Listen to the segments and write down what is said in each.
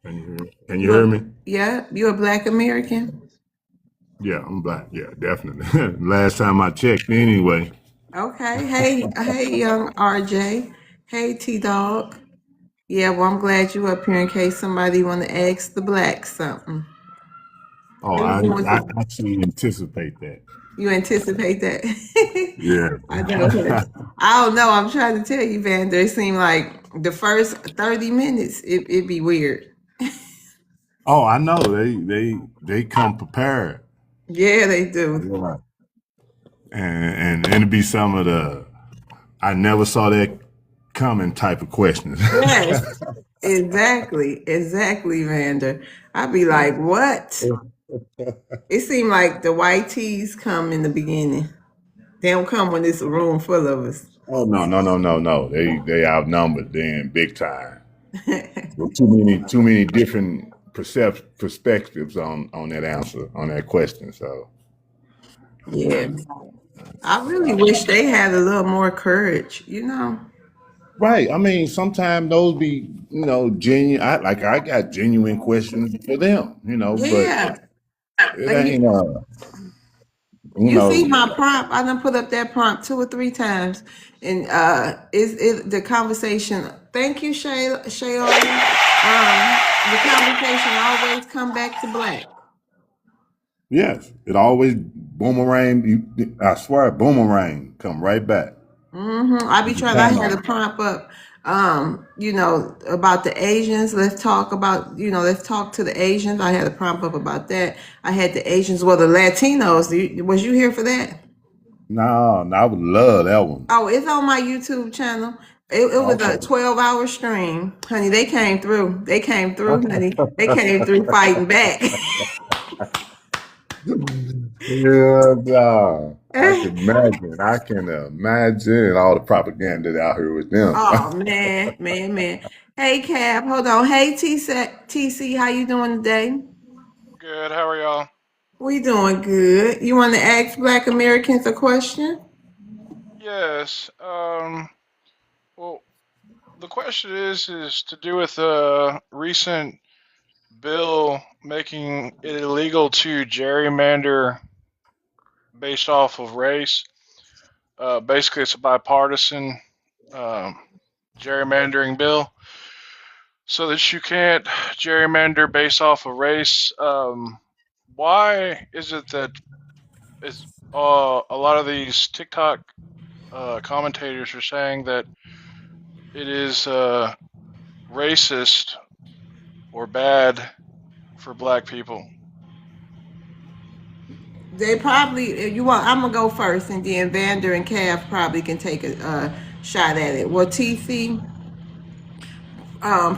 Can you You a hear me? yeah, you a black American? Yeah, I'm black. Yeah, definitely. Last time I checked, anyway. Okay. Hey, young RJ. Hey, T Dog. Yeah, well, I'm glad you up here in case somebody want to ask the black something. Oh, How you doing? I actually anticipate that. You anticipate that? Yeah. I know. I don't know. I'm trying to tell you, Vander. It seemed like the first 30 minutes, it'd be weird. Oh, I know. They come prepared. Yeah, they do. Yeah. And it'd be some of the I never saw that coming type of questions. Yes, exactly, Vander. I'd be like, what? It seemed like the white tees come in the beginning. They don't come when it's a room full of us. Oh no. They outnumbered then big time. Well, too many different perspectives on that answer on that question. So Yeah. I really wish they had a little more courage. right. I mean, sometimes those be genuine. I got genuine questions for them. But Yeah. it Like ain't you you see know. my prompt. I done put up that prompt 2 or 3 times. And is the conversation thank you, Shay the conversation always come back to black. Yes, it always boomerang. I swear, boomerang come right back. I be trying. I had a prompt up, about the Asians. Let's talk to the Asians. I had a prompt up about that. I had the Asians, well, the Latinos. Was you here for that? No, I would love that one. Oh, it's on my YouTube channel. It was a Okay. 12-hour stream, honey. They came through. They came through, honey. They came through fighting back. Yeah, nah. I can imagine all the propaganda out here with them. Oh man, man, man. Hey, Cap, hold on. Hey, TC, how you doing today? Good. How are y'all? We doing good. You want to ask Black Americans a question? Yes. Well, the question is to do with a recent bill making it illegal to gerrymander based off of race. Basically, it's a bipartisan um, gerrymandering bill, so that you can't gerrymander based off of race. Why is it that is a lot of these TikTok commentators are saying that it is racist or bad for black people? They probably you want. I'm gonna go first, and then Vander and Calf probably can take a shot at it. Well, TC,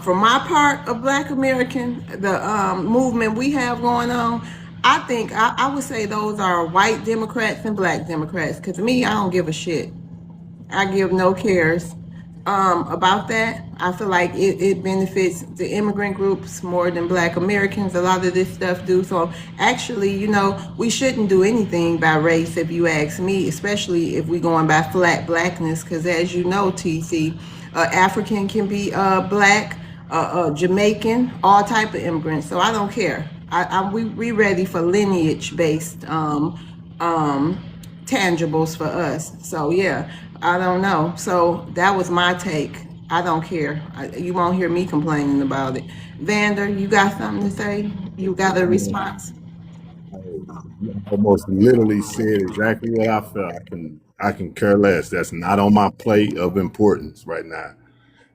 for my part of Black American, the movement we have going on, I think I would say those are white Democrats and Black Democrats. Cause me, I don't give a shit. I give no cares about that. I feel like it benefits the immigrant groups more than Black Americans. A lot of this stuff do. So actually, we shouldn't do anything by race, if you ask me, especially if we going by flat blackness. Because as you know, TC, African can be Black, Jamaican, all type of immigrants. So I don't care. We ready for lineage based tangibles for us. So yeah, I don't know. So that was my take. I don't care. You won't hear me complaining about it. Vander, you got something to say? You got a response? Almost literally said exactly what I felt. I can care less. That's not on my plate of importance right now.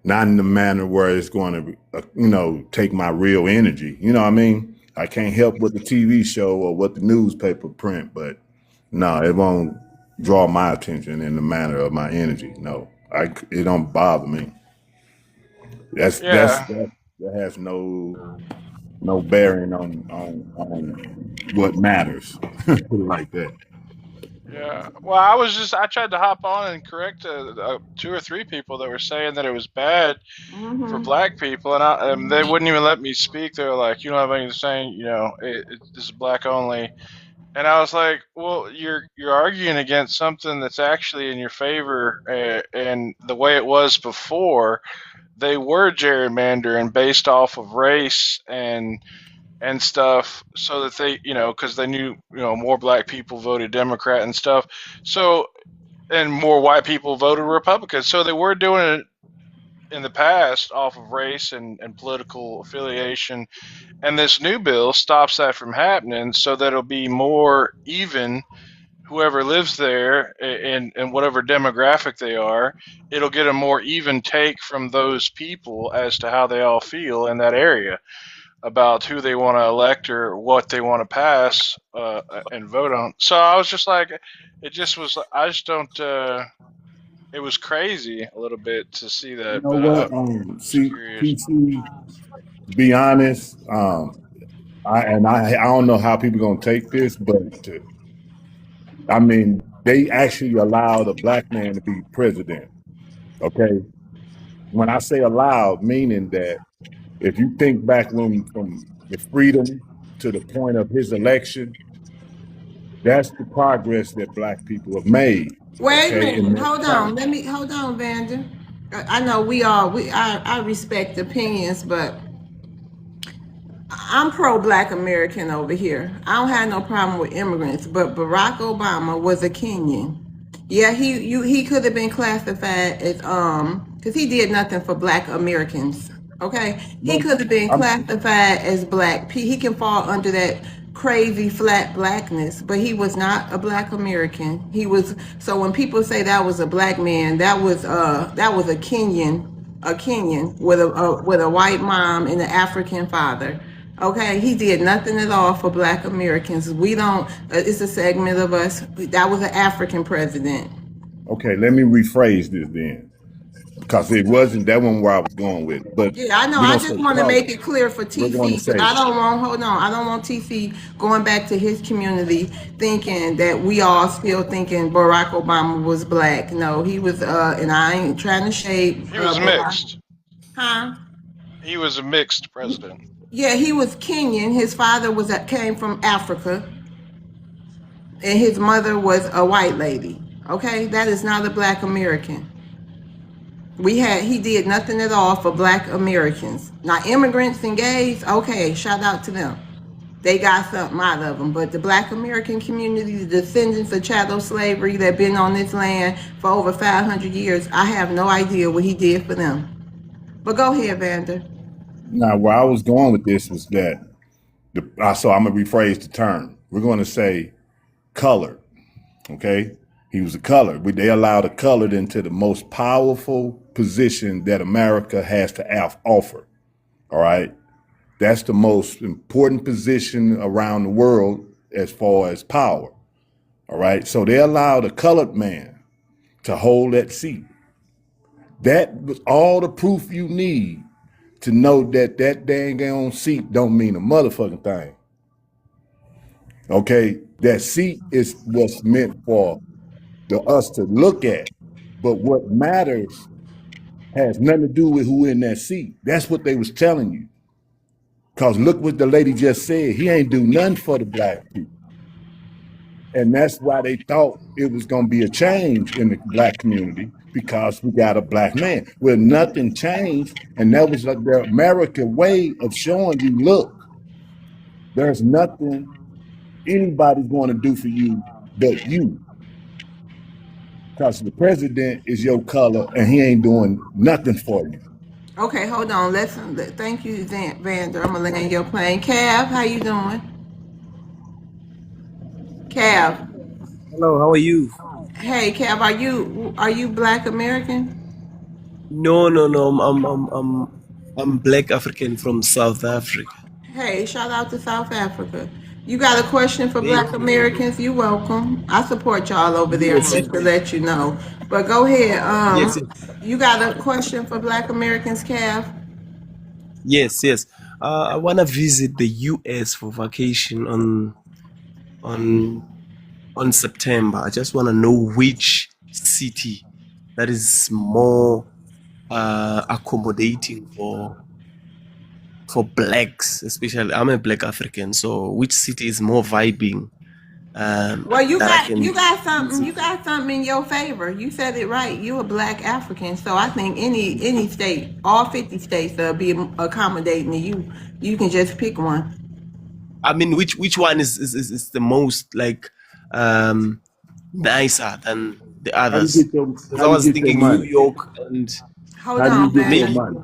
Not in the manner where it's going to, take my real energy. You know what I mean? I can't help what the TV show or what the newspaper print, but no, it won't draw my attention in the manner of my energy. No, it don't bother me. Yeah, That has no bearing on what matters. Put it like that. yeah. Well, I tried to hop on and correct two or three people that were saying that it was bad for Mm-hmm. black people, and they wouldn't even let me speak. They were like, "You don't have anything to say. This is black only." And I was like, well, you're arguing against something that's actually in your favor, and the way it was before, they were gerrymandering based off of race and stuff, so that they, because they knew, more black people voted Democrat and stuff, so and more white people voted Republican, so they were doing it in the past off of race and political affiliation, and this new bill stops that from happening, so that it'll be more even. Whoever lives there and whatever demographic they are, it'll get a more even take from those people as to how they all feel in that area about who they want to elect or what they want to pass and vote on. So I was just like, it just was. I just don't. It was crazy a little bit to see You that, know but what? was curious. PC, to be honest, I don't know how people gonna take this, but I mean, they actually allowed a black man to be president. Okay, when I say allowed, meaning that if you think back when from the freedom to the point of his election, that's the progress that black people have made. Wait a Okay, in minute. that Hold on. time. Hold on, Vander. I know I respect opinions, but I'm pro-black American over here. I don't have no problem with immigrants, but Barack Obama was a Kenyan. Yeah, he could have been classified as because he did nothing for black Americans. Okay, he No, could have been I'm classified as black. He can fall under that crazy flat blackness, but he was not a black American. He was so when people say that was a black man, that was a Kenyan with a white mom and an African father. Okay, he did nothing at all for black Americans. We don't, it's a segment of us. That was an African president. okay. Let me rephrase this then, because it wasn't that one where I was going with it. But Yeah, I know. we're I gonna just say want to color. make it clear for We're going to TC because say hold on, I don't want TC going back to his community thinking that we all still thinking Barack Obama was black. No, he was, and I ain't trying to shade He was Barack. mixed. Huh? He was a mixed president. Yeah, he was Kenyan. His father came from Africa, and his mother was a white lady. Okay, that is not a black American. He did nothing at all for black Americans. Now immigrants and gays, okay, shout out to them. They got something out of them. But the black American community, the descendants of chattel slavery that been on this land for over 500 years, I have no idea what he did for them. But go ahead, Vander. now where I was going with this was that so I'm gonna rephrase the term. We're going to say colored. Okay, he was a colored. They allowed a colored into the most powerful position that America has to offer. All right, that's the most important position around the world as far as power. All right, so they allowed a colored man to hold that seat. That was all the proof you need to know that that dang on seat don't mean a motherfucking thing. Okay, that seat is what's meant for us to look at, but what matters has nothing to do with who in that seat. That's what they was telling you. Cause look what the lady just said. He ain't do nothing for the black people, and that's why they thought it was gonna be a change in the black community because we got a black man. Well, nothing changed, and that was like the American way of showing you, look, there's nothing anybody's going to do for you but you. Because the president is your color and he ain't doing nothing for you. Okay, hold on. Thank you, Vander. I'm gonna land your plane. Cav, how you doing? Cav. Hello, how are you? Hey, Cav, are you Black American? No, no, no. I'm Black African from South Africa. Hey, shout out to South Africa. You got a question for Thank Black you. Americans? You welcome. I support y'all over there, Yes, just to let you know. But go ahead. yes, yes, You got a question for Black Americans, Cav? yes, yes. I wanna visit the US for vacation on on September. I just wanna know which city that is more accommodating for blacks, especially. I'm a Black African, so which city is more vibing Well, that I you can got something visit. you got something in your favor. You said it right. You a black African, so I think any state, all 50 states, be accommodating to you. You can just pick one. I mean, which one is the most like nicer than the How do you others? get your Because How I do you was get your thinking New money? York, and Hold How do you on, get your Vanda. maybe money?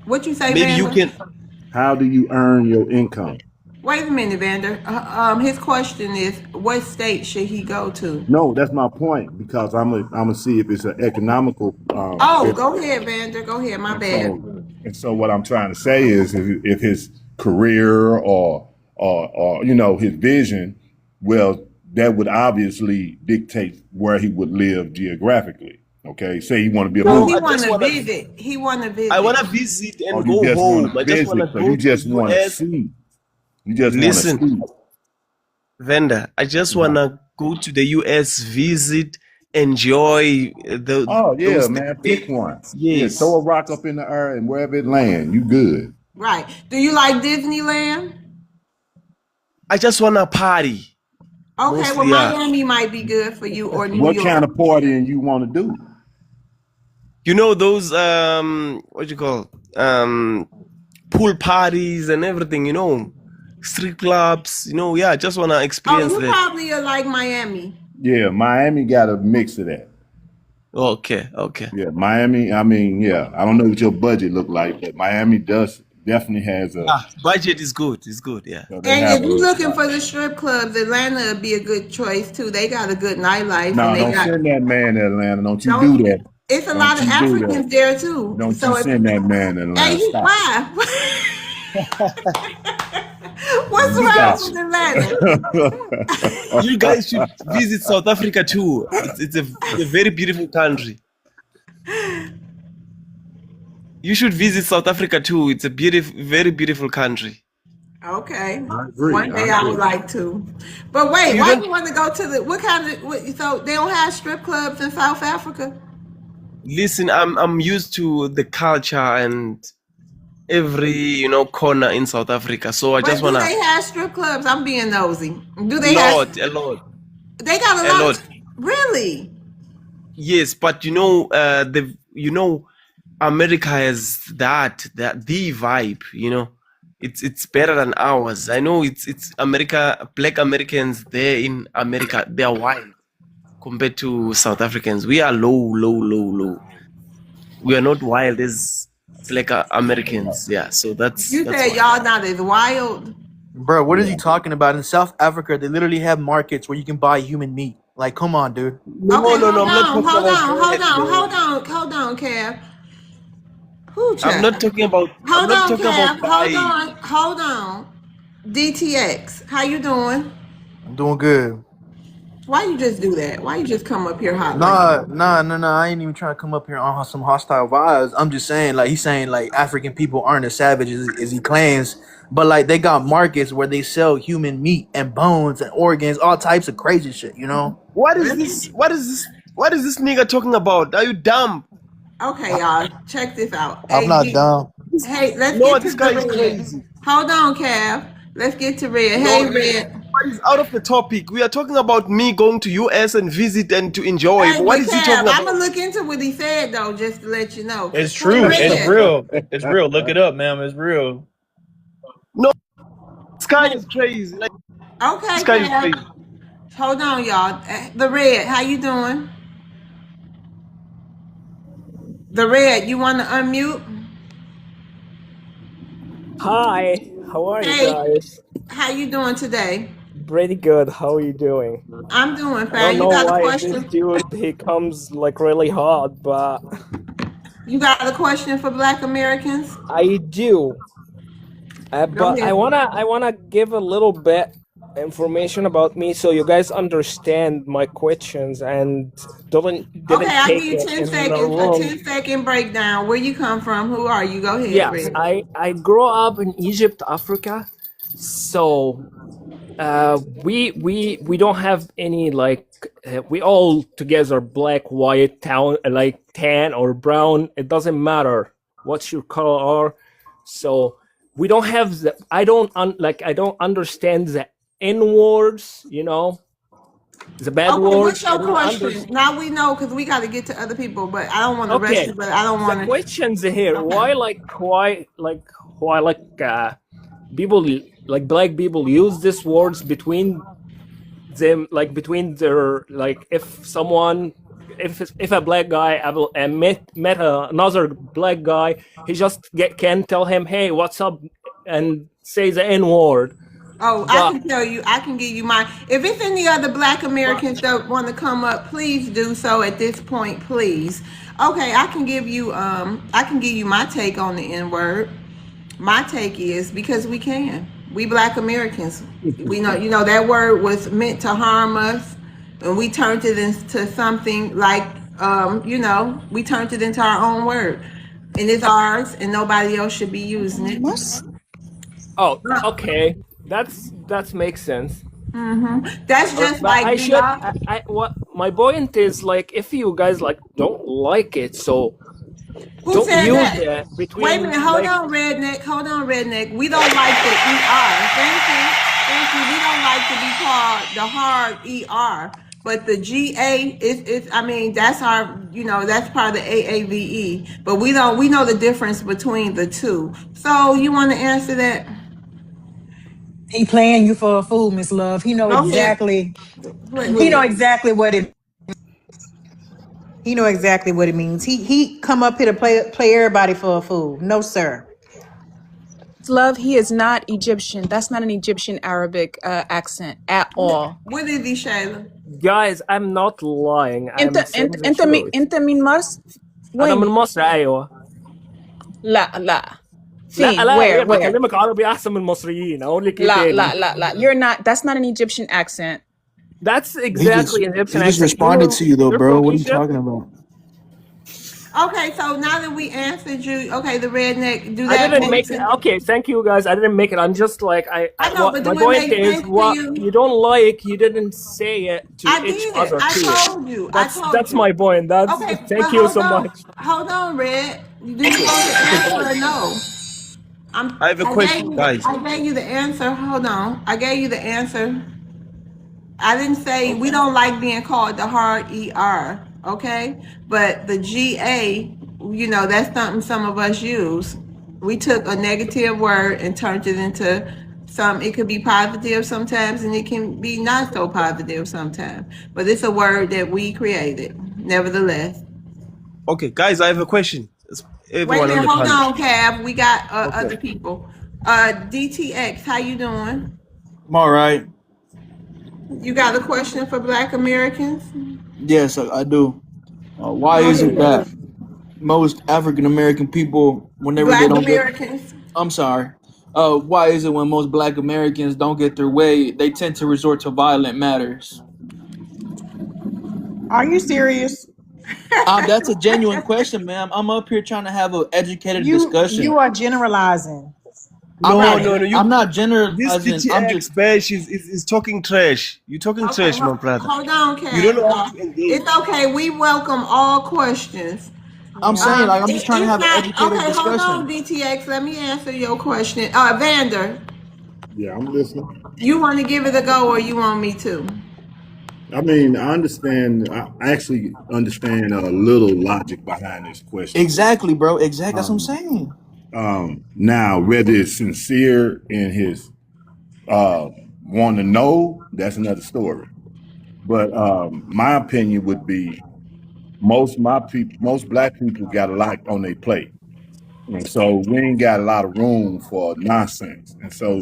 What you say, maybe you Vanda? can. How do you earn your income? Wait a minute, Vander. His question is, what state should he go to? No, that's my point because I'm gonna see if it's an economical Oh, benefit. go ahead, Vander. Go ahead. My And bad. so what I'm trying to say is if his career or his vision, well, that would obviously dictate where he would live geographically. Okay, say you want to be a So No, movie, he I want just to wanna. visit. He want to I visit. wanna visit or and you go just want home. to I just wanna visit, so go you to the just want to US. see. You just want to Listen, see. vendor, I just Uh-huh. wanna go to the US, visit, enjoy Oh yeah, those man, pick one. days. Yeah, throw Yes, a rock up in the air and wherever it land, you good. Right. Do you like Disneyland? I just wanna party Okay, well, mostly. Yeah, Miami might be good for you or New What kind York. of partying you want to do? you know those what you call pool parties and everything. Street clubs. Yeah, I just wanna Oh, experience you that. probably are like Miami. Yeah, Miami got a mix of that. Okay, okay. Yeah, Miami. I mean, yeah, I don't know what your budget look like, but Miami does definitely has a. Yeah, budget is good. It's good. Yeah. So they And have if you're a. looking for the strip clubs, Atlanta would be a good choice too. They got a good nightlife, and No, they don't got send that man to Atlanta. Don't you do don't. that. It's a Don't lot of you do Africans that. there too. Don't you So if send that man to hey, Atlanta. you Stop it. why? What's wrong Stop with it. Atlanta? You guys should visit South Africa too. It's a very beautiful country. You should visit South Africa too. It's a very beautiful country. Okay, I agree. one I day I would agree. like to. But wait, You why don't you want to go to the what kind of? So they don't have strip clubs in South Africa? listen. I'm used to the culture and every corner in South Africa. So I just But do wanna they have strip clubs? I'm being nosy. Do a they have? lot, a lot, They got a a lot. lot. Really? Yes, but America has the vibe. It's better than ours. I know it's America. Black Americans there in America, they are wild compared to South Africans. We are low, low, low, low. We are not wild as black Americans. Yeah, so that's You that's said why. y'all not as wild. Bro, what is he Yeah. talking about? In South Africa, they literally have markets where you can buy human meat. Like, come on, dude. No, Okay, no, no. hold I'm not on, talking hold about on, hold that, on, bro. Kev. Who I'm child? not talking about. I'm Hold not on, talking about Kev. buy. Hold on. DTX, how you doing? I'm doing good. Why you just do that? Why you just come up here hot like that? Nah. I ain't even trying to come up here on some hostile vibes. I'm just saying, like, he's saying, like, African people aren't as savage as he claims. But, like, they got markets where they sell human meat and bones and organs, all types of crazy shit, you know? What is this? What is this? What is this nigga talking about? Are you dumb? Okay, y'all, check this out. I'm not dumb. Hey, let's No, get to this the guy is red. crazy. Hold on, Kev. Let's get to red. No, Hey, red. what is out of the topic? We are talking about me going to US and visit and to enjoy. Hey, What but is he Kev, talking I'm about? gonna look into what he said though, just to let you know. It's Hey, true. It's red. real. It's real. Look it up, ma'am. It's real. No, this guy is crazy. Like Okay, this guy is Kev. crazy. Hold on, y'all. The red, how you doing? The red, you want to unmute? Hi, how are you Hey, guys? how you doing today? Pretty good. How are you doing? I'm doing I don't fine. You know got a why this question? dude he comes like really hot, but You got a question for Black Americans? I do. Go But ahead. I wanna give a little bit information about me so you guys understand my questions and Okay, didn't I'll give take you it 10 in the seconds, a wrong. 10-second breakdown. Where you come from? Who are you? Go ahead, Yes, Red. I grew up in Egypt, Africa. So we don't have any like we all together black, white, town like tan or brown. It doesn't matter what's your color are. So we don't have the I don't understand the N words, you know. The bad Okay, word what's your in question? Now we know because we got to get to other people, but I don't want to rush Okay, you. But I don't the want to. questions here. Okay. Why people like black people use these words between them, like between their, like if a black guy met another black guy, he just can tell him, hey, what's up, and say the n word. Oh, I But can tell you. I can give you my. If it's any other Black but Americans that want to come up, please do so at this point, please. Okay, I can give you. I can give you my take on the N word. My take is because we can. We Black Americans. We know. You know that word was meant to harm us, and we turned it into something like. We turned it into our own word, and it's ours, and nobody else should be using it. oh, okay, that makes sense. That's Or just but like I we should are. I what my point is, like, if you guys like don't like it, so Who don't said use that? it Wait a between minute. Hold like. on, redneck. Hold on, redneck. We don't like the ER. Thank you. Thank you. We don't like to be called the hard ER. But the GA is I mean, that's our, that's part of the AAVE. But we know the difference between the two. So you want to answer that? He playing you for a fool, Miss Love. He know Go ahead. exactly. Play He with know it. exactly what it. He know exactly what it means. He come up here to play everybody for a fool. No, sir. Love, he is not Egyptian. That's not an Egyptian Arabic accent at all. What is he, Shayla? Guys, I'm not lying, انت I'm saying انت the انت من truth. انت من مصر؟ انا من وين؟ مصر، ايوه. لا لا. لا في لا، ايه، where؟ بكلمك عربي احسن من المصريين، اقول لك ايه لا لا تاني؟ لا لا. You're not. That's not an Egyptian accent. That's He just exactly an Egyptian he just accent. responded to you though, You're bro. from What are you Egypt. talking about? Okay, so now that we answered you, okay, the redneck, do I that didn't make make it. sense? Okay, thank you guys. I didn't make it. I'm just like I know, what but my do it point make is, sense to what you? you don't like, you didn't say it to I each did. other I too. told you. I told That's you. my point. That's Okay, but thank you so much. hold on, Red. Do you Okay, want the okay, answer or guys. no? I have a question, guys. I gave you the answer. Hold on. I gave you the answer. I didn't say we Okay. don't like being called the hard ER, okay? But the GA, that's something some of us use. We took a negative word and turned it into it could be positive sometimes and it can be not so positive sometimes. But it's a word that we created, nevertheless. Okay, guys, I have a question. Wait a Everyone on minute, the hold panel. on, Cav. We got Okay. other people. DTX, how you doing? I'm all right. You got a question for Black Americans? Yes, I do. Why Go is it ahead. that most African American people, whenever they Black don't get, Americans. I'm sorry. Why is it when most Black Americans don't get their way, they tend to resort to violent matters? Are you serious? That's a genuine question, ma'am. I'm up here trying to have an educated You discussion. are generalizing. I'm No, not. Right. no, no. I'm not This generalizing. I'm just. DTX bash is talking trash. You're talking Okay, trash, my brother. hold on, You don't know how Cav. to engage. It's okay. We welcome all questions. I'm Yeah. saying like I'm just trying to It's have an not educated okay. Hold on, discussion. DTX. Let me answer your question. Vander, Yeah, I'm listening. you want to give it a go, or you want me to? I mean, I understand. I actually understand a little logic behind this question. Exactly, bro. Exactly. That's what I'm saying. Now, whether it's sincere in his uh, want to know, that's another story. But my opinion would be most black people got a lot on their plate, and so we ain't got a lot of room for nonsense. And so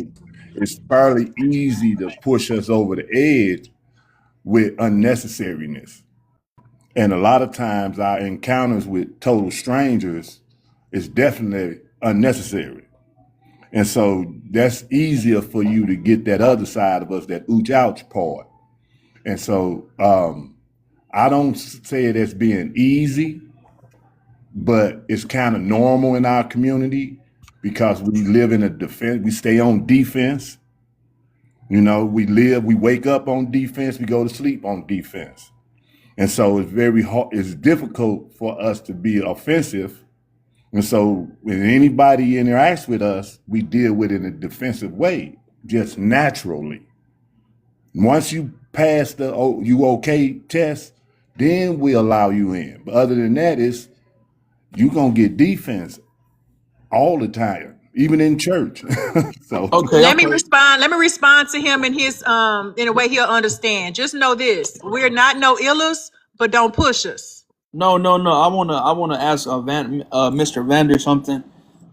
it's fairly easy to push us over the edge with unnecessariness. And a lot of times our encounters with total strangers is definitely unnecessary. And so that's easier for you to get that other side of us, that ooch ouch part. And so I don't say it as being easy, but it's kind of normal in our community because we live in a defense, we stay on defense. We wake up on defense, we go to sleep on defense. And so it's very hard, it's difficult for us to be offensive. And so when anybody interacts with us, we deal with it in a defensive way, just naturally. Once you pass the you okay test, then we allow you in. But other than that, it's you gonna get defense all the time, even in church. So Okay, Let me okay. respond. Let me respond to him in his in a way he'll understand. Just know this: we're not no illers, but don't push us. No, no, no. I wanna ask Mr. Vander something.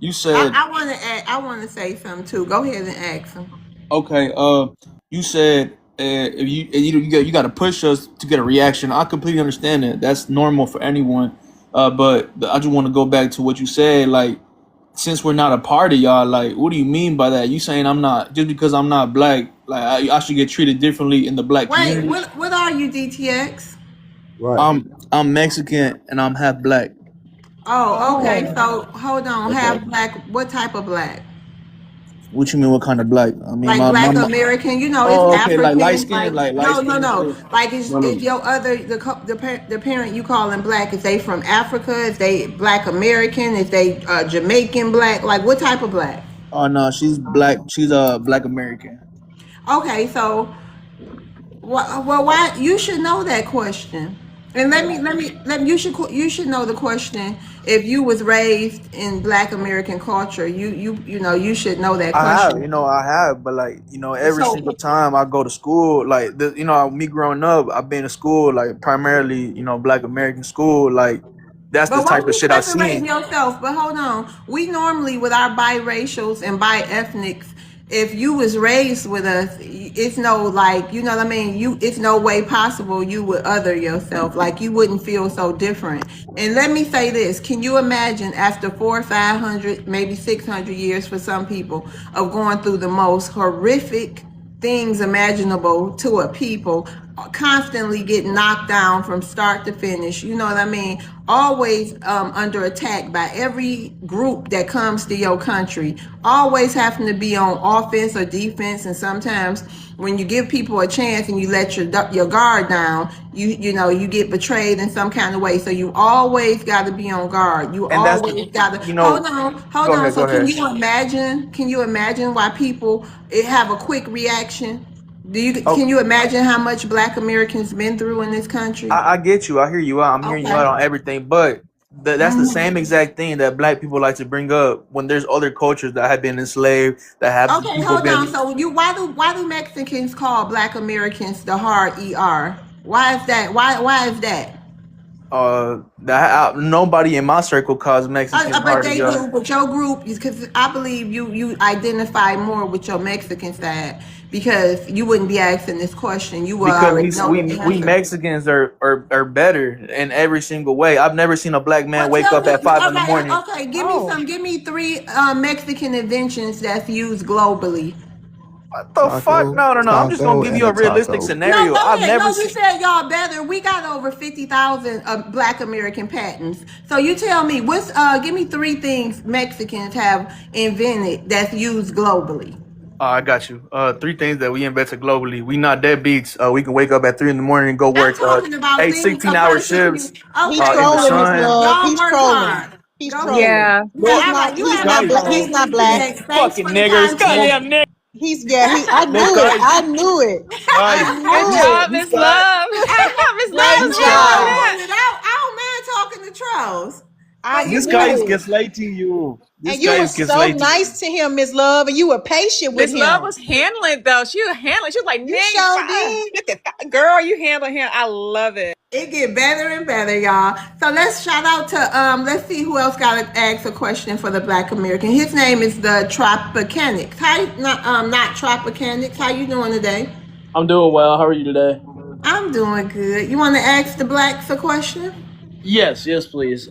You said I want to say something too. Go ahead and ask him. okay. You said if you got to push us to get a reaction. I completely understand that. That's normal for anyone. But I just want to go back to what you said. Like, since we're not a part of y'all, like, what do you mean by that? You saying I'm not just because I'm not black? Like, I should get treated differently in the black Wait, community? what are you, DTX? right. I'm Mexican and I'm half black. Oh, okay. Oh, So hold on. Okay. Half black. What type of black? What you mean? What kind of black? I mean, Like my Black American? You know, it's oh, okay, like light African. skin, Like like light no, no, skin. no. Like No, is no. your other the parent you calling black? Is they from Africa? Is they Black American? Is they Jamaican black? Like what type of black? Oh no, she's black. She's a black American. Okay, so well, why you should know that question. And let me you should know the question. If you was raised in Black American culture, you know you should know that question. I have, but like, every So, single time I go to school, like, me growing up, I've been to school, like, primarily, black American school, like, that's the but why type of you shit I separating seen. yourself? But hold on, we normally with our biracials and bi-ethnics, if you was raised with us, it's no like you know what I mean. It's no way possible you would other yourself. Like you wouldn't feel so different. And let me say this: can you imagine after 400, 500, maybe 600 years for some people of going through the most horrific things imaginable to a people, constantly get knocked down from start to finish, you know what I mean, always under attack by every group that comes to your country, always having to be on offense or defense, and sometimes when you give people a chance and you let your guard down, you know you get betrayed in some kind of way. So you always got to be on guard. You And that's, always got to you hold know, on, hold go on. ahead, go So can ahead. you imagine? Can you imagine why people have a quick reaction? Oh, Can you imagine how much Black Americans been through in this country? I get you. I hear you out. I'm hearing you Okay. out on everything, but that's the Mhm. same exact thing that black people like to bring up when there's other cultures that have been enslaved, that have Okay, people hold on. been. So why do Mexicans call Black Americans the hard ER? Why is that? Why is that? Nobody in my circle calls Mexicans But hard they ER. do. But your group, because I believe you identify more with your Mexican side because you wouldn't be asking this question. You will Because already know the we answer. Mexicans are better in every single way. I've never seen a black man Well, wake tell up me, at 5 in the morning. okay. oh, Give me three Mexican inventions that's used globally. What the fuck? No, no, no. I'm just gonna give And you a a realistic taco. No, scenario. go I've ahead. never No, you seen. said y'all better. We got over 50,000 Black American patents. So you tell me, give me three things Mexicans have invented that's used globally. I got you. Three things that we invented globally. We not deadbeats. We can wake up at 3 in the morning and go I'm work talking about eight things a 16 hour person can do. shifts he's Okay, in the trolling, Miss sun. Love. y'all He's work trolling. hard. He's Go ahead. trolling. Yeah. Yeah, No, all right. You He's have a not guys, good black. day, He's not black. DTX. Thanks fucking for the niggers. content. He's yeah. I No, knew it. guys, I knew it. I guys, Good knew job, it. these Miss guys, Love. Miss Love Wait, was Good these wait, right on wait a job. guys, that. minute. I don't mind talking to trolls. I But these you knew guys it. gaslighting you. These And you were guys so gaslighting you. nice to him, Miss Love, and you were patient with Miss Love him. was handling it though. She was handling. She was like, You "Nigga, sure did. look at that girl. You handle him. I love it." it get better and better, y'all. So let's shout out to let's see who else got to ask a question for the Black American. His name is the Tropicanics. How not Tropicanics. How you doing today? I'm doing well. How are you today? I'm doing good. You want to ask the blacks a question? Yes, yes, please.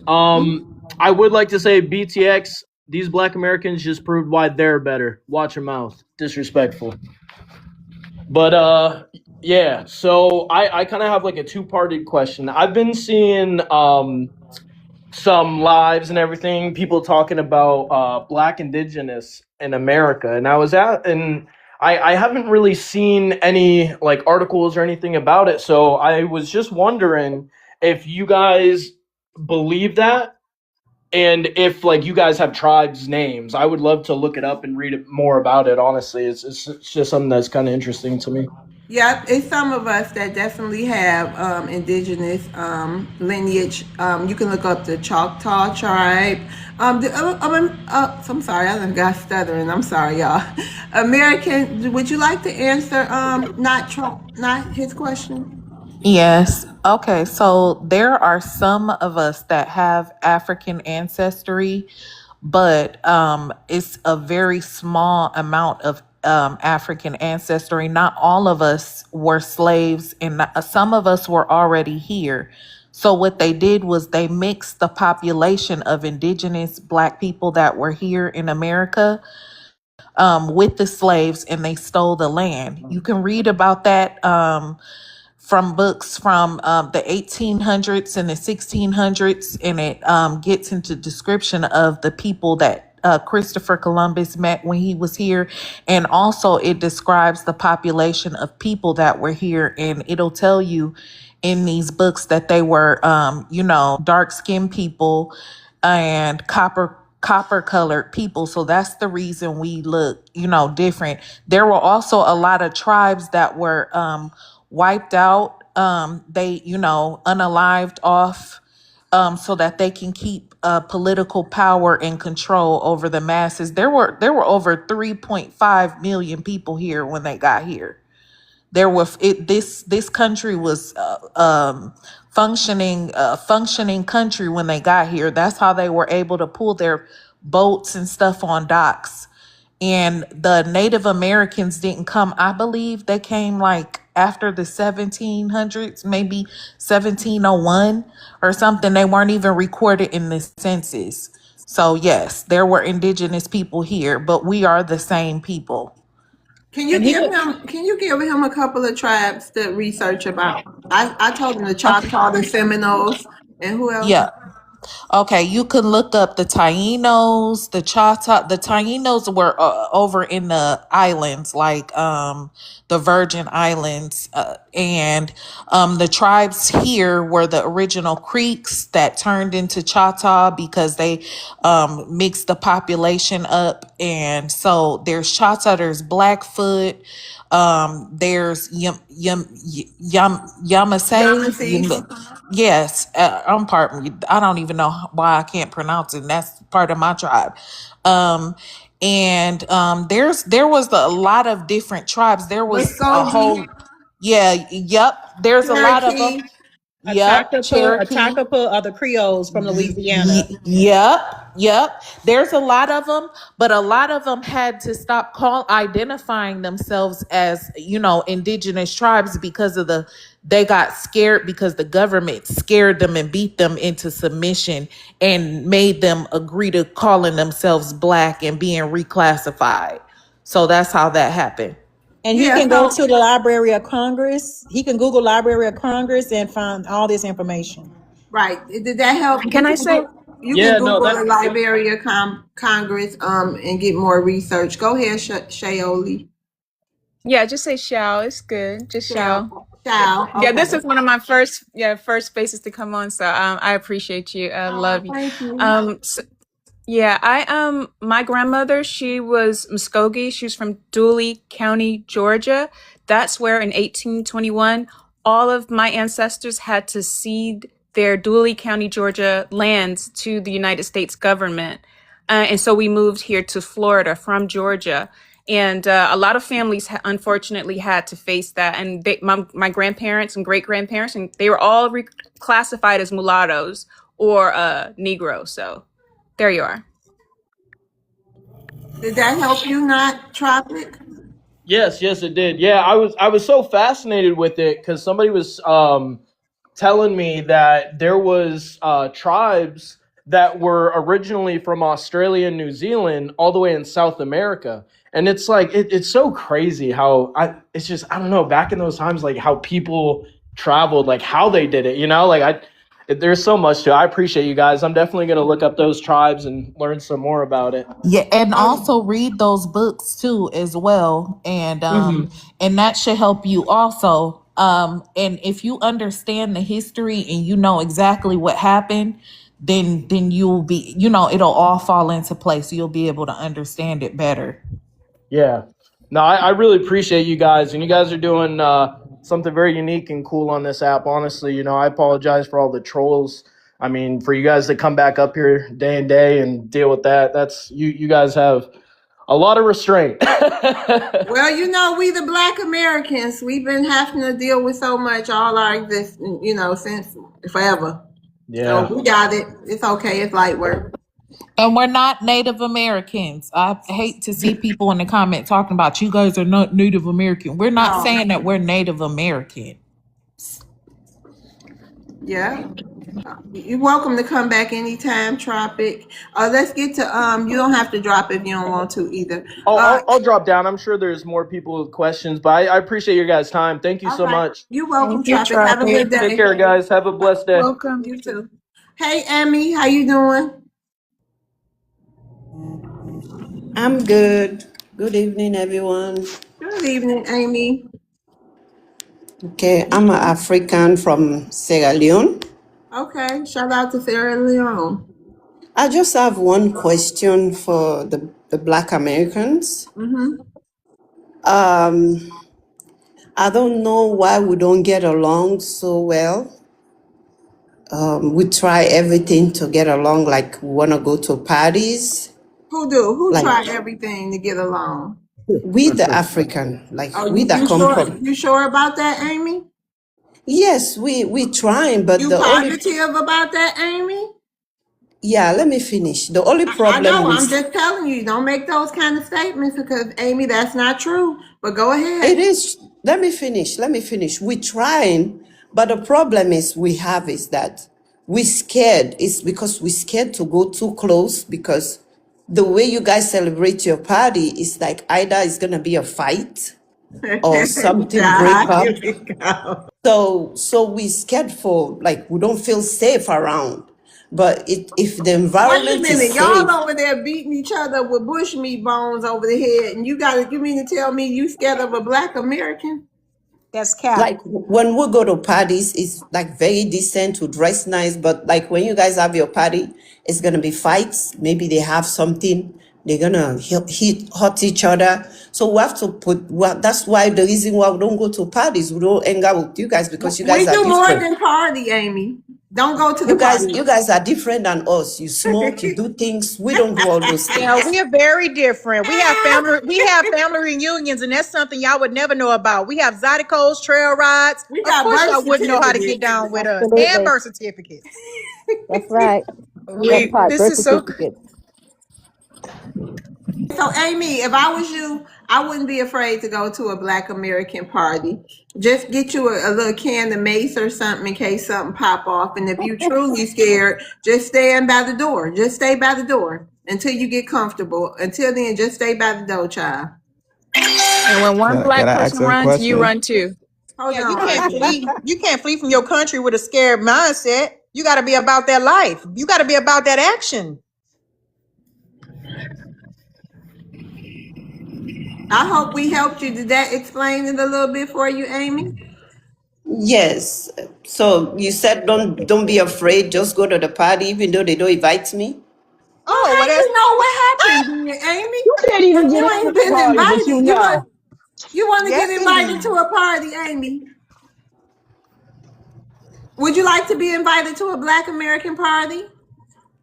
I would like to say BTX. These Black Americans just proved why they're better. Watch your mouth. Disrespectful. But yeah. So I kind of have like a two-parted question. I've been seeing some lives and everything. People talking about Black Indigenous in America, and I haven't really seen any like articles or anything about it. So I was just wondering if you guys believe that, and if like you guys have tribes names. I would love to look it up and read more about it. Honestly, it's just something that's kind of interesting to me. Yep, it's some of us that definitely have indigenous lineage. You can look up the Choctaw tribe. I'm sorry, I done got stuttering. I'm sorry, y'all. American, would you like to answer? Not Trump, not his question. Yes. Okay. So there are some of us that have African ancestry, but it's a very small amount of African ancestry. Not all of us were slaves, and some of us were already here. So what they did was they mixed the population of indigenous Black people that were here in America with the slaves, and they stole the land. You can read about that. From books from the 1800s and the 1600s, and it gets into description of the people that Christopher Columbus met when he was here, and also it describes the population of people that were here, and it'll tell you in these books that they were, dark skinned people and copper colored people. So that's the reason we look, different. There were also a lot of tribes that were wiped out. They, unalived off, so that they can keep political power and control over the masses. There were over 3.5 million people here when they got here. This country was functioning country when they got here. That's how they were able to pull their boats and stuff on docks. And the Native Americans didn't come. I believe they came like after the 1700s, maybe 1701 or something. They weren't even recorded in the census. So yes, there were indigenous people here, but we are the same people. Can you And he give could, him? Can you give him a couple of tribes to research about? I told him the Okay. Choctaw, the Seminoles, and who else? Yeah. Okay, you can look up the Tainos, the Chata. The Tainos were over in the islands, like the Virgin Islands, and the tribes here were the original Creeks that turned into Chata because they mixed the population up, and so there's Chata, there's Blackfoot, there's Yamasee. Yamasees. Yes, I'm part. I don't even know why I can't pronounce it. And that's part of my tribe. Um, and there was a lot of different tribes. There was a Muskogee, whole, yeah, yep. There's a lot of them. Cherokee. Yep, Cherokee. Atacapa are the Creoles from Louisiana. Yep. There's a lot of them, but a lot of them had to stop identifying themselves as, indigenous tribes because they got scared because the government scared them and beat them into submission and made them agree to calling themselves Black and being reclassified. So that's how that happened. And he Yeah, can go so to the Library of Congress. He can Google Library of Congress and find all this information. right. Did that help? Can I say? You can Yeah, no, Google that the Library of Congress and get more research. Go ahead, Shayoli. Yeah, just say shall. It's good. Just shall. Shall. Yeah, this Okay. is one of my first spaces to come on. So I appreciate you. I love you. Thank you. So, yeah, my grandmother, she was Muskogee. She was from Dooley County, Georgia. That's where in 1821 all of my ancestors had to cede their Dooley County, Georgia lands to the United States government. And so we moved here to Florida from Georgia. And a lot of families unfortunately had to face that. And my grandparents and great grandparents, and they were all reclassified as mulattoes or Negroes. So there you are. Did that help you not, Tropic? yes, yes, it did. Yeah, I was so fascinated with it because somebody was telling me that there was tribes that were originally from Australia and New Zealand all the way in South America. And it's like it's so crazy how it's just I don't know, back in those times, like how people traveled, like how they did it, there's so much to it. I appreciate you guys. I'm definitely gonna look up those tribes and learn some more about it. Yeah, and Oh, also read those books too as well, Hmm. and that should help you also. And if you understand the history and you know exactly what happened, then you'll it'll all fall into place. You'll be able to understand it better. Yeah. No, I really appreciate you guys, and you guys are doing something very unique and cool on this app. Honestly, I apologize for all the trolls. I mean, for you guys to come back up here day and day and deal with that, that's you guys have a lot of restraint. Well, we the Black Americans, we've been having to deal with so much all our existence, since forever. Yeah. So we got it. It's okay. It's light work. And we're not Native Americans. I hate to see people in the comment talking about you guys are not Native American. We're not No. saying that we're Native American. Yeah. You're welcome to come back anytime, Tropic. Let's get to you don't have to drop if you don't want to either. I'll drop down. I'm sure there's more people with questions, but I appreciate your guys' time. Thank you so much. You're welcome, Thank you, Tropic. Have a Tropic. good day. Take care, guys. Have a blessed day. Welcome. You too. Hey, Emmy, how you doing? I'm good. Good evening, everyone. Good evening, Amy. Okay, I'm an African from Sierra Leone. Okay, shout out to Sierra Leone. I just have one question for the Black Americans. Mm-hmm. I don't know why we don't get along so well. We try everything to get along, like we want to go to parties. Who do? Who Like try everything to get along? we the African, like Oh, we that you come sure? from. You sure about that, Amy? Yes, we trying, but You the only positive about that, Amy? yeah, let me finish. The only I problem know. I'm with just telling you, don't make those kind of statements because, Amy, that's not true. But go it ahead. is, let me finish. We trying, but the problem is we have is that we scared. It's because we scared to go too close because the way you guys celebrate your party is like either it's gonna be a fight or something break Ah, up. here we go. So we scared for like we don't feel safe around. But if the Wait a environment is minute, safe, y'all over there beating each other with bush meat bones over the head, and you mean to tell me you scared of a Black American? That's cap. like when we go to parties, it's like very decent to dress nice. But like when you guys have your party, it's gonna be fights. Maybe they have something. They're gonna hurt each other. So we have to that's why the reason why we don't go to parties, we don't hang out with you guys because you We guys are do more different. than party, Amy. Don't go to the You party. guys are different than us. You smoke, you do things. We don't do all those Yeah, things. we are very different. We have family reunions, and that's something y'all would never know about. We have Zydeco's trail rides. We Of got course, y'all birth wouldn't know how to get certificates. down with us. And Absolutely. birth certificates. That's right. That part, This birth is so certificate. So, Amy, if I was you, I wouldn't be afraid to go to a Black American party. Just get you a little can of mace or something in case something pop off. And if you truly scared, just stand by the door. Just stay by the door until you get comfortable. Until then, just stay by the door, child. And when one Can black I person ask a runs, you question? run too. Hold Yeah, you on, can't Auntie. flee. You can't flee from your country with a scared mindset. You got to be about that life. You got to be about that action. I hope we helped you. Did that explain it a little bit for you, Amy? Yes. So you said don't be afraid. Just go to the party, even though they don't invite me. Oh, Well, how that's you know what happened, Amy? You can't even If get you into ain't the been party, but you invited, know. you want to get yes, invited to indeed. a party, Amy? Would you like to be invited to a Black American party?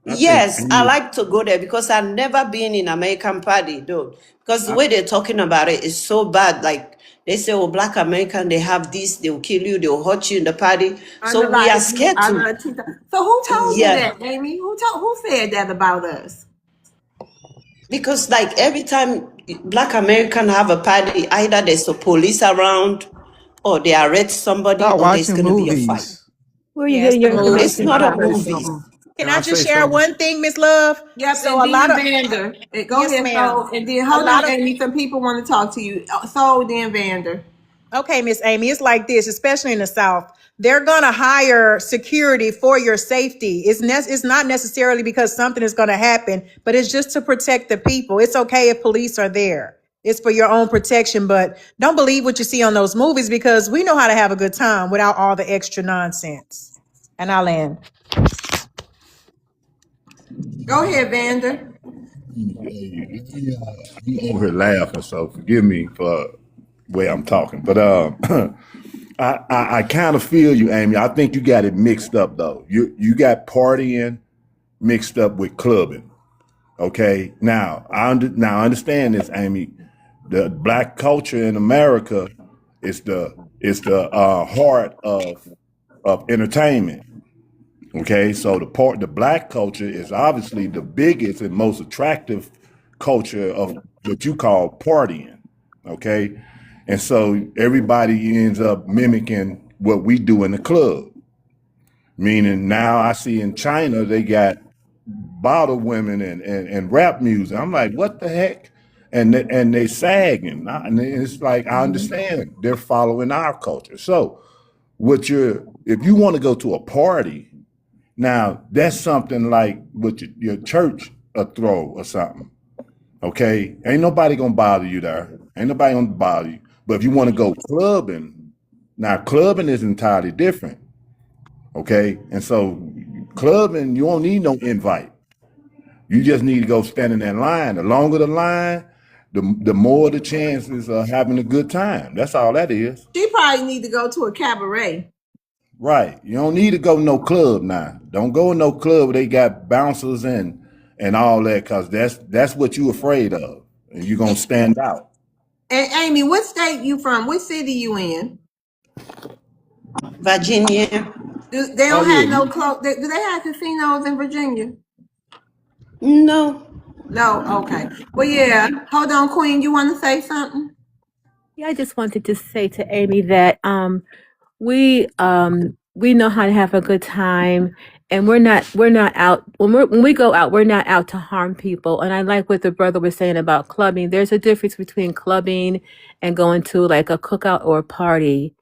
I think Yes, I Amy, like to go there because I've never been in American party though. Because the way they're talking about it is so bad. Like they say, oh, Black American, they have this, they'll kill you, they'll hurt you in the party. So we are Unalived you. scared to. So who told you Yeah. that, Amy? Who said that about us? Because like every time Black American have a party, either there's a police around or they arrest somebody Stop or there's watching gonna be a fight. movies. Where are you Yeah, it's getting the your movies It's information and not a from? Say shows. movie. something. Can Can I I say just share something? one thing, Miss Love? Yep, So and a lot then of Vander. Go yes, ahead, ma'am. so and then A hold lot on, of Amy. Some people want to talk to you. So then Vander. okay, Miss Amy, it's like this, especially in the South. They're gonna hire security for your safety. It's not necessarily because something is gonna happen, but it's just to protect the people. It's okay if police are there. It's for your own protection, but don't believe what you see on those movies because we know how to have a good time without all the extra nonsense. And I'll end. Go ahead, Vander. I'm over here laughing, so forgive me for the way I'm talking. But I kind of feel you, Amy. I think you got it mixed up though. You got partying mixed up with clubbing. Okay, now now understand this, Amy. The black culture in America is the heart of entertainment. Okay, so the black culture is obviously the biggest and most attractive culture of what you call partying. Okay, and so everybody ends up mimicking what we do in the club. Meaning now I see in China they got bottle women and rap music. I'm like, what the heck? And they sagging. And it's like I understand they're following our culture. So if you want to go to a party, now that's something like what your church a throw or something. Okay, ain't nobody gonna bother you there. Ain't nobody gonna bother you. But if you want to go clubbing, now clubbing is entirely different. Okay, and so clubbing you don't need no invite. You just need to go stand in that line. The longer the line, the more the chances of having a good time. That's all that is. She probably need to go to a cabaret. Right. You don't need to go no club now. Don't go in no club where they got bouncers and all that, cause that's what you afraid of, and you're gonna stand out. And Amy, what state you from? What city you in? Virginia. They Oh don't yeah. have no club. Do they have casinos in Virginia? No. No. Okay. Well, yeah. Hold on, Queen. You want to say something? Yeah, I just wanted to say to Amy that we know how to have a good time, and we're not out when we go out, we're not out to harm people. And I like what the brother was saying about clubbing. There's a difference between clubbing and going to like a cookout or a party.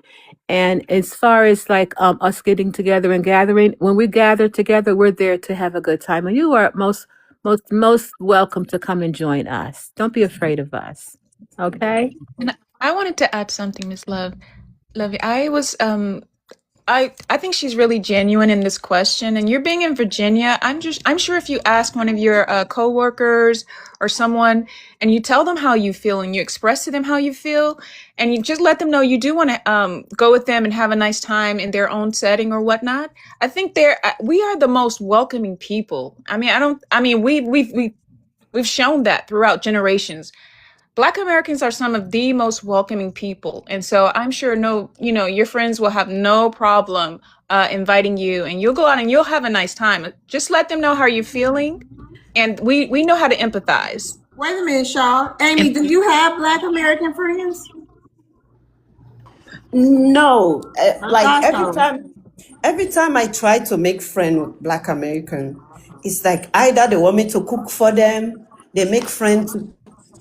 And as far as like us getting together and gathering, when we gather together, we're there to have a good time. And you are most welcome to come and join us. Don't be afraid of us. Okay? And I wanted to add something, Miss Love. Lovey, I think she's really genuine in this question. And you're being in Virginia. I'm sure if you ask one of your coworkers or someone, and you tell them how you feel, and you express to them how you feel, and you just let them know you do want to go with them and have a nice time in their own setting or whatnot. I think we are the most welcoming people. I mean, I don't. I mean, we've shown that throughout generations. Black Americans are some of the most welcoming people. And so I'm sure your friends will have no problem inviting you, and you'll go out and you'll have a nice time. Just let them know how you're feeling. And we know how to empathize. Wait a minute, Shaw. Amy, And do you have Black American friends? No. I Like thought so. every time I try to make friend with Black American, it's like either they want me to cook for them, they make friends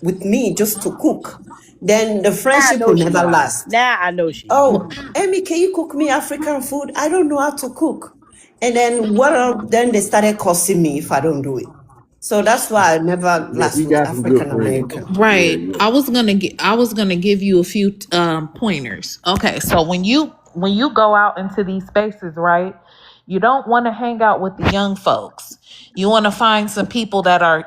with me just to cook. Then the Now I friendship know will she never lying. last. Now I know she lying. Oh, Amy, can you cook me African food? I don't know how to cook. And then then they started cursing me if I don't do it. So that's why I never Yeah, last we with got some good African friends. American. Yeah, Right. yeah. I was gonna give you a few pointers. Okay, so when you go out into these spaces, right? You don't want to hang out with the young folks. You want to find some people that are,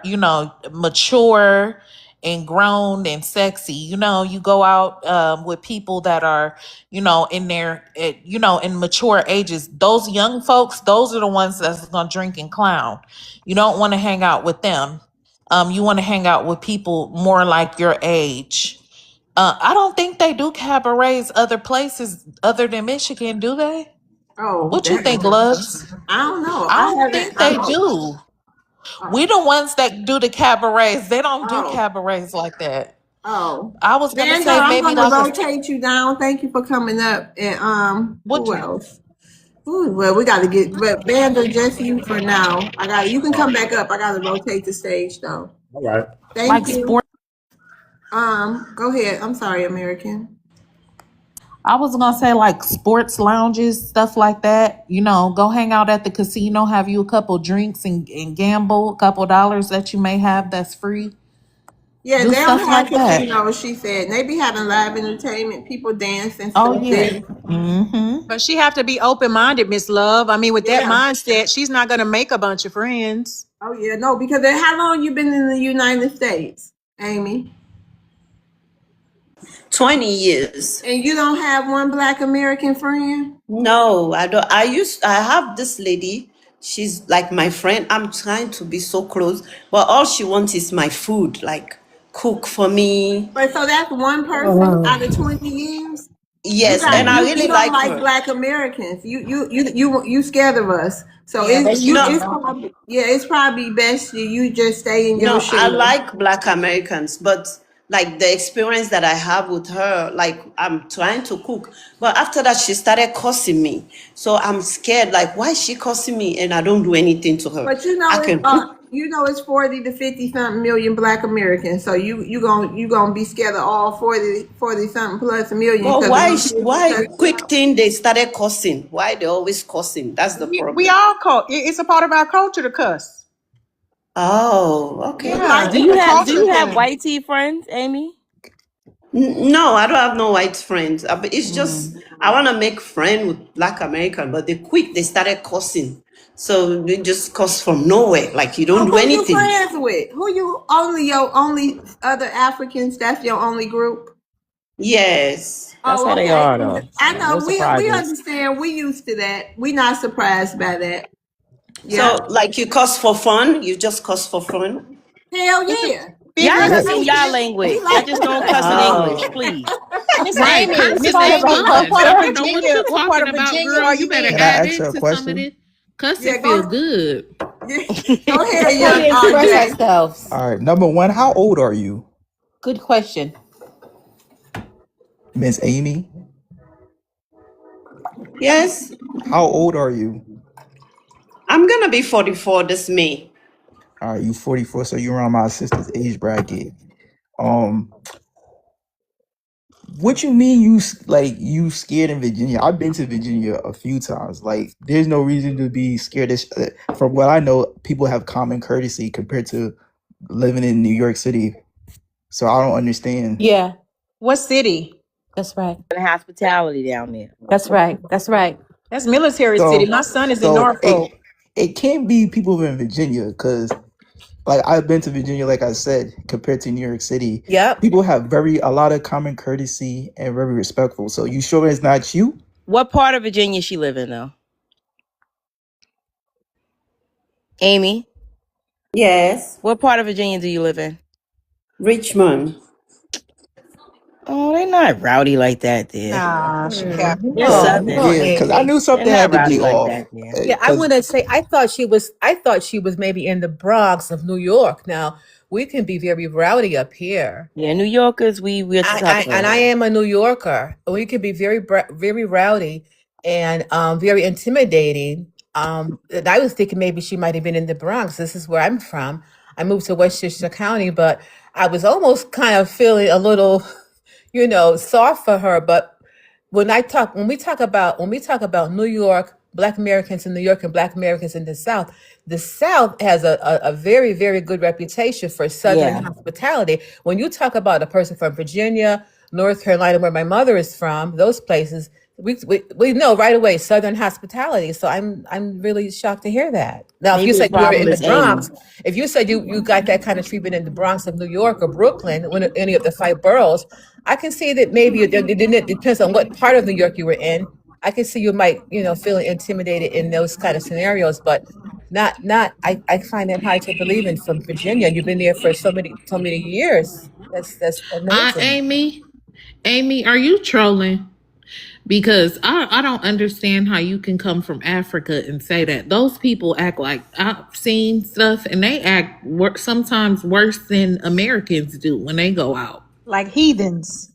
mature and grown and sexy. You go out with people that are, in their, in mature ages. Those young folks, those are the ones that's gonna drink and clown. You don't want to hang out with them. You want to hang out with people more like your age. I don't think they do cabarets other places other than Michigan, do they? Oh, What you think, Loves? I don't know. I I don't haven't. think they do. We Oh, the ones that do the cabarets. They don't do oh, cabarets like that. oh. I was gonna Vanda, say I'm maybe gonna like a rotate you down. Thank you for coming up. And what? who else? Ooh, well, we got to get, but Vanda, just you for now. You can come back up. I got to rotate the stage though. All right. Thank Like you. sport. Go ahead. I'm sorry, American. I was gonna say like sports lounges, stuff like that. Go hang out at the casino, have you a couple drinks and gamble a couple dollars that you may have that's free. Yeah, Do they don't stuff have like that. casinos, she said. And they be having live entertainment, people dance and Oh stuff yeah. there. Mm-hmm. But she have to be open minded, Miss Love. I mean, with that Yeah. mindset, she's not gonna make a bunch of friends. Oh yeah, no, because how long you been in the United States, Amy? 20 years. And you don't have one black American friend? No, I don't. I have this lady. She's like my friend. I'm trying to be so close, but all she wants is my food, like cook for me. But so that's one person Oh, out of 20 years? You Yes, got and I you really don't like like her. black Americans. You scared of us. So Yeah, but she No, don't it's know. probably it's probably best you just stay in your no, I shell. like Black Americans, but like the experience that I have with her, like I'm trying to cook, but after that she started cursing me. So I'm scared. Like, why is she cursing me and I don't do anything to her? But I can cook. you know it's 40 to 50 something million black Americans. So you gonna be scared of all 40 something plus million But because of one person why cussing you quick out. thing they started cursing? Why they always cursing? That's the We problem. all call it's a part of our culture to cuss. Oh, We okay. Yeah, like Do to it's you a have cuss. do culture you have thing. white tea friends, Amy? No, I don't have no white friends. But it's just Mm. I want to make friend with Black American, but they started cursing. So they just cuss from nowhere. Like you don't So do who you anything. friends with? Who you only your only other Africans? That's your only group? Yes. That's Oh, how they okay. are, though. I No know we surprises. understand. We used to that. We not surprised by that. Yeah. So like you cuss for fun, you just cuss for fun. Hell It's a yeah. Y'all figurative We yeah. cuss in like to y'all get language. we Y'all like to just don't cuss. cuss in English, Oh. please. Miss Right, Amy, cuss Miss is Part of Amy, our what fun. part I of culture. don't know what Virginia? you What part talking of about, Virginia girl. are You you better Can in? I add ask her a into some of question? this. Cussing Yeah, feel go good. go ahead, That's how young we express RJ. ourselves. All right. Number one, how old are you, Good question. Miss Amy? Yes. How old are you? I'm gonna be 44 this May. All right, you 44, so you're around my sister's age bracket. Um, what you mean you scared in Virginia? I've been to Virginia a few times. Like, there's no reason to be scared. From what I know, people have common courtesy compared to living in New York City. So I don't understand. Yeah, What city? that's right. And hospitality down there. That's right. That's right. That's military city. So My son is in so Norfolk. it can't be people in Virginia because like I've been to Virginia, like I said, compared to New York City, Yep. people have a lot of common courtesy and very respectful. So you sure it's not you? What part of Virginia she live in, though? Amy, Yes. what part of Virginia do you live in? Richmond. Oh, they're not rowdy like that there. Nah, she capped. They're No, southern. no, Yeah, because I Amy. knew They're something not had to rowdy be like off. that there. Yeah, I Because want to say I thought she was maybe in the Bronx of New York. Now, we can be very rowdy up here. Yeah, New Yorkers, we're And I tougher. am a New Yorker. We can be very rowdy and very intimidating. And I was thinking maybe she might have been in the Bronx. This is where I'm from. I moved to Westchester County, but I was almost kind of feeling a little, soft for her. But when we talk about New York, Black Americans in New York and Black Americans in the South has a very, very good reputation for Southern Yeah. hospitality. When you talk about a person from Virginia, North Carolina, where my mother is from, those places, we know right away Southern hospitality. So I'm really shocked to hear that. Now, if you Maybe the said you were problem in the is Amy. Bronx, if you said you got that kind of treatment in the Bronx of New York or Brooklyn, any of the five boroughs, I can see that maybe it depends on what part of New York you were in. I can see you might, feel intimidated in those kind of scenarios, but not I find that hard to believe in from Virginia. You've been there for so many years. That's amazing. Amy, are you trolling? Because I don't understand how you can come from Africa and say that. Those people act like I've seen stuff and they act sometimes worse than Americans do when they go out. Like heathens.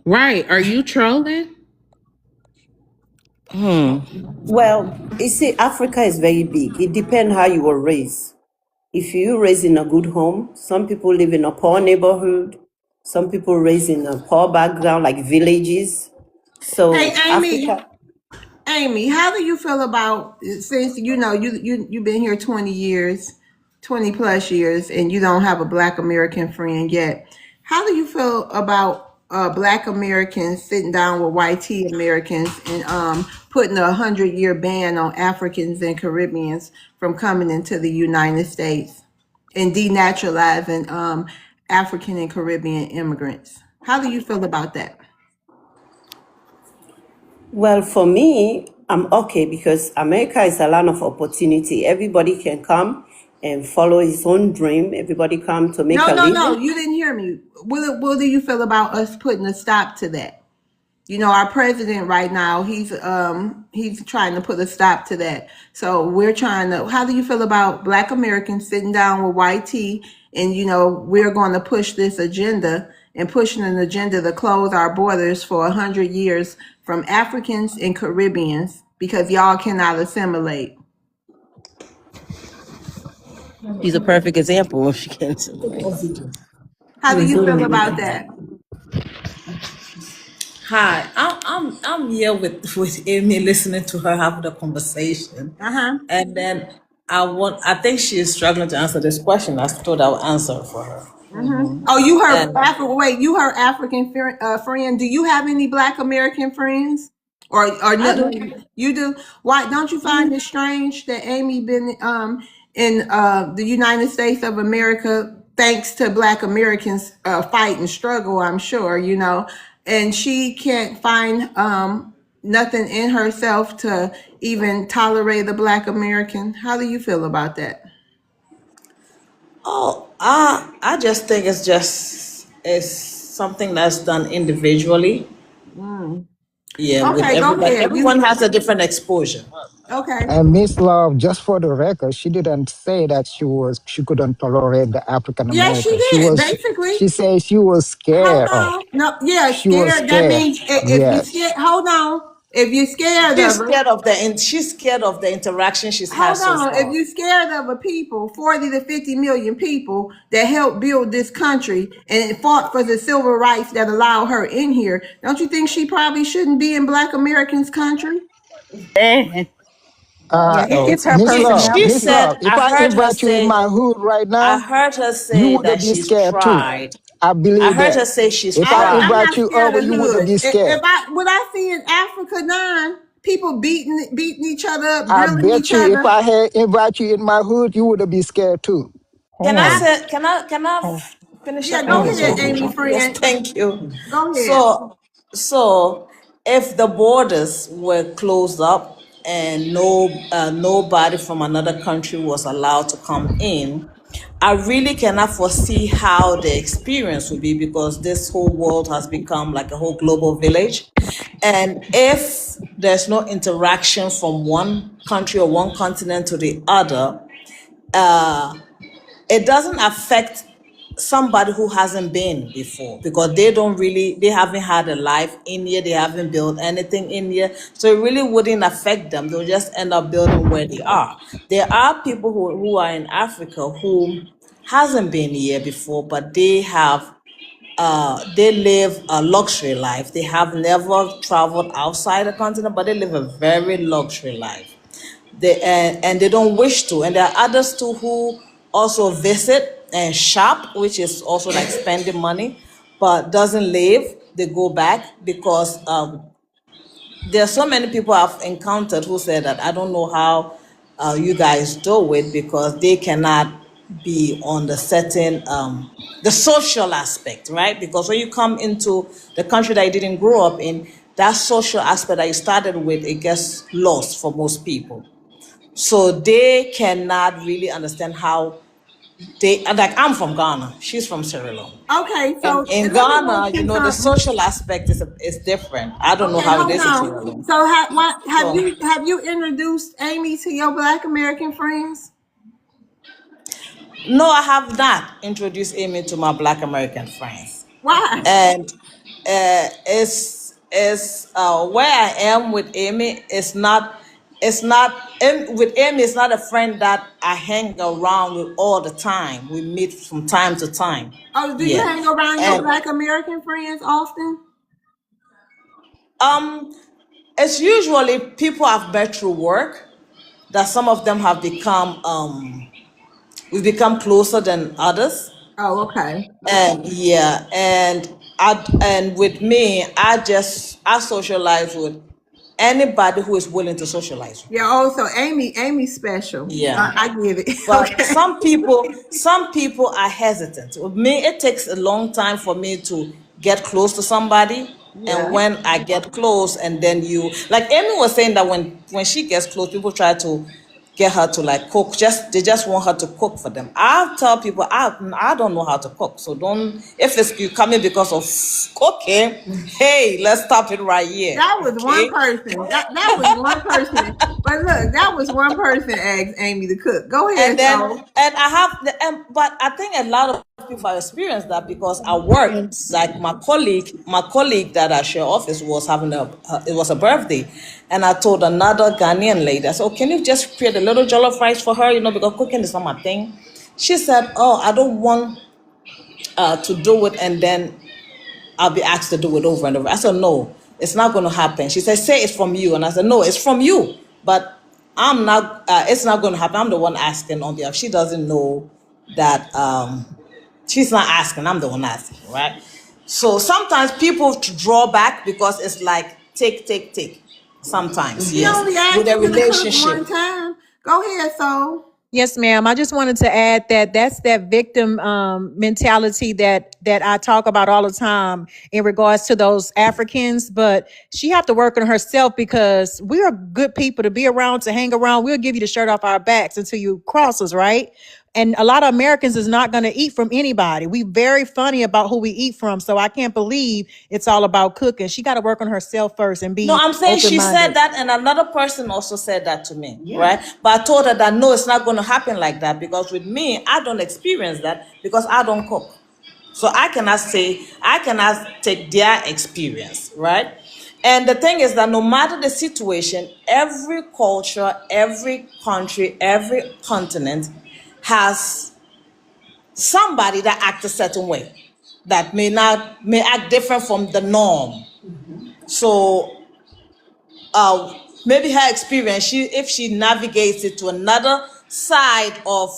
Right. Are you trolling? Well, you see, Africa is very big. It depends how you were raised. If you raised in a good home, some people live in a poor neighborhood. Some people raised in a poor background, like villages. Hey So Amy, Africa, Amy, how do you feel about since you've been here 20 years? 20 plus years and you don't have a Black American friend yet. How do you feel about Black Americans sitting down with white tea Americans and putting a 100-year ban on Africans and Caribbeans from coming into the United States and denaturalizing African and Caribbean immigrants? How do you feel about that? Well, for me, I'm okay because America is a land of opportunity. Everybody can come and follow his own dream. Everybody come to make No, a no, no. living. You didn't hear me. What do you feel about us putting a stop to that? You know, our president right now, he's trying to put a stop to that. So we're trying to. How do you feel about Black Americans sitting down with white tea and we're going to push this agenda and pushing an agenda to close our borders for 100 years from Africans and Caribbeans because y'all cannot assimilate. She's a perfect example of she can. How do you feel about that? Hi, I'm here with Amy, listening to her have the conversation, Uh-huh. and then I think she is struggling to answer this question. I thought I would answer for her. Oh, you heard And Wait, you heard African friend. Do you have any Black American friends, or I no? do. You do. Why don't you find it strange that Amy been in the United States of America thanks to Black Americans fight and struggle? I'm sure and she can't find nothing in herself to even tolerate a Black American. How do you feel about that? I just think it's something that's done individually. Mm. Yeah, with Okay, go everybody. ahead. Everyone has a different exposure. Okay. And Miss Love, just for the record, she didn't say that she couldn't tolerate the African Yes, she American. She did. was Basically, she said she was hold scared of. on. No, yeah, She was scared. That scared. means if you scared. Yes. Hold on. If you're scared She's of her, scared of she's scared of the interaction she's had hold so on. If far. you're scared of a people, 40 to 50 million people that helped build this country and fought for the civil rights that allow her in here, don't you think she probably shouldn't be in Black Americans' country? Yeah, it's her Miss Love, She Miss personality. Love, said, if I invite you in my hood right I now, heard her you say would that be she's scared too. tried. I I believe heard that. her say she's If I I'm tried. invite not you scared over, of you would hoods. be scared. What I see in Africa 9, people beating each other up, I drilling bet each you if other. I had invite you in my hood, you would be scared too. Finish Yeah, up go my ahead, question? Amy Yes, friend. thank you. Go ahead. So if the borders were closed up and nobody from another country was allowed to come in, I really cannot foresee how the experience would be, because this whole world has become like a whole global village. And if there's no interaction from one country or one continent to the other, it doesn't affect somebody who hasn't been before, because they haven't had a life in here, they haven't built anything in here, so it really wouldn't affect them. They'll just end up building where they are. There are people who are in Africa who hasn't been here before, but they live a luxury life. They have never traveled outside the continent, but they live a very luxury life. And they don't wish to. And there are others too who also visit and shop, which is also like spending money, but doesn't live. They go back because there are so many people I've encountered who say that I don't know how you guys do it, because they cannot be on the certain the social aspect, right? Because when you come into the country that you didn't grow up in, that social aspect that you started with, it gets lost for most people. So they cannot really understand how like I'm from Ghana, she's from Sierra Leone. Okay, so And in let me ask Ghana, you the something. social aspect is different. I don't know Okay, how it hold is in Sierra on. Leone. So have So you introduced Amy to your Black American friends? no, I have not introduced Amy to my Black American friends. Why? And where I am with Amy, with Amy, it's not a friend that I hang around with all the time. We meet from time to time. Oh, do you Yeah. hang around your And Black American friends often? um it's usually people I've met through work, that some of them have become we become closer than others. Oh, okay. And yeah, and with me, I socialize with anybody who is willing to socialize with Yeah. me. Oh, so Amy's special. Yeah. I get it. But Okay. some people are hesitant. With me, it takes a long time for me to get close to somebody. And Yeah. when I get close, and then like Amy was saying that when she gets close, people try to get her to like cook. They just want her to cook for them. I tell people I don't know how to cook, so don't. If it's you coming because of cooking, hey, let's stop it right here, That was one okay? person. That was one person. But look, that was one person asked Amy to cook. Go And ahead, then so. and I have the but I think a lot of people have experienced that because at work, like my colleague that I share office was having it was a birthday, and I told another Ghanaian lady, I said, "Oh, can you just create a little jollof rice for her? Because cooking is not my thing." She said, "Oh, I don't want to do it, and then I'll be asked to do it over and over." I said, "No, it's not going to happen." She said, "Say it's from you." And I said, "No, it's from you. But I'm not, it's not going to happen. I'm the one asking on behalf." She doesn't know that she's not asking. I'm the one asking, right? So sometimes people draw back because it's like, take. Sometimes, She yes. only With asked a you to cook one relationship. time. Go ahead, so. Yes, ma'am. I just wanted to add that that's that victim mentality that I talk about all the time in regards to those Africans. But she have to work on herself because we are good people to be around, to hang around. We'll give you the shirt off our backs until you cross us, right? And a lot of Americans is not going to eat from anybody. We very funny about who we eat from. So I can't believe it's all about cooking. She got to work on herself first and No, be I'm saying open she said minded. that, and another person also said that to me, right? But I told her that no, it's not going to happen like that because with me, I don't experience that because I don't cook. So I cannot take their experience, right? And the thing is that no matter the situation, every culture, every country, every continent has somebody that acts a certain way that may act different from the norm. So maybe her experience, if she navigates it to another side of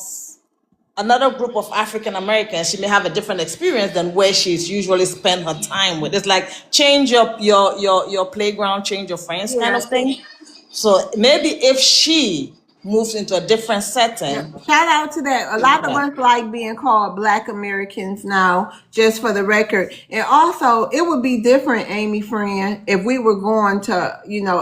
another group of African Americans, she may have a different experience than where she's usually spent her time with. It's like change up your playground, change your friends kind Yeah. of thing. So maybe if she moves into a different Yeah, setting, shout out to that. A lot of yeah. us like being called Black Americans now, just for the record. And also, it would be different, Amy friend, if we were going to,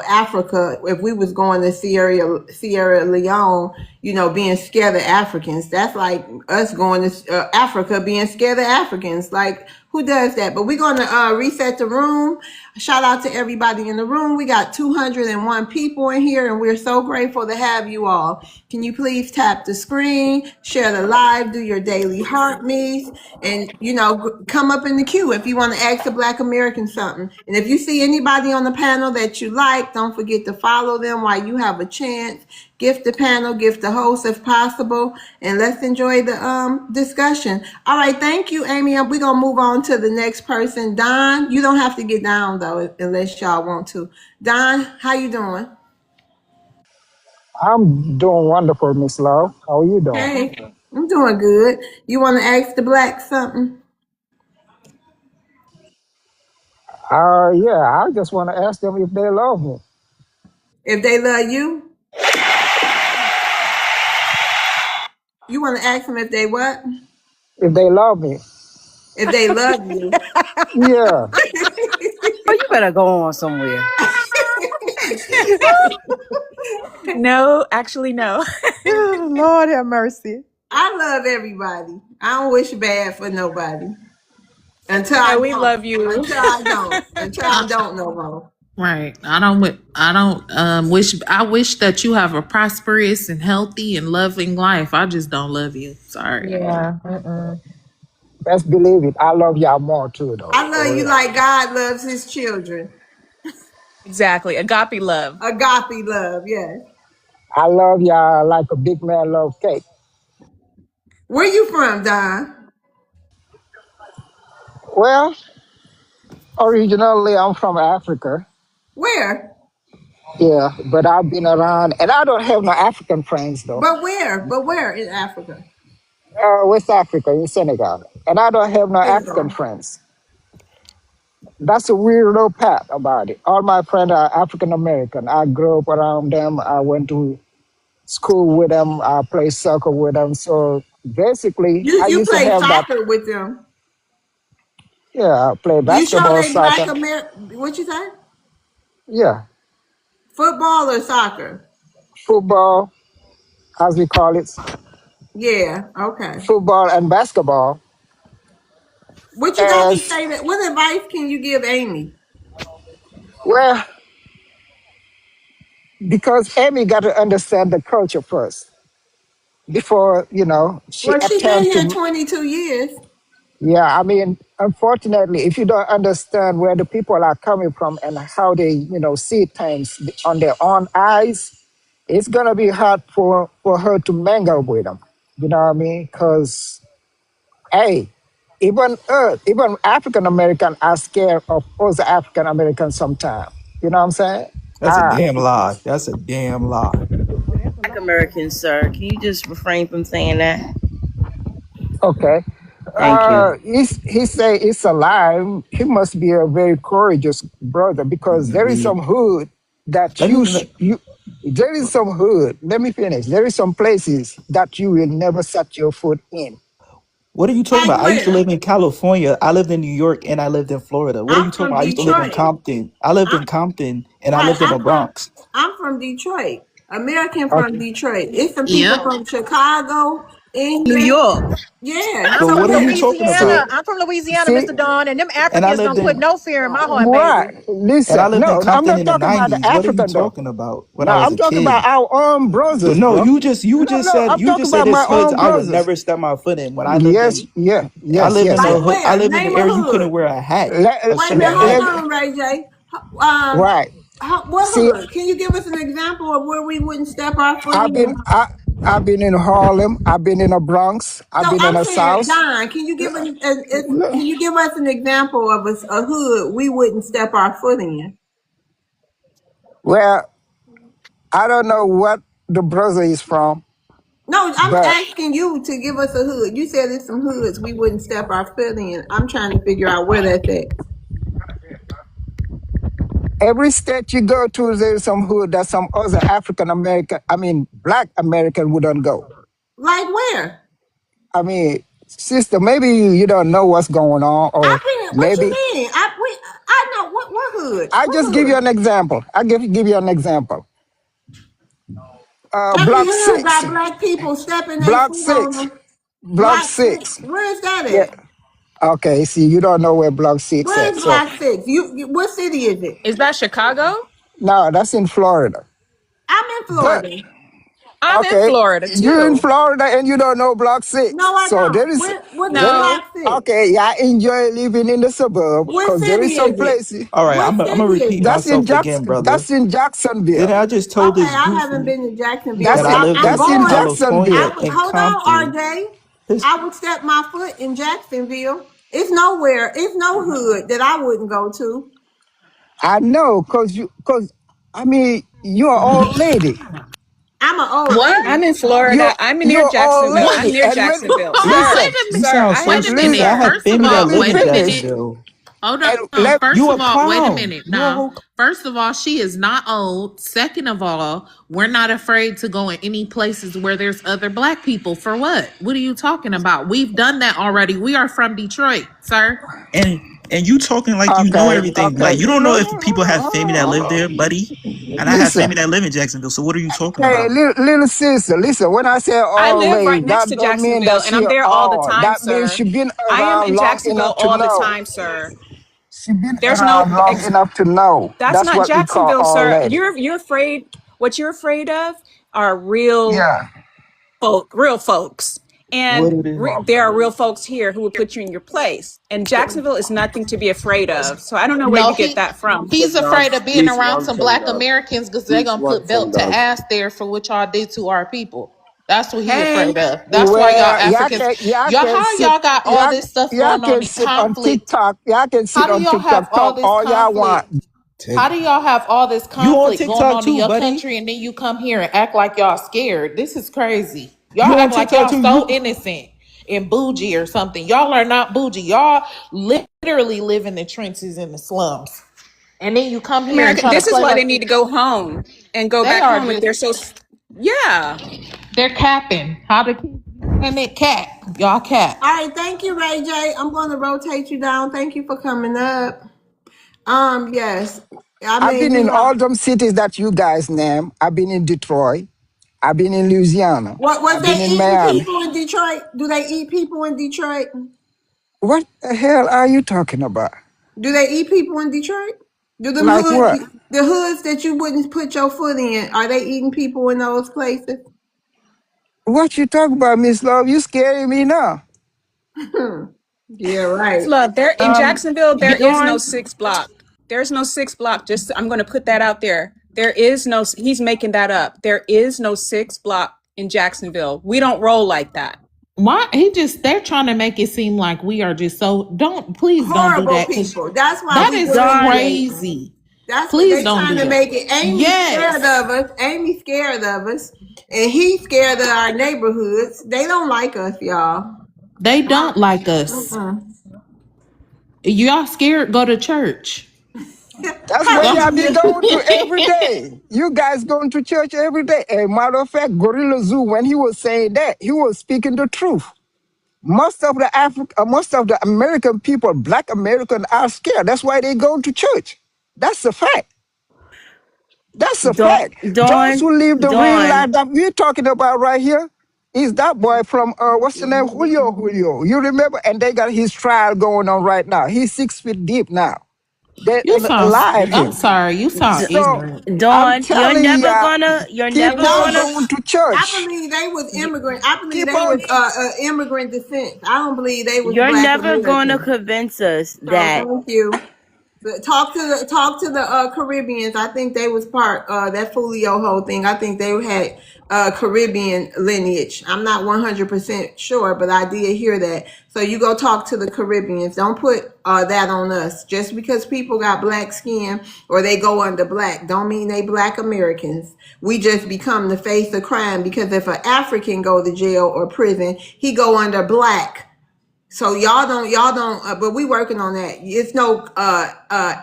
Africa, if we was going to Sierra Leone, being scared of Africans. That's like us going to Africa, being scared of Africans. Like, who does that? But we're going to reset the room. Shout out to everybody in the room. We got 201 people in here, and we're so grateful to have you all. Can you please tap the screen, share the live, do your daily heart meets, and, come up in the queue if you want to ask a Black American something. And if you see anybody on the panel that you like, don't forget to follow them while you have a chance. Gift the panel, gift the host if possible, and let's enjoy the discussion. All right, thank you, Amy. We're gonna move on to the next person. Don, you don't have to get down though, unless y'all want to. Don, how you doing? I'm doing wonderful, Miss Love. How are you doing? Hey, I'm doing good. You want to ask the Black something? Yeah, I just want to ask them if they love me. If they love you, you want to ask them if they what? If they love me. If they love you. Yeah. Oh, you better go on somewhere. No, actually, no. Lord have mercy. I love everybody. I don't wish bad for nobody. Until I No, we don't. love you. Until I don't. Until I Uh, don't no more. right. I don't wish. I wish that you have a prosperous and healthy and loving life. I just don't love you. Sorry. Yeah. Mm-mm. Best believe it. I love y'all more too, though. I For love you real. like God loves his children. Exactly. Agape love. Agape love, yes. I love y'all like a big man love cake. Where you from, Don? Well, originally I'm from Africa. Where? Yeah, but I've been around, and I don't have no African friends though. But where? But where in Africa? West Africa in Senegal, and I don't have no African friends. That's a weird little part about it. All my friends are African American. I grew up around them. I went to school with them. I played soccer with them. So basically, I You used to play have that. soccer with them. Yeah, I play You show basketball, they black soccer. What you say? Yeah, Football or soccer? football, as we call it, Yeah. Okay. football and basketball. What you got And to say? That what advice can you give Amy? well, because Amy got to understand the culture first before she Well, she been attempt here to. 22 years. Yeah, I mean, unfortunately, if you don't understand where the people are coming from and how they, see things on their own eyes, it's gonna be hard for her to mingle with them. You know what I mean? Because hey, even African American are scared of other African Americans sometimes. You know what I'm saying? That's a damn lie. That's a damn lie. Black Americans, sir. Can you just refrain from saying that? Okay. Thank you. He say it's alive. He must be a very courageous brother because there is Yeah. some hood that Let me. there is some hood. Let me finish. There is some places that you will never set your foot in. What are you talking Like about? I used to where? live in California. I lived in New York, and I lived in Florida. What are you I'm talking from about? I used to live in Detroit. Compton. I lived I'm in Compton, and I right. lived in the Bronx. I'm from Detroit. American from Okay. Detroit. It's some people Yep. from Chicago, New England. York. Yeah, I'm So from what are you somewhere. talking See, Louisiana. about? I'm from Louisiana, see, Mr. Don, and them And I Africans lived don't put in no fear in my heart, right. baby. and I Listen, lived in no, I'm Compton not in the talking about the '90s. What are you African though. talking about? When No, I was I'm a talking kid. about our own So brothers, no, bro. you just No, said I'm you talking just said about it's my hoods own I would brothers. never step my foot in. When Yes, yeah, yes, yes, Like yes. I where? lived in the Name a area you couldn't hood. wear a hat, a Wait a minute. certain Hold hat. Let, on, Ray J. Um, right. what See, hood? Can you give us an example of where we wouldn't step our foot I've been in? I, I've been in Harlem. I've been in the Bronx. I've So been in I'm the saying, South. Don, can you give can you give us an example of a hood we wouldn't step our foot in? Well, I don't know what the brother is from, No, I'm but asking you to give us a hood. You said there's some hoods we wouldn't step our foot in. I'm trying to figure out where that's at. every state you go to, there's some hood that some other African American, I mean, Black American wouldn't go. Like where? I mean, sister, maybe you don't know what's going on, I or can't. What you maybe mean? I know what hood? I What just give you hood? an example. I give you an example. Every Block hood six, got black people stepping their block foot on six, them. block Block six. six. Where is that Yeah. at? Okay. See, you don't know where block six Where at. is So block six? What city is it? Is that Chicago? no, that's in Florida. I'm in But Florida. I'm in okay, Florida you're in too. Florida and you don't know block No, six. I So don't. What's there is No. block six? okay, yeah, I enjoy living in the suburb What because there is city some is it? places All right, What I'm gonna city is repeat it? myself again, brother. That's in Didn't Jacksonville. I just told Okay, this I haven't goofy been to Jacksonville, That's that but I in lived I'm in that's in going. California Jacksonville. and Hold on, Compton? RJ. His, I would step my foot in Jacksonville. It's nowhere. It's no hood that I wouldn't go to. I know cause I mean you're an old lady. I'm an old What? lady. I'm in You're Florida. I'm near you're an old Jacksonville. What? I'm lady. near And when Jacksonville. Wait Sir, listen, a you minute. sir, sound I so Wait have a to be stupid. minute. I there. have First of family that all, let me live wait in a minute. finish. Jacksonville. Hold And on. First You of a all, wait a clown. minute. You a Now, whole. first of all, she is not old. Second of all, we're not afraid to go in any places where there's other black people. For what? What are you talking about? We've done that already. We are from Detroit, sir. And you talking like you know okay, everything. okay. Like you don't know if people have family that live there, buddy. And I have Listen, family that live in Jacksonville. So what are you talking hey, about? little sister, listen. When I say I old live right lady, next that to don't mean that Jacksonville and she I'm there all the old. time, That means sir. she been I am around in long Jacksonville enough to all the know. time, sir. She been There's no around long enough to know. that's That's not what we call Jacksonville, old sir. lady. You're afraid what you're afraid of are real Yeah. real folks. What And it is? there are real folks here who will put you in your place. And Jacksonville is nothing to be afraid of. So I don't know where No, you get that from. he's afraid of being Please, around one some thing, black guys. Americans because they're Please, gonna one put thing, belt to guys. ass there for what y'all did to our people. That's what he afraid Hey, of. That's why y'all Well, Africans, y'all y'all can how sit, y'all got all this stuff y'all going on can in sit on conflict. TikTok. Y'all can How sit do on y'all have TikTok, all talk this all y'all want. conflict? How do y'all have all this You on conflict going TikTok on in too, your buddy? country and then you come here and act like y'all scared? This is crazy. Y'all You on act like TikTok y'all too? so You innocent. and bougie or something. Y'all are not bougie. Y'all literally live in the trenches in the slums. And then you come here and America, try to this is play why they like need to go home and go they back are home if just they're so. Yeah. they're capping. How the kids and it cap. Y'all cap. All right, thank you, Ray J. I'm going to rotate you down. Thank you for coming up. Yes, I I've mean, been in all them cities that you guys name. I've been in Detroit. I've been in Louisiana. what was I've been they in eating Miami. people in Detroit? Do they eat people in Detroit? What the hell are you talking about? Do they eat people in Detroit? Do them Like hoods, what? the hoods that you wouldn't put your foot in, are they eating people in those places? What you talking about, Miss Love? You scaring me now. Yeah, right. Look, there in Jacksonville, there is no Dawn, 6 block. There's no 6 block. Just I'm going to put that out there. There is no. He's making that up. There is no 6 block in Jacksonville. We don't roll like that. why he just they're trying to make it seem like we are just so don't please don't do Horrible that because people. That's why that we is discriminate. crazy. That's what Please they don't trying do to that. make it. Amy's scared Yes. of us. Amy's scared of us. And he's scared of our neighborhoods. They don't like us, y'all. They don't like us. Mm-mm. Y'all scared, go to church. That's where How Y'all, y'all be did going to every you? day. You guys going to church every day. A matter of fact, Gorilla Zoo, when he was saying that, he was speaking the truth. Most of the American people, Black American, are scared. That's why they go to church. That's a fact. That's a Dawn, fact. Those Dawn, who live the real Dawn. life that we're talking about right here is that boy from what's the name? Julio. You remember? And they got his trial going on right now. He's 6 feet deep now. They you sound. alive I'm him. sorry. You sound So ignorant. I'm Dawn, telling ya, you're keep never No, on gonna, going to I church. believe they was you, immigrant. I believe Keep they on. was immigrant descent. I don't believe they was you're Black never gonna Americans. convince us So that thank you. But talk to the Caribbeans. I think they was part that Fulio whole thing. I think they had Caribbean lineage. I'm not 100% sure, but I did hear that. So you go talk to the Caribbeans. Don't put that on us. Just because people got black skin or they go under black, don't mean they Black Americans. We just become the face of crime because if an African go to jail or prison, he go under black. So y'all don't, but we working on that. It's no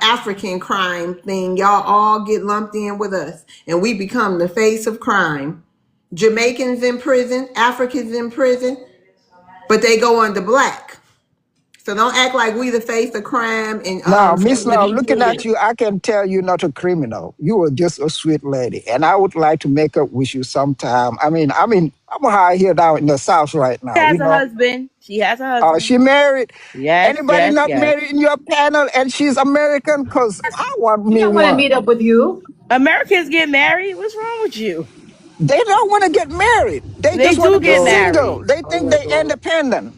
African crime thing. Y'all all get lumped in with us and we become the face of crime. Jamaicans in prison, Africans in prison, but they go under black. So don't act like we the face of crime and Now, Miss saying that Love, we looking good. at you, I can tell you're not a criminal. You are just a sweet lady, and I would like to make up with you sometime. I'm high here down in the South right she now. has a husband. She has a husband. She married. Yes, Anybody yes, not yes. married in your panel, and she's American? Cause I want He me don't want to one. meet up with you. Americans get married. What's wrong with you? They don't want to get married. They They just want do to be get single. married. They think they independent.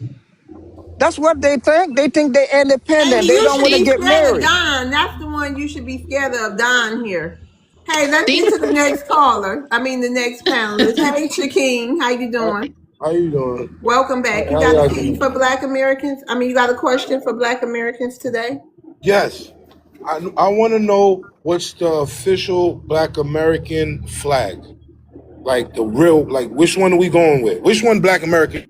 That's what they think. They think they independent. Amy, They you don't should want to be get scared of married. Don. That's the one you should be scared of, Don here. Hey, let's get Think to the next caller. I mean, the next panelist. Hey, Shakeen, how you How, doing? how you doing? Welcome back. You How got a y'all piece doing? for Black Americans? I mean, you got a question for Black Americans today? Yes. I want to know what's the official Black American flag? Like the real, like which one are we going with? Which one Black American?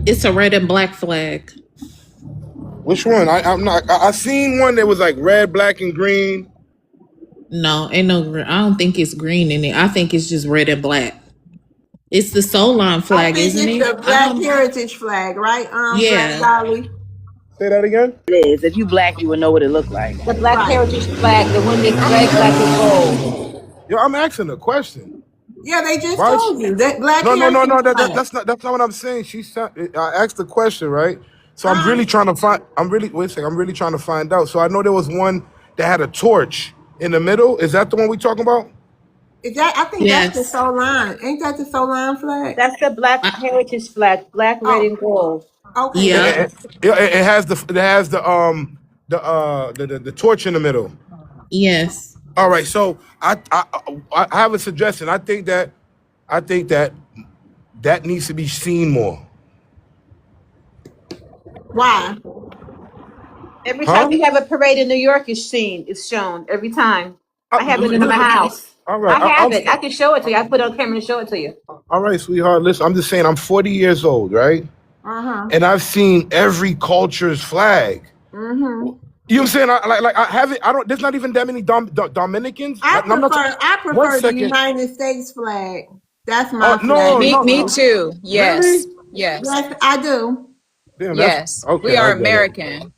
it's a red and black flag. Which one? I'm not. I seen one that was like red, black, and green. No, ain't no. I don't think it's green in it. I think it's just red and black. It's the Solon I flag, think isn't it's it? the I Black don't. Heritage flag, right? Black Yeah. Dolly. Say that again. It is. If you black, you would know what it looked like. The Black Right. Heritage flag, the one that's red, black, and gold. Yo, I'm asking a question. Yeah, they just Why? told you that Black No, no, no, Heritage no. flag. That's not what I'm saying. I asked the question, right? So I'm Uh, really trying to find. I'm really wait a second. I'm really trying to find out. So I know there was one that had a torch in the middle. Is that the one we talking about? is that? I think that's the Yes. Solon. Ain't that the Solon flag? That's the Black I, Heritage flag, black, red, Oh, and gold. okay. It, That's yep. it, it has the torch in the middle. Yes. All right. So I have a suggestion. I think that that needs to be seen more. Every time Huh? we have a parade in New York, it's shown every time. I, I have it in my house. all right, I have it. I can show it to you. I can put it on camera and show it to you. all right, sweetheart. Listen, I'm just saying, I'm 40 years old, right? Uh-huh. And I've seen every culture's flag. Mm-hmm. You know what I'm saying? I haven't. I don't. There's not even that many Dominicans. I'm not. I One prefer the second. United States flag. That's Oh my flag. no, Me, no, me no. too. Really? Yes, yes, Yes, I do. Damn, that's yes. okay. We I are get it. American.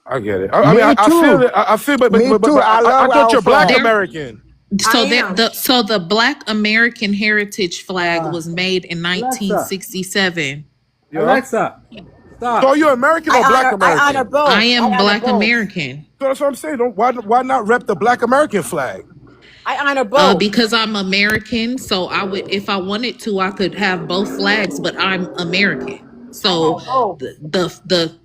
I get it. I mean, Me I feel too. it. I feel, but Me too. I I love thought our you're Black flag. There, American. I so that am. the Black American Heritage flag was made in Alexa, 1967. Yeah. Alexa, So are stop. you American or Black I honor American? I both. I am honor Black both. American. So that's what I'm saying. Why not rep the Black American flag? I honor both. Because I'm American, so I would, if I wanted to, I could have both flags. But I'm American, I so have both.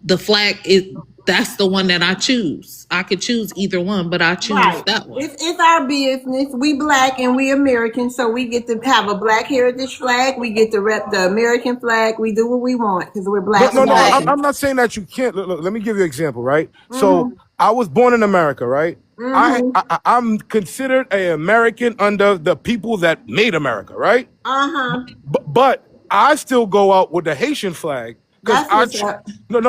the flag is, that's the one that I choose. I could choose either one, but I choose Right. that one. It's our business. We Black and we American, so we get to have a Black heritage flag. We get to rep the American flag. We do what we want because we're No, Black no, no. Americans. I'm not saying that you can't. Look, let me give you an example, right? So Mm-hmm. I was born in America, right? Mm-hmm. I'm considered an American under the people that made America, right? Uh-huh. But I still go out with the Haitian flag because That's what's up. no.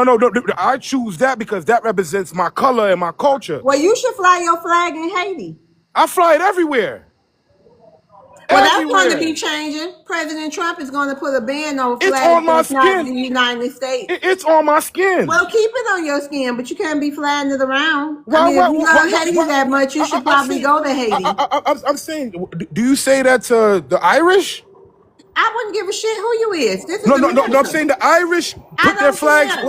I choose that because that represents my color and my culture. Well, you should fly your flag in Haiti. I fly it everywhere, Well, that's going to everywhere. be changing. President Trump is going to put a ban on It's flags on my that's not skin. the United States. It's on my skin. Well, keep it on your skin, but you can't be flying it around. I Why? mean, if Why? you Why? love Haiti Why? that much, you should I'm probably saying. go to Haiti. I'm saying. Do you say that to the Irish? I wouldn't give a shit who you is. This is No. I'm America. saying the Irish I put their don't flags. care.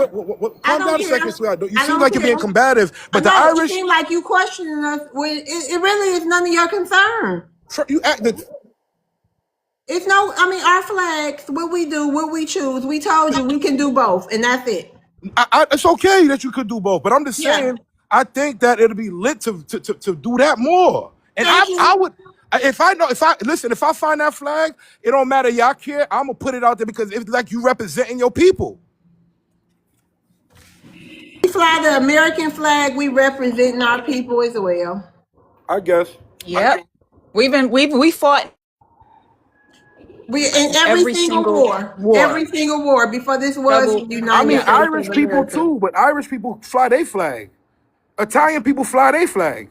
I Calm don't down a care. second, sweetheart. You I seem don't like you're being care. combative, I but the know it Irish, seems like you questioning us when it really is none of your concern. you act. It's no, I mean, our flags, what we do, what we choose. We told you we can do both, and that's it. It's okay that you could do both, but I'm just Yeah. saying. I think that it'll be lit to do that more. And Thank I you. would. If I find that flag, it don't matter. Y'all care. I'm gonna put it out there because it's like you representing your people. We fly the American flag. We representing our people as well. I guess. Yep. We fought We in every single every war. single war before this was Double. the I United mean, Yeah. States Irish of people America. too, but Irish people fly their flag. Italian people fly their flag.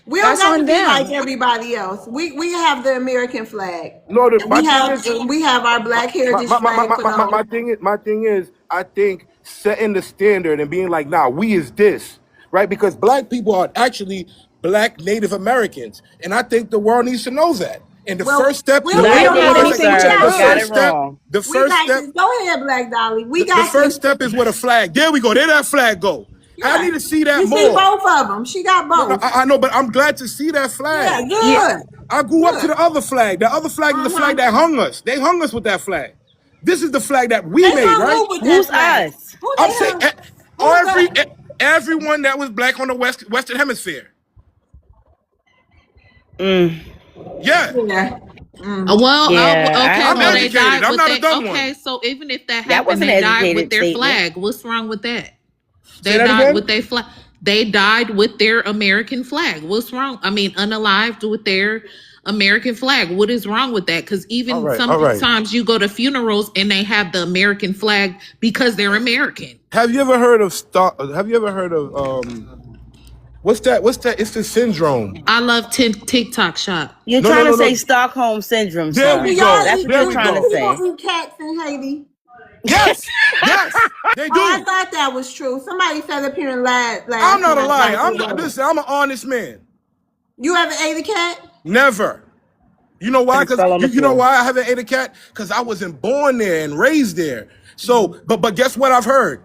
We don't That's got to on be like them. everybody else. We have the American flag, No, and my thing is, we have our Black heritage flag for those. my thing is, I think setting the standard and being like, nah, we is this, right? Because black people are actually black Native Americans, and I think the world needs to know that. And the Well, first step, we'll We let don't them have know No, because anything we to sir, got you the got this. it first prove. step, wrong. the We first got step, this. Go ahead, Black Dolly. We the got first this. step is where the flag. There we go. There that flag go. I Yeah. need to see that You see more. both of them. She got No, both. I know, but I'm glad to see that Yeah, flag. Yeah, good. I grew up to Good. the other flag. The other flag is the flag Uh-huh. that hung us. They hung us with that flag. This is the flag that we They made, hung right? who with that who's flag? us? Who I'm they saying hung? Who's that? everyone that was black on the Western Hemisphere. Mm, Yeah, Yeah. yeah, I Okay, I'm well don't. they educated. died I'm with not a their, dumb okay, one. so even if that That was happened, an they died with educated their statement. flag. What's wrong with that? Say They that died again. with their flag. They died with their American flag. What's wrong? I mean, unalived with their American flag. What is wrong with that? Because even All right. sometimes you go to funerals and they have the American flag because they're American. Have you ever heard of what's that? What's that? It's the syndrome. I love TikTok shop. You're No, no, trying no, to say no. Stockholm syndrome, There Do we sir. y'all go. That's eat? what There you're we trying to go. People say. eat cats in Haiti? Yes, yes, they Oh, I do. thought that was true. Somebody said up here and lied I'm last not a night liar. like it wasn't. Listen, I'm an honest man. You ever ate a cat? Never. You know why? And it Because fell on the you know floor. why I haven't ate a cat? Because I wasn't born there and raised there. So, but guess what I've heard?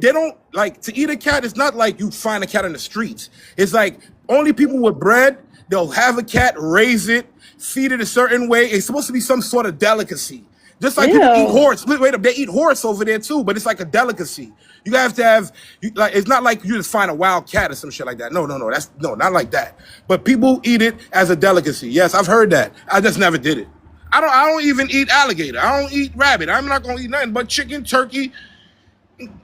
They don't like to eat a cat. It's not like you find a cat in the streets. It's like only people with bread, they'll have a cat, raise it, feed it a certain way. It's supposed to be some sort of delicacy. Just like people eat Ew. horse. Wait up, they eat horse over there too, but it's like a delicacy. You have to have like it's not like you just find a wild cat or some shit like that. No, that's not like that. But people eat it as a delicacy. Yes, I've heard that. I just never did it. I don't even eat alligator. I don't eat rabbit. I'm not gonna eat nothing but chicken, turkey,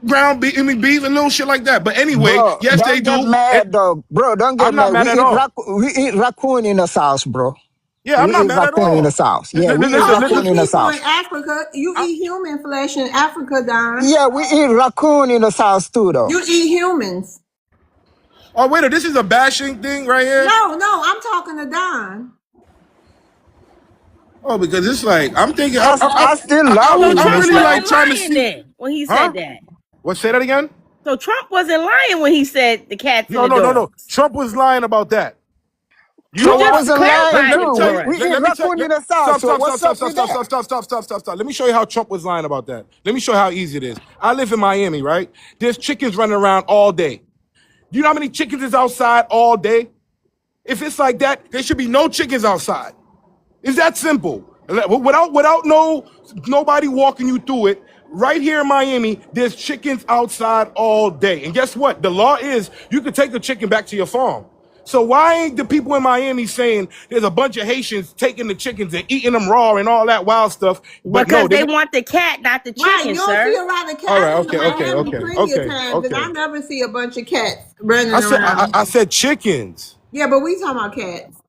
ground beef, I mean beef and little shit like that. But anyway, Bro, yes, they don't get do. mad though. Bro, don't get I'm not mad. mad at all. We eat raccoon in the South, bro. Yeah, I'm We not eat mad at raccoon in the all. South. Yeah, we eat Listen, No, the raccoon in the people in South. Africa, you eat human flesh in Africa, Don. Yeah, we eat raccoon in the South too, though. You eat humans. oh wait, this is a bashing thing right here. No, I'm talking to Don. Oh, because it's like I'm thinking, I still love I'm, So human I'm Trump really still. like wasn't trying to lying see, then when he huh? said that. What? Say that again? So Trump wasn't lying when he said the cats and No, the no, no, no. dogs. Trump was lying about that. You know You Trump why? just wasn't lying clarified Let me it too. tell for you. We us. eat Let me tell raccoon you. in the South. Stop, So stop, stop, what's stop, up stop, with stop, that? stop, stop, stop, stop, stop, stop. Let me show you how Trump was lying about that. Let me show you how easy it is. I live in Miami, right? There's chickens running around all day. Do you know how many chickens is outside all day? If it's like that, there should be no chickens outside. It's that simple. Without nobody walking you through it. Right here in Miami, there's chickens outside all day. And guess what? The law is you can take a chicken back to your farm. So why ain't the people in Miami saying there's a bunch of Haitians taking the chickens and eating them raw and all that wild stuff? But no, Because they they want the cat, not the Right, you chicken, don't see sir. a lot of all right, cats in okay, okay, Miami okay, plenty of okay, times, and I okay. never see a bunch of cats running I around. said chickens. Yeah, but we talking about cats.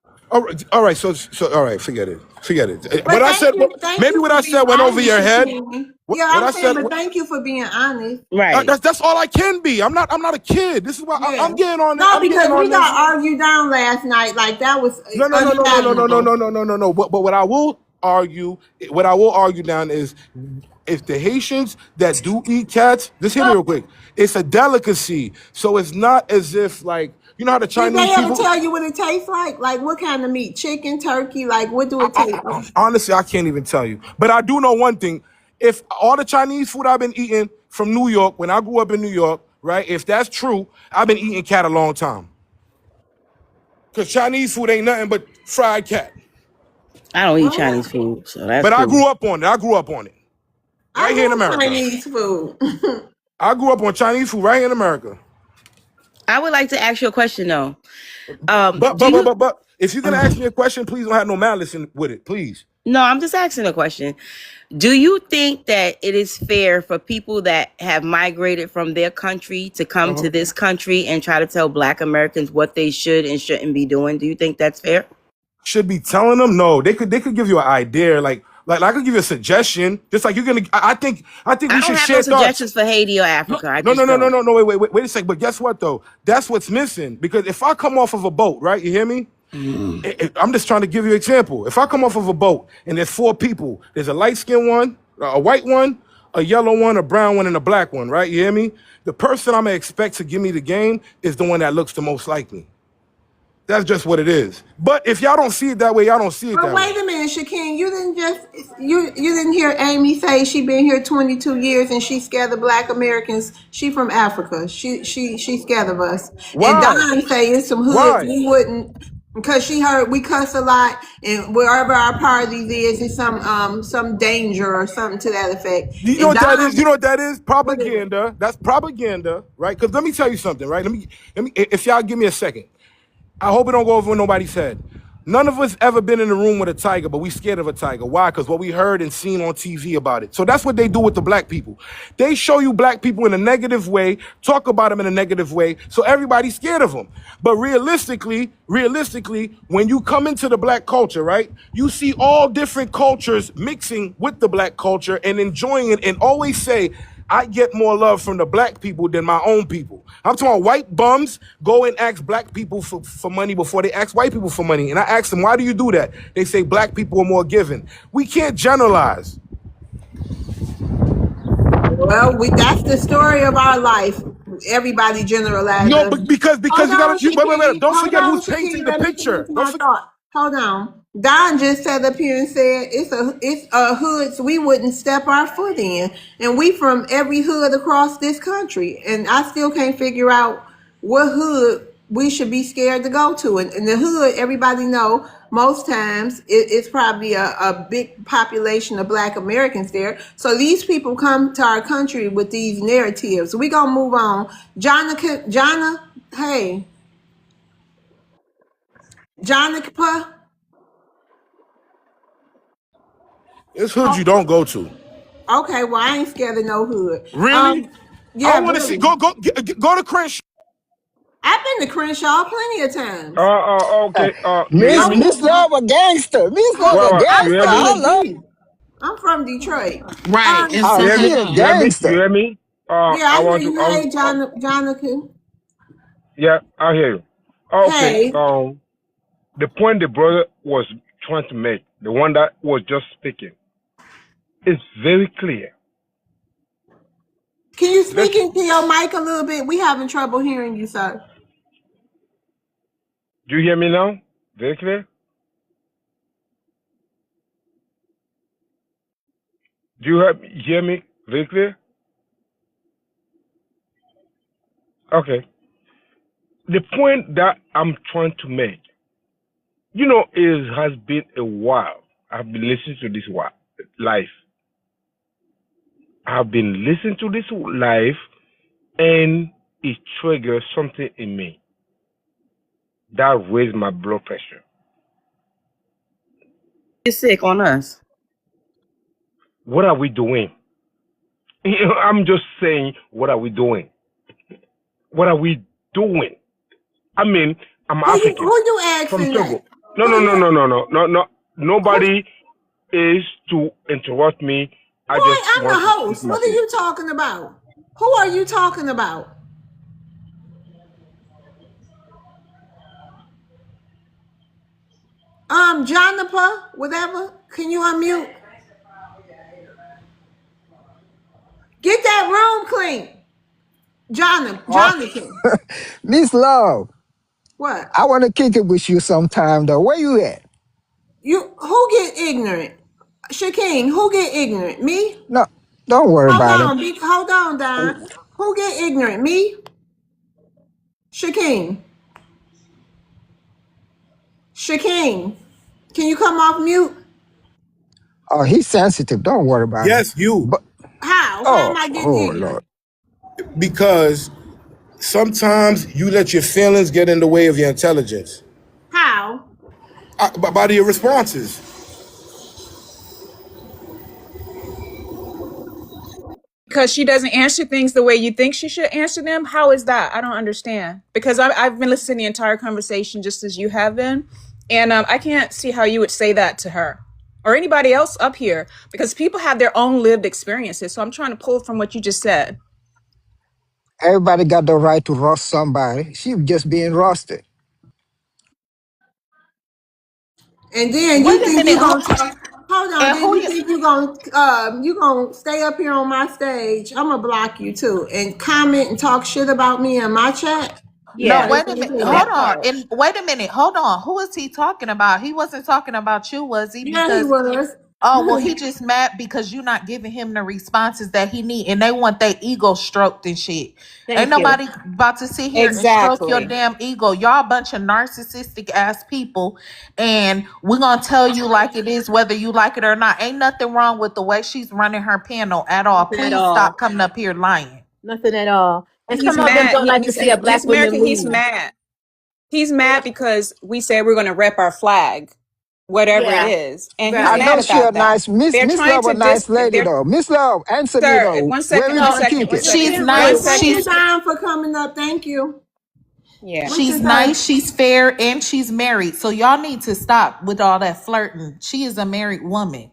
All right, so all right, forget it. Forget it. What But I said, thank maybe you what for I being said went over honest, your head. Shakini. What, Yeah, what I'm I saying, said, but thank you for being honest. Right. that's all I can be. I'm not a kid. This is why Yeah. I'm getting on. No, I'm getting because on we this. got argued down last night. Like that was No, no, no, no, no, no, no, no, unimaginable. no, no, no, no, no. But what I will argue down is if the Haitians that do eat cats, just hear me real quick. It's a delicacy, so it's not as if like you know how the Did Chinese they ever people. tell you what it tastes like? Like what kind of meat? Chicken, turkey? Like what do it taste like? Honestly, I can't even tell you. But I do know one thing. If all the Chinese food I've been eating from New York, when I grew up in New York, right? If that's true, I've been eating cat a long time. Because Chinese food ain't nothing but fried cat. I don't eat What? Chinese food, so that's But I cool. grew up on it. I grew up on it. I Right here in love America. Chinese food. I grew up on Chinese food right here in America. I would like to ask you a question though. But Do but but you but but if you're gonna ask me a question, please don't have no malice with it, please. No, I'm just asking a question. Do you think that it is fair for people that have migrated from their country to come Uh-huh. to this country and try to tell Black Americans what they should and shouldn't be doing? Do you think that's fair? Should be telling them no. They could give you an idea, like I could give you a suggestion, just like you're gonna. I think I we don't should have no share thoughts. suggestions for Haiti or No, Africa. I no, no, just no, no, don't. no, no. Wait a second. But guess what though? That's what's missing. Because if I come off of a boat, right? You hear me? I'm just trying to give you an example. If I come off of a boat and there's four people, there's a light skinned one, a white one, a yellow one, a brown one, and a black one, right? You hear me? The person I'm gonna expect to give me the game is the one that looks the most like me. That's just what it is. But if y'all don't see it that way, y'all don't see it But that way. wait a minute, Shaquem, you didn't hear Amy say she been here 22 years and she scared of Black Americans. She from Africa. She scared of us. And Why? Don say it's some hoods Why? we wouldn't because she heard we cuss a lot and wherever our parties is, it's some danger or something to that effect. You know And what that is? You Don, know what that is? what is it? Propaganda. That's propaganda, right? Because let me tell you something, right? Let me. If y'all give me a second, I hope it don't go over what nobody said. None of us ever been in a room with a tiger, but we scared of a tiger. Why? Because what we heard and seen on TV about it. So that's what they do with the black people. They show you black people in a negative way, talk about them in a negative way, so everybody's scared of them. But realistically, when you come into the black culture, right, you see all different cultures mixing with the black culture and enjoying it and always say, I get more love from the black people than my own people. I'm talking about white bums go and ask black people for money before they ask white people for money. And I ask them, why do you do that? They say black people are more giving. We can't generalize. Well, that's the story of our life. Everybody No, generalizes. but because Hold you on, gotta wait. Shakir. Don't Hold forget on, who's painting Shakir. the Let me finish picture. Don't my forget. thought. Hold on. Don just sat up here and said it's a hoods we wouldn't step our foot in, and we from every hood across this country, and I still can't figure out what hood we should be scared to go to. And the hood, everybody know most times it's probably a big population of Black Americans there. So these people come to our country with these narratives. We gonna move on. Jonna, hey, Jonica. It's hoods you don't go to. Okay, well I ain't scared of no hood. Really? I Yeah, want to see. Billy. Go to Crenshaw. I've been to Crenshaw plenty of times. Okay. You hear Miss me? Okay, Miss Love a gangster. Miss Love a okay. You I'm hear gangster. from me? I the love. D. I'm from Detroit. Right. And Oh, You so hear she me? a hold You on. hear me? You gangster. hear me? Yeah, I I hear want to. you. Hey, Jonathan. Yeah, I hear you. Okay. Hey, The point the brother was trying to make, the one that was just speaking, is very clear. can you Let's. speak into your mic a little bit? We having trouble hearing you, sir. Do you hear me now? Very clear. Do you hear me very clear? Okay. The point that I'm trying to make, it has been a while. I've been listening to this life. I've been listening to this life, and it triggers something in me that raised my blood pressure. You're sick on us. What are we doing? I'm just saying, what are we doing? What are we doing? I mean, I'm African Who you from asking that? Togo. No, Who no, no, you no, no, no, no, no. who Nobody is to interrupt me. I boy, just I'm want the to speak host. my What are piece. you talking about? Who are you talking about? Jonathan, whatever. Can you unmute? Get that room clean. Oh, Jonathan. Miss Love, What? I want to kick it with you sometime though. Where you at? You who get ignorant? Shaking, who get ignorant? Me? No, don't worry about it. Hold on, Don. Who get ignorant? Me? Shaking. Shaking. Can you come off mute? Oh, he's sensitive. Don't worry about him. Yes, you. But How? How am oh, I getting oh Lord. ignorant? Because sometimes you let your feelings get in the way of your intelligence. How? By your responses. Because she doesn't answer things the way you think she should answer them. How is that? I don't understand. Because I've been listening to the entire conversation just as you have been. And I can't see how you would say that to her or anybody else up here because people have their own lived experiences. So I'm trying to pull from what you just said. Everybody got the right to roast somebody. She just being roasted. And then Wait you a think minute. you gonna hold on, And then who you you? think you gonna stay up here on my stage. I'm gonna block you too and comment and talk shit about me in my chat. No, Yeah, Yeah, it's wait a gonna minute. do Hold that. that on. part. And wait a minute. Hold on. Who is he talking about? He wasn't talking about you, was he? Yeah, he Because was. oh well, he just mad because you're not giving him the responses that he need, and they want their ego stroked and shit. Ain't Thank you. nobody about to sit here and stroke your Exactly. damn ego. Y'all a bunch of narcissistic ass people, and we're gonna tell you like it is, whether you like it or not. Ain't nothing wrong with the way she's running her panel at all. Nothing at Please stop all. coming up here lying. Nothing at all. And He's some of them mad. don't like to see a Miss black America, woman he's lead. mad. He's mad because we said we're going to rep our flag, whatever it Yeah, is. And he's I right. mad know she a about that. nice Miss They're Miss trying Love a to nice lady they're, though. Miss Love, answer me sir, though. one Where second, we one gonna So second, kick one it? second. She's Thank, One thank, nice. thank you, second. Don, for coming up. Thank you. Yeah. What you She's say? nice, she's fair, and she's married. So y'all need to stop with all that flirting. She is a married woman.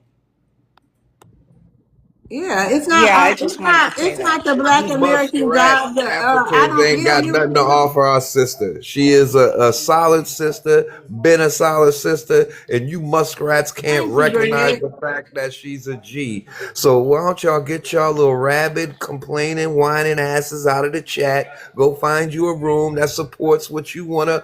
Yeah, it's not. Yeah, I just wanted to say It's that. not the Black You American muskrat job. That I Africans don't. ain't Yeah, got nothing to offer our sister. She is a solid sister, been a solid sister, and you muskrats can't Thank you, recognize Greg. the fact that she's a G. So why don't y'all get y'all little rabid, complaining, whining asses out of the chat? Go find you a room that supports what you wanna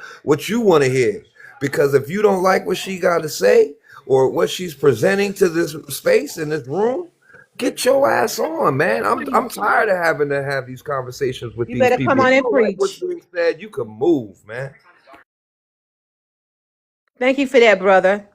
hear. Because if you don't like what she got to say or what she's presenting to this space in this room, get your ass on, man. I'm tired of having to have these conversations with you these better come people. on If you and don't like what's preach. being said, you can move, man. Thank you for that, brother.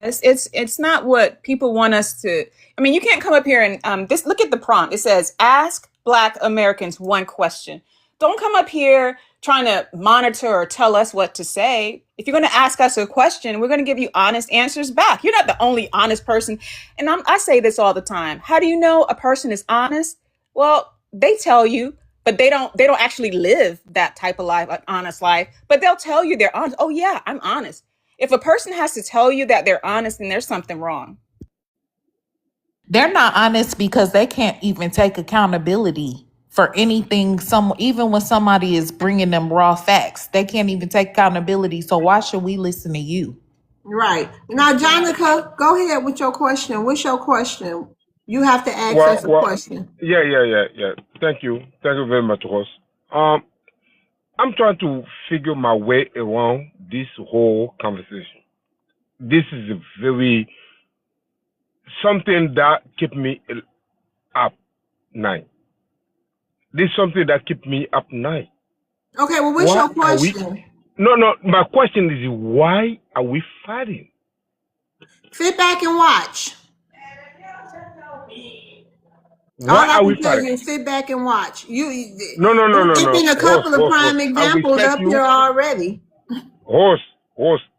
It's not what people want us to. I mean, you can't come up here and this look at the prompt. It says ask Black Americans one question. Don't come up here trying to monitor or tell us what to say. If you're going to ask us a question, we're going to give you honest answers back. You're not the only honest person. And I say this all the time. How do you know a person is honest? Well, they tell you, but they don't actually live that type of life, an honest life, but they'll tell you they're honest. Oh yeah, I'm honest. If a person has to tell you that they're honest, then there's something wrong. They're not honest because they can't even take accountability for anything. Even when somebody is bringing them raw facts, they can't even take accountability. So why should we listen to you? Right. Now, Jonica, go ahead with your question. What's your question? You have to ask us a Well, question. yeah. Thank you very much, Ross. Um, I'm trying to figure my way around this whole conversation. This is a very something that keep me up night. This is something that keep me up night. Okay, well, what's Why your are we? question? No. My question is, why are we fighting? Sit back and watch. Why All I are can we tell fighting? you is sit back and watch. It's No. been a Ross, couple of prime I examples respect up here you. already. Ross,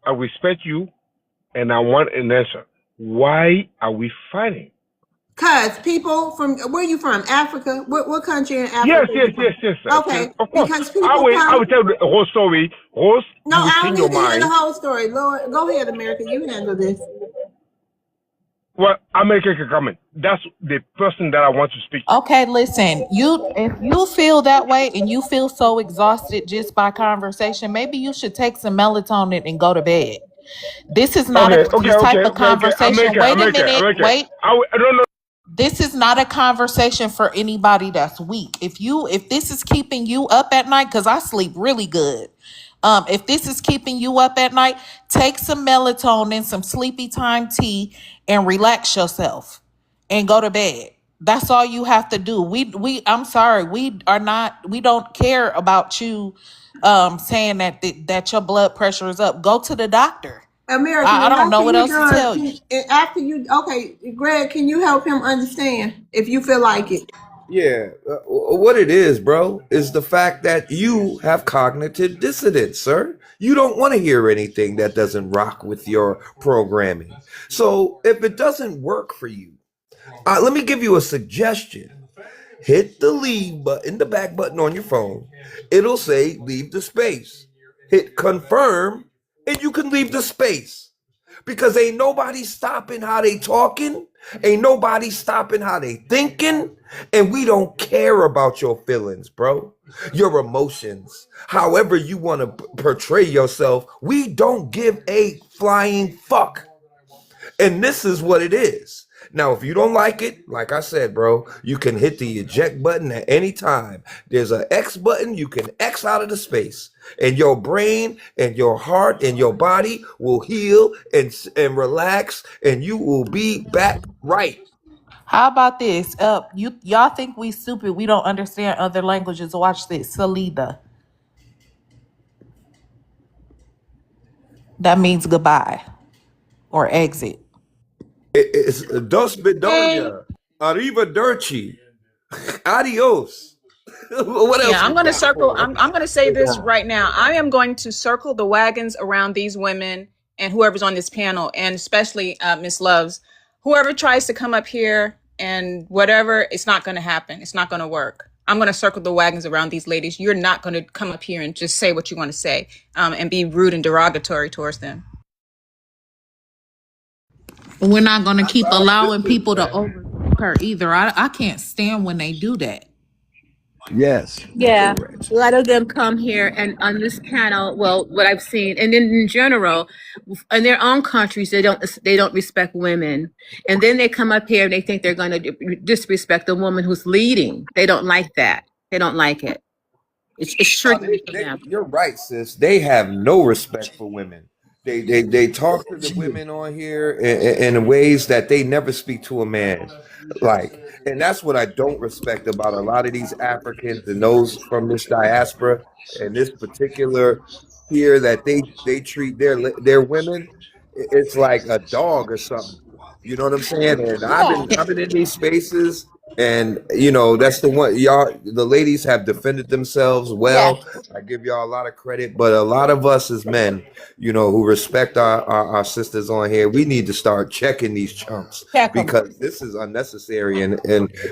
I respect you, and I want an answer. Why are we fighting? Cause people from where you from? Africa? What country in Yes. Africa you from? Okay, Of course. because I people will. I come. will tell the whole story. Ross, No, you will I don't change your need to hear the mind. whole story. Lord, go ahead, America. You handle this. Well, America can come in. That's the person that I want to speak to. Okay, listen, if you feel that way and you feel so exhausted just by conversation, maybe you should take some melatonin and go to bed. This is not this type of conversation. Wait a minute. America. Wait. No. This is not a conversation for anybody that's weak. If this is keeping you up at night, because I sleep really good. If this is keeping you up at night, take some melatonin, some sleepy time tea, and relax yourself and go to bed. That's all you have to do. I'm sorry, we don't care about you saying that your blood pressure is up. Go to the doctor. American, I and don't after know what you else to done, tell you. after you, okay, Greg, can you help him understand if you feel like it? Yeah, what it is, bro, is the fact that you have cognitive dissonance, sir. You don't want to hear anything that doesn't rock with your programming. So if it doesn't work for you, let me give you a suggestion. Hit the leave button, the back button on your phone. It'll say leave the space. Hit confirm, and you can leave the space. Because ain't nobody stopping how they talking, ain't nobody stopping how they thinking, and we don't care about your feelings, bro. Your emotions, however you want to portray yourself, we don't give a flying fuck. And this is what it is. Now, if you don't like it, like I said, bro, you can hit the eject button at any time. There's an X button, you can X out of the space. And your brain and your heart and your body will heal and relax, and you will be back right. How about this? Y'all think we stupid? We don't understand other languages. Watch this, Salida. That means goodbye or exit. It's dos Hey, bedonia, arrivederci, adios. What yeah, else I'm we going to got circle. for 'em? I'm going to say this right now. I am going to circle the wagons around these women and whoever's on this panel, and especially Miss Loves. Whoever tries to come up here and whatever, it's not going to happen. It's not going to work. I'm going to circle the wagons around these ladies. You're not going to come up here and just say what you want to say and be rude and derogatory towards them. We're not going to I keep thought this allowing was people to better. overtalk her either. I can't stand when they do that. Yes, Yeah, correct. a lot of them come here and on this panel, well, what I've seen, and then in general, in their own countries, they don't respect women, and then they come up here and they think they're going to disrespect the woman who's leading. They don't like that. They don't like it. It's Oh, triggering for them. you're right, sis. They have no respect for women. They talk to the Gee, women on here in ways that they never speak to a man. Like, and that's what I don't respect about a lot of these Africans and those from this diaspora and this particular here that they treat their women. It's like a dog or something. You know what I'm saying? And Yeah. I've been in these spaces. And you know, that's the one, y'all, the ladies have defended themselves Yes. well. I give y'all a lot of credit, but a lot of us as men, you know, who respect our sisters on here, we need to start checking these chumps Check them. because this is unnecessary. And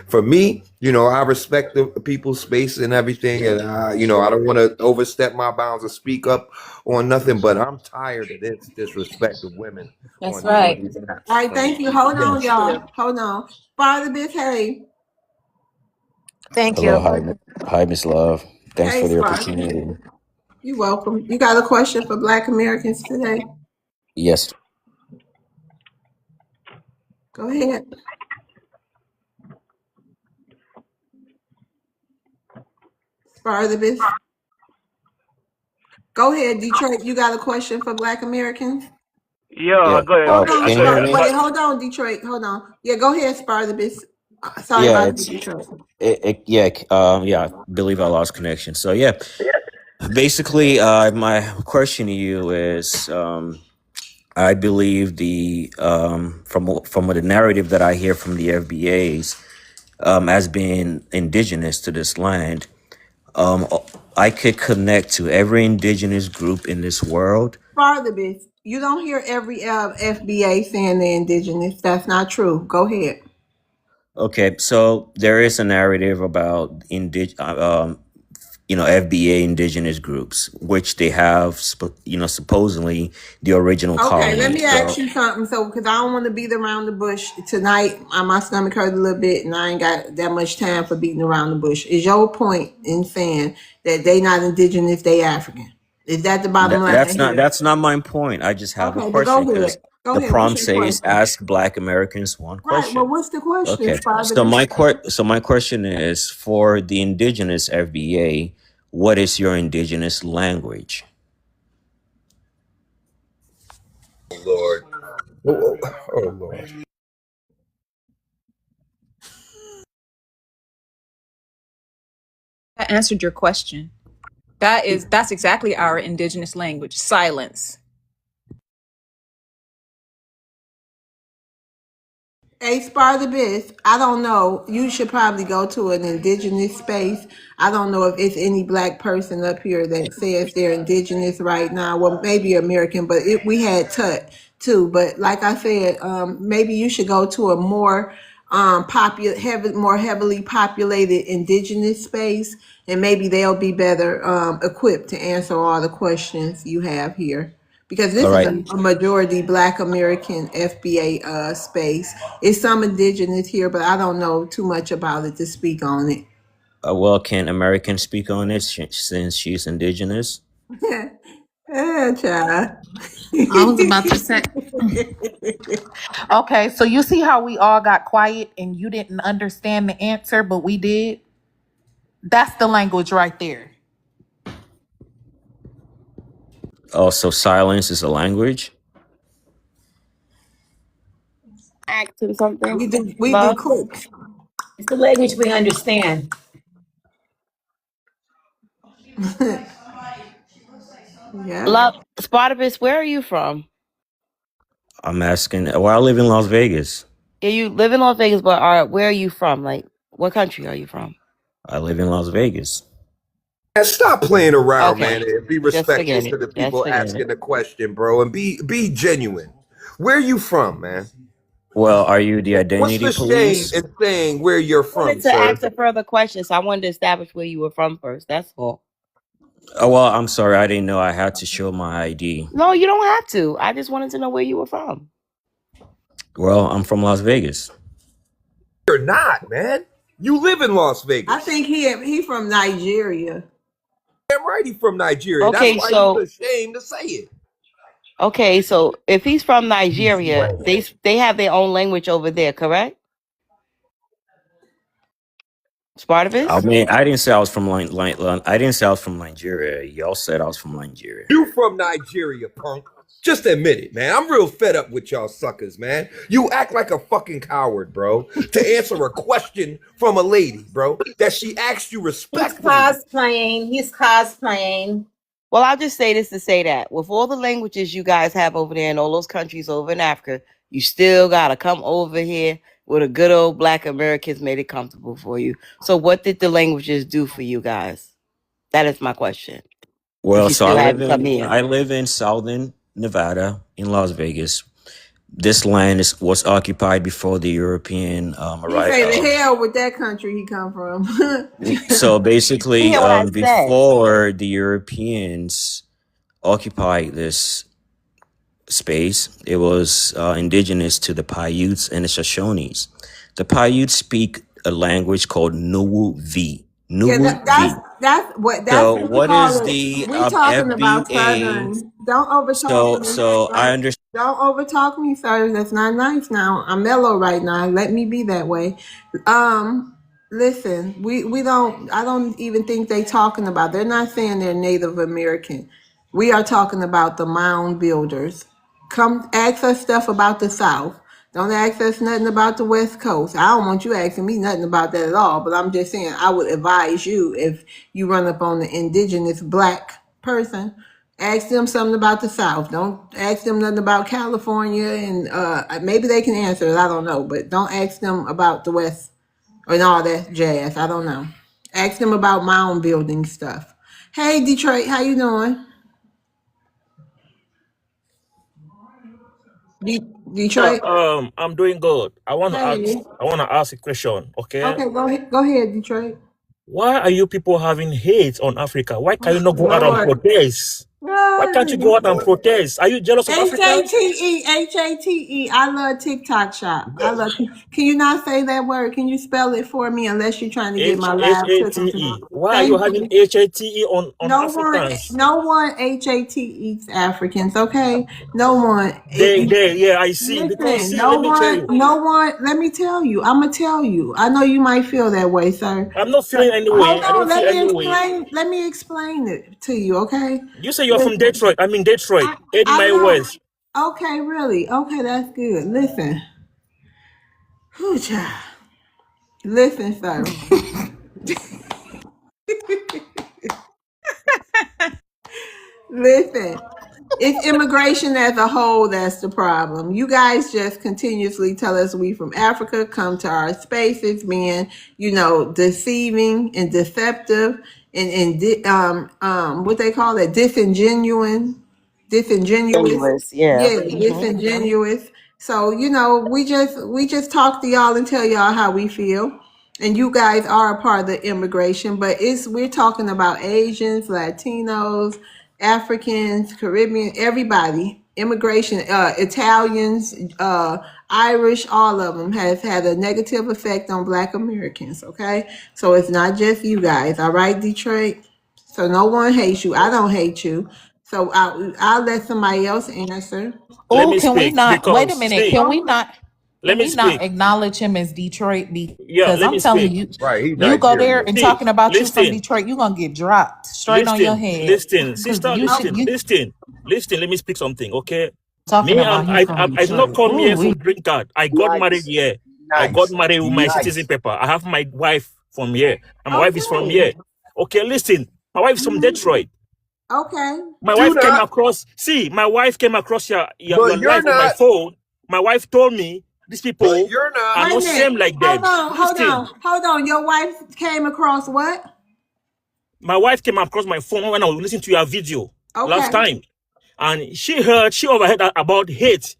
for me, you know, I respect the people's space and everything, and you know, I don't want to overstep my bounds or speak up on nothing, but I'm tired of this disrespect of women That's on right. these All apps. right, thank you. Hold on, y'all. Hold on. Father Miss Hey. Thank Hello, you. hi, Miss Love. Thanks Hey, for the Sparta. opportunity. You're welcome. You got a question for Black Americans today? Yes, Go ahead. Spartacus. Go ahead, Detroit. You got a question for Black Americans? Yeah, yeah. go ahead. Hold on, Can you hear me? Wait, hold on, Detroit. Hold on. Yeah, go ahead, Spartacus. Sorry Yeah, about that, it's Detroit. yeah, yeah. I believe I lost connection. So yeah, basically, my question to you is, I believe from the narrative that I hear from the FBAs, as being indigenous to this land, um, I could connect to every indigenous group in this world. Spartacus, you don't hear every FBA saying they're indigenous. That's not true. Go ahead. Okay, so there is a narrative about FBA indigenous groups, which they have, supposedly the original Okay, let colony. me ask you something. So, because I don't want to beat around the bush tonight, my stomach hurt a little bit, and I ain't got that much time for beating around the bush. Is your point in saying that they not indigenous, they African? Is that the bottom line here? That's not my point. I just have a Okay, but question go because ahead. Go the ahead. What's prompt your says question? ask Black Americans one Right. Well, question. what's the question, Okay, Father? so my question is for the indigenous FBA, what is your indigenous language? Lord. Oh Lord. I answered your question. That's exactly our indigenous language, silence. Hey, Spartacus, I don't know. You should probably go to an indigenous space. I don't know if it's any Black person up here that says they're indigenous right now. Well, maybe American, but we had Tut too. But like I said, maybe you should go to a more more heavily populated indigenous space, and maybe they'll be better equipped to answer all the questions you have here. Because All this is right. a majority Black American FBA space. It's some indigenous here, but I don't know too much about it to speak on it. Well, can American speak on it since she's indigenous? Child. I was about to say. Okay, so you see how we all got quiet and you didn't understand the answer, but we did? That's the language right there. Oh, so silence is a language? Ask him something. We do Love. clicks. It's the language we understand. Yeah. Love. Spartacus, where are you from? I'm asking. Well, I live in Las Vegas. Yeah, you live in Las Vegas, but where are you from? Like, what country are you from? I live in Las Vegas. And stop playing around, Okay, man, and be just respectful forget to it. the Just people forget it. asking the question, bro, and be genuine. Where you from, man? Well, are you the What's identity the shame police? in saying where you're I wanted from, to sir? ask a further question, so I wanted to establish where you were from first. That's all. Oh, well, I'm sorry. I didn't know I had to show my ID. No, you don't have to. I just wanted to know where you were from. Well, I'm from Las Vegas. You're not, man. You live in Las I Vegas. think he from Nigeria. Damn right, he's from Nigeria. That's Okay, why he's so ashamed to say it. if he's from Nigeria, they have their own language over there, correct? I Spartacus? mean, I didn't say I was from I didn't say I was from Nigeria. Y'all said I was from Nigeria. You from Nigeria, punk. Just admit it, man. I'm real fed up with y'all suckers, man. You act like a fucking coward, bro, to answer a question from a lady, bro, that she asked you He's respectfully. cosplaying. He's cosplaying. Well, I'll just say this to say that with all the languages you guys have over there in all those countries over in Africa, You still gotta come over here where the good old Black Americans made it comfortable for you. So what did the languages do for you guys? That is my question. If Well, you so still haven't come in. I live in southern Nevada in Las Vegas. This land was occupied before the European He say the hell with that country he come from. so You basically hear what I said? before the Europeans occupied this space, it was indigenous to the Paiutes and the Shoshones. The Paiutes speak a language called Nuwu-V. Yeah, Nuwu-V. that's So what we what call is it. the We talking about FBA? Southern. Don't overtalk me. So I Right? understand. Don't overtalk me, sir. That's not nice. Now I'm mellow right now. Let me be that way. Listen, we don't. I don't even think they talking about. They're not saying they're Native American. We are talking about the mound builders. Come ask us stuff about the South. Don't ask us nothing about the West Coast. I don't want you asking me nothing about that at all, but I'm just saying I would advise you if you run up on the indigenous black person, ask them something about the South. Don't ask them nothing about California and maybe they can answer it, I don't know, but don't ask them about the West and all that jazz. I don't know. Ask them about mound building stuff. Hey Detroit, how you doing? Yeah, Detroit? I'm doing good. Hey. I want to ask a question. Okay, Okay, go ahead, Detroit. why are you people having hate on Africa? Why can you Oh, not go out and Lord. protest? Why can't you go out and Lord. protest? Are you jealous of Africa? Hate. I love TikTok shop. I love. Can you not say that word? Can you spell it for me? Unless you're trying to get my live cooking. Why are you Thank having you. HATE on No one, Africans? no one HAT eats Africans. Okay, no one. Yeah, I see. Because Listen, see, let me tell you, no one. Let me tell you. I'm gonna tell you. I know you might feel that way, sir. I'm not But feeling any way. hold I on. don't feel Let me any way. explain. Let me explain it to you. Okay. You say you're from Listen. Detroit. I'm in Detroit, 8 mile I'm not. west. Okay, really. Okay, that's good. Listen. Whew, child. Listen, sir. Listen. It's immigration as a whole that's the problem. You guys just continuously tell us we from Africa, come to our spaces, being, deceiving and deceptive and what they call it, disingenuous. Anyways, yeah. Yeah, disingenuous. So, we just talk to y'all and tell y'all how we feel. And you guys are a part of the immigration, but we're talking about Asians, Latinos, Africans, Caribbean, everybody, immigration, Italians, Irish, all of them has had a negative effect on Black Americans. Okay, so it's not just you guys. All right, Detroit. So no one hates you. I don't hate you. So I'll let somebody else answer. Let Oh, me can we speak not wait a because minute? see, let Can me we not speak. acknowledge him as Detroit? Yeah, Because let I'm me telling speak. you, Right, he's you go there Nigerian. and See, talking about you from listen, Detroit, you're gonna get dropped straight on your listen, head. listen, Because sister, you Okay. should you listen. Let me speak something, okay? talking Me, about he from I did not Detroit. come here Ooh, for we green card. I got married Nice. here. I got Nice. married with Be my citizen nice. paper. I have my wife from here, and my wife is from Okay. here. Okay, listen, my wife is from Detroit. Okay. My Do wife came not, across. See, my wife came across your but you're life on my not, phone. My wife told me these but people you're not. are Wait a not minute. same like Hold them. on. Hold Listen, on. Hold on. Your wife came across what? my wife came across my phone when I was listening to your video last Okay. time, and she overheard about hate.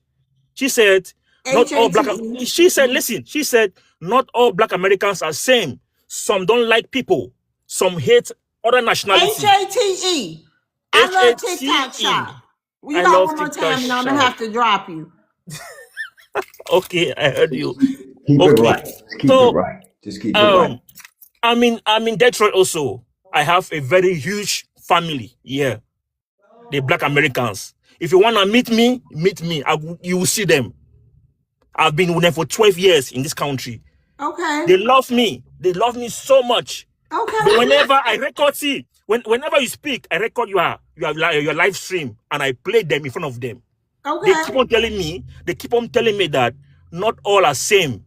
She said, not all HAT. black, she said, listen, she said, not all black Americans are same. Some don't like people. Some hate other nationality. HATE. I love TikTok HATE. shop. Well, you I got love one more TikTok time and I'm gonna shop. have to drop you. Okay, I heard you. Keep it Okay. right. Keep it So, right. Just keep it right. um, I'm in Detroit also. I have a very huge family here, the black Americans. If you want to meet me, meet me. You will see them. I've been with them for 12 years in this country. Okay. They love me. They love me so much. But Okay. whenever I record, see, whenever you speak, I record your live stream and I play them in front of them. They Okay. keep on telling me, that not all are same.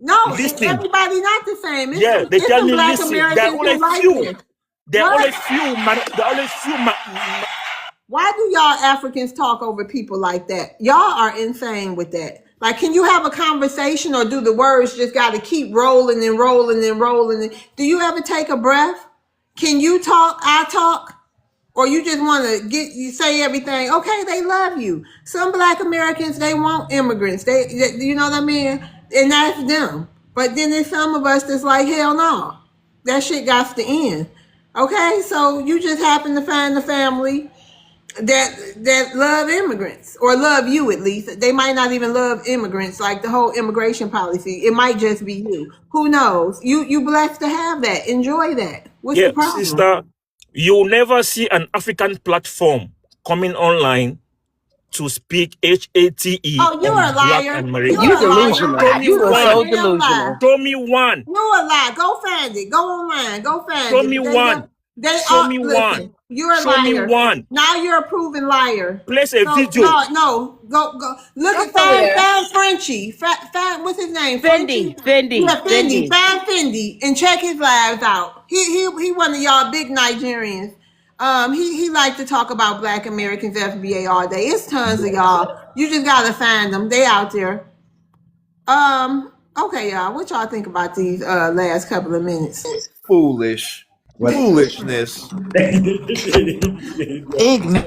No, Listen, everybody not the same. It's yeah, some, they it's tell some me, black listen, there are Americans only who like few. this. There are What? only few. There are only few. Why do y'all Africans talk over people like that? Y'all are insane with that. Like, can you have a conversation, or do the words just got to keep rolling and rolling and rolling? Do you ever take a breath? Can you talk? I talk? Or you just want to you say everything? Okay, they love you. Some Black Americans, they want immigrants. You know what I mean? And that's them. But then there's some of us that's like, hell no, that shit got to end. Okay, so you just happen to find the family that love immigrants, or love you at least. They might not even love immigrants, like the whole immigration policy. It might just be you. Who knows? You blessed to have that. Enjoy that. What's the Yeah, problem? sister, you'll never see an African platform coming online to speak HATE Oh, you're a on Black liar. You You're a Americans. liar. delusional. Show me You are You're a so one. damn lie. delusional. Show me one. You're a lie. Go find it. Go online. Go find Show it. me But one. they Show are, me one. listen, you're a Show me liar. one. Now you're a proven liar. Place a So video. no. Go. Look Go at for it. find Frenchie. What's his name? Frenchie? Fendi. Yeah, Fendi. Find Fendi and check his lives out. He one of y'all big Nigerians. He like to talk about Black Americans, FBA all day. It's tons of y'all. You just gotta find them. They out there. Okay, y'all. What y'all think about these last couple of minutes? Foolish. Foolishness. Ignorant.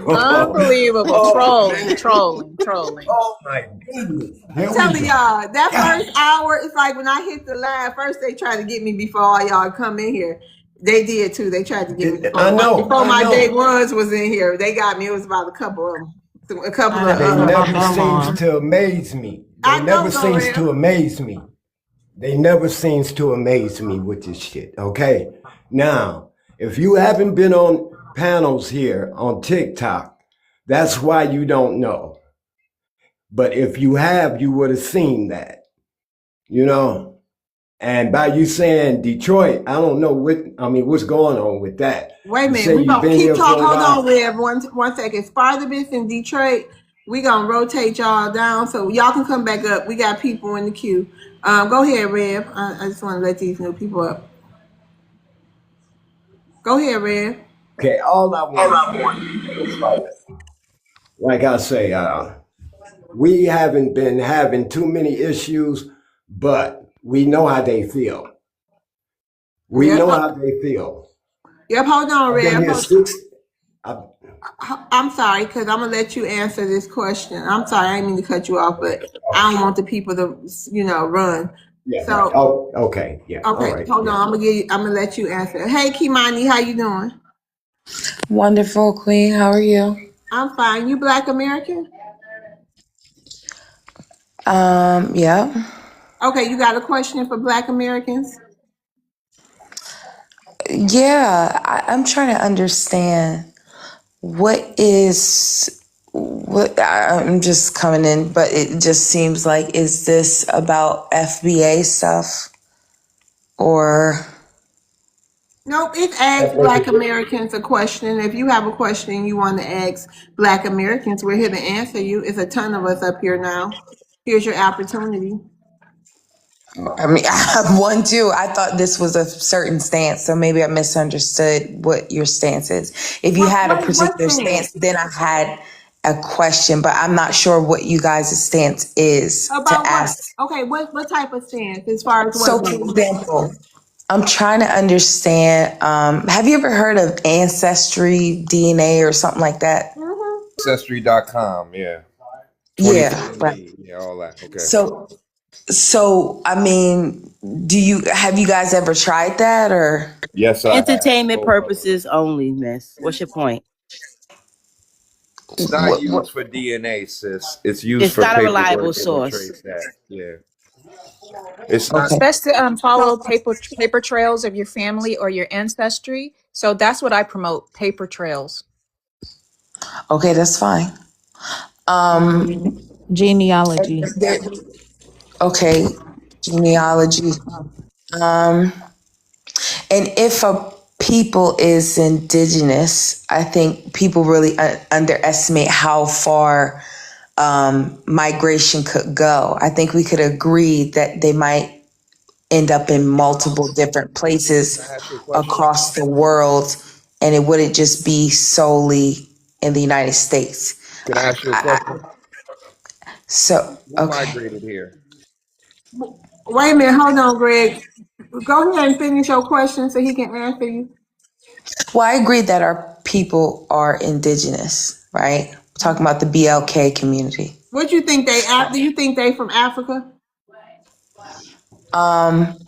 Unbelievable. Oh, Trolling, man. trolling, trolling. Oh my goodness. Here we Telling go. y'all that God. first hour, it's like when I hit the live. First, they tried to get me before all y'all come in here. They did too. They tried to get me I know. before I my day know. ones was in here. They got me. It was about a couple of them. A couple I of never They put my never bell seems on. to amaze me. They I know, never seems to L'Oreal. amaze me. They never seems to amaze me with this shit. Okay. Now, if you haven't been on panels here on TikTok, that's why you don't know. But if you have, you would have seen that, you know. And by you saying Detroit, I don't know what's going on with that. Wait a You minute. say We you've gonna been keep here talking. for a Hold on, while. Rev. One second. Spartacus in Detroit. We gonna rotate y'all down so y'all can come back up. We got people in the queue. Go ahead, Rev. I just want to let these new people up. Go ahead, Rev. Okay, all I want to say is like I say, we haven't been having too many issues, but we know how they feel. We Yep. know how they feel. Yep. Hold on, I've been Rev. here I'm sorry, because I'm gonna let you answer this question. I'm sorry, I didn't mean to cut you off, but I don't want the people to, run. Yeah, right. So, Oh, okay. Yeah. All okay, right. hold Yeah. on. I'm gonna let you answer. Hey, Kimani, how you doing? Wonderful, Queen. How are you? I'm fine. You Black American? Yeah. Okay, you got a question for Black Americans? Yeah, I'm trying to understand I'm just coming in, but it just seems like, is this about FBA stuff or? Nope, it's ask Black Americans a question. If you have a question you want to ask Black Americans, we're here to answer you. It's a ton of us up here now. Here's your opportunity. I mean, I have one too. I thought this was a certain stance, so maybe I misunderstood what your stance is. If you had a What particular stance? stance, then I had a question, but I'm not sure what you guys' stance is to About what? ask. Okay, what type of stance as far as what So, for goes? example, I'm trying to understand. Have you ever heard of Ancestry, DNA, or something like that? Mm-hmm. Ancestry.com. Yeah. Yeah, right. 23andMe. Yeah, all that. Okay. So I mean, have you guys ever tried that or? Yes, I have. Entertainment Both of them. purposes only, miss. What's your point? It's not used for DNA, sis. It's used It's for not a reliable paperwork and to source. trace that. Yeah. It's not. Okay. It's best to follow paper trails of your family or your ancestry. So that's what I promote: paper trails. Okay, that's fine. Genealogy. Okay, genealogy. Um, and if a people is indigenous, I think people really underestimate how far migration could go. I think we could agree that they might end up in multiple different Can places I ask you a question? across the world, and it wouldn't just be solely in the United States. Can I ask you a question? So, Who okay. migrated here? Wait a minute, hold on, Greg. Go ahead and finish your question so he can answer you. Well, I agree that our people are indigenous, right? We're talking about the BLK community. What you think they after? You think they from Africa? Um,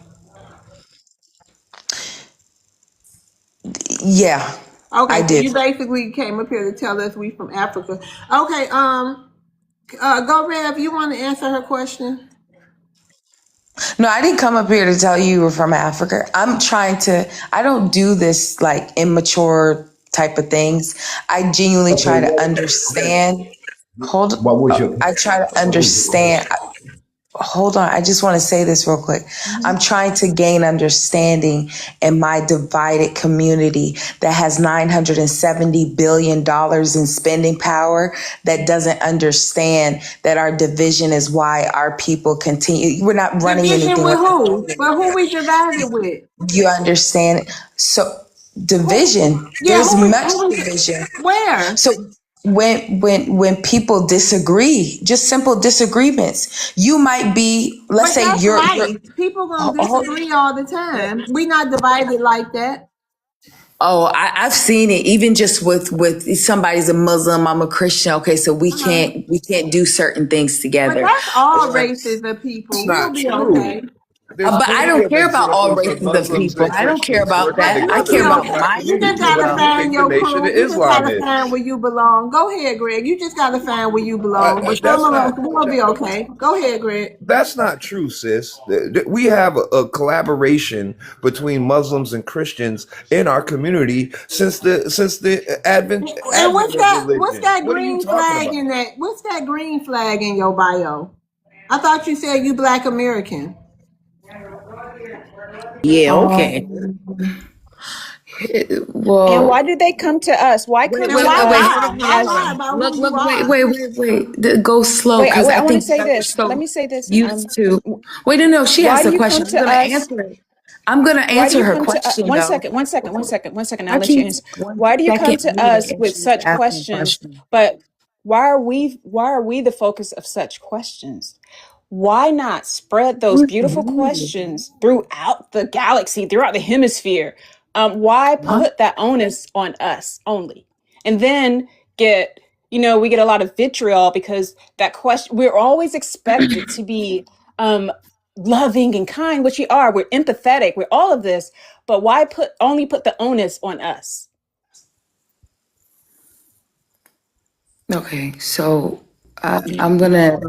yeah, I Okay, so do. you basically came up here to tell us we from Africa. Okay, go Rev, you want to answer her question? No, I didn't come up here to tell you we're from Africa. I don't do this like immature type of things. I genuinely Okay, try to understand. what was your I try to what was your understand. question? Hold on. I just want to say this real quick. I'm trying to gain understanding in my divided community that has $970 billion in spending power that doesn't understand that our division is why our people continue. We're not running Division anything. with We're not who? doing But who anything. we divided with? You understand? So Who? division, Yeah, there's much who we division. where? So when people disagree, just simple disagreements, you might be, let's But say that's you're life. People gonna oh, disagree all the time. We not divided like that. I've seen it even just with somebody's a Muslim, I'm a Christian. Okay, so Uh-huh. we can't do certain things But together. that's all Or races of It's people. We'll not be true. okay. There's but I plenty don't of care about all examples of races of Muslims people. and I don't care Christians about working But that. I we'll together care be within about okay. Black my You just communities. people What gotta do you though. find think the your Nation crew. of You just Islam gotta is? find where you belong. Go ahead, Greg. You just gotta find where you belong. But some That's of not us will be okay. Go ahead, Greg. that's not true, sis. We have a collaboration between Muslims and Christians in our community since the And advent of what's religion. that What are you green talking flag about? in that? What's that green flag in your bio? I thought you said you Black American. Yeah, okay. Um, And well, why did they come to us? Why wait, come And wait, to why wait, wait. us Hold lie? on, hold Why on, hold lie on. about Look, who look, you wait, are? wait, wait, wait. Go slow, wait, because I I want to think you say guys are this. Let so me say this. used to. Wait, no, no. She Why asked do a you come question. I'm to gonna us? answer it. I'm gonna Why do answer you her come to question one though. second, one second, one second, one second, one second. I'll I let you keep answer. one Why do you come second to waiting, us and with she's such asking a questions? question. But why are we the focus of such questions? Why not spread those beautiful questions throughout the galaxy, throughout the hemisphere? Why Huh? put that onus on us only? And then we get a lot of vitriol because that question, we're always expected to be loving and kind, which we are. We're empathetic. We're all of this. But why only put the onus on us? Okay, so I'm gonna.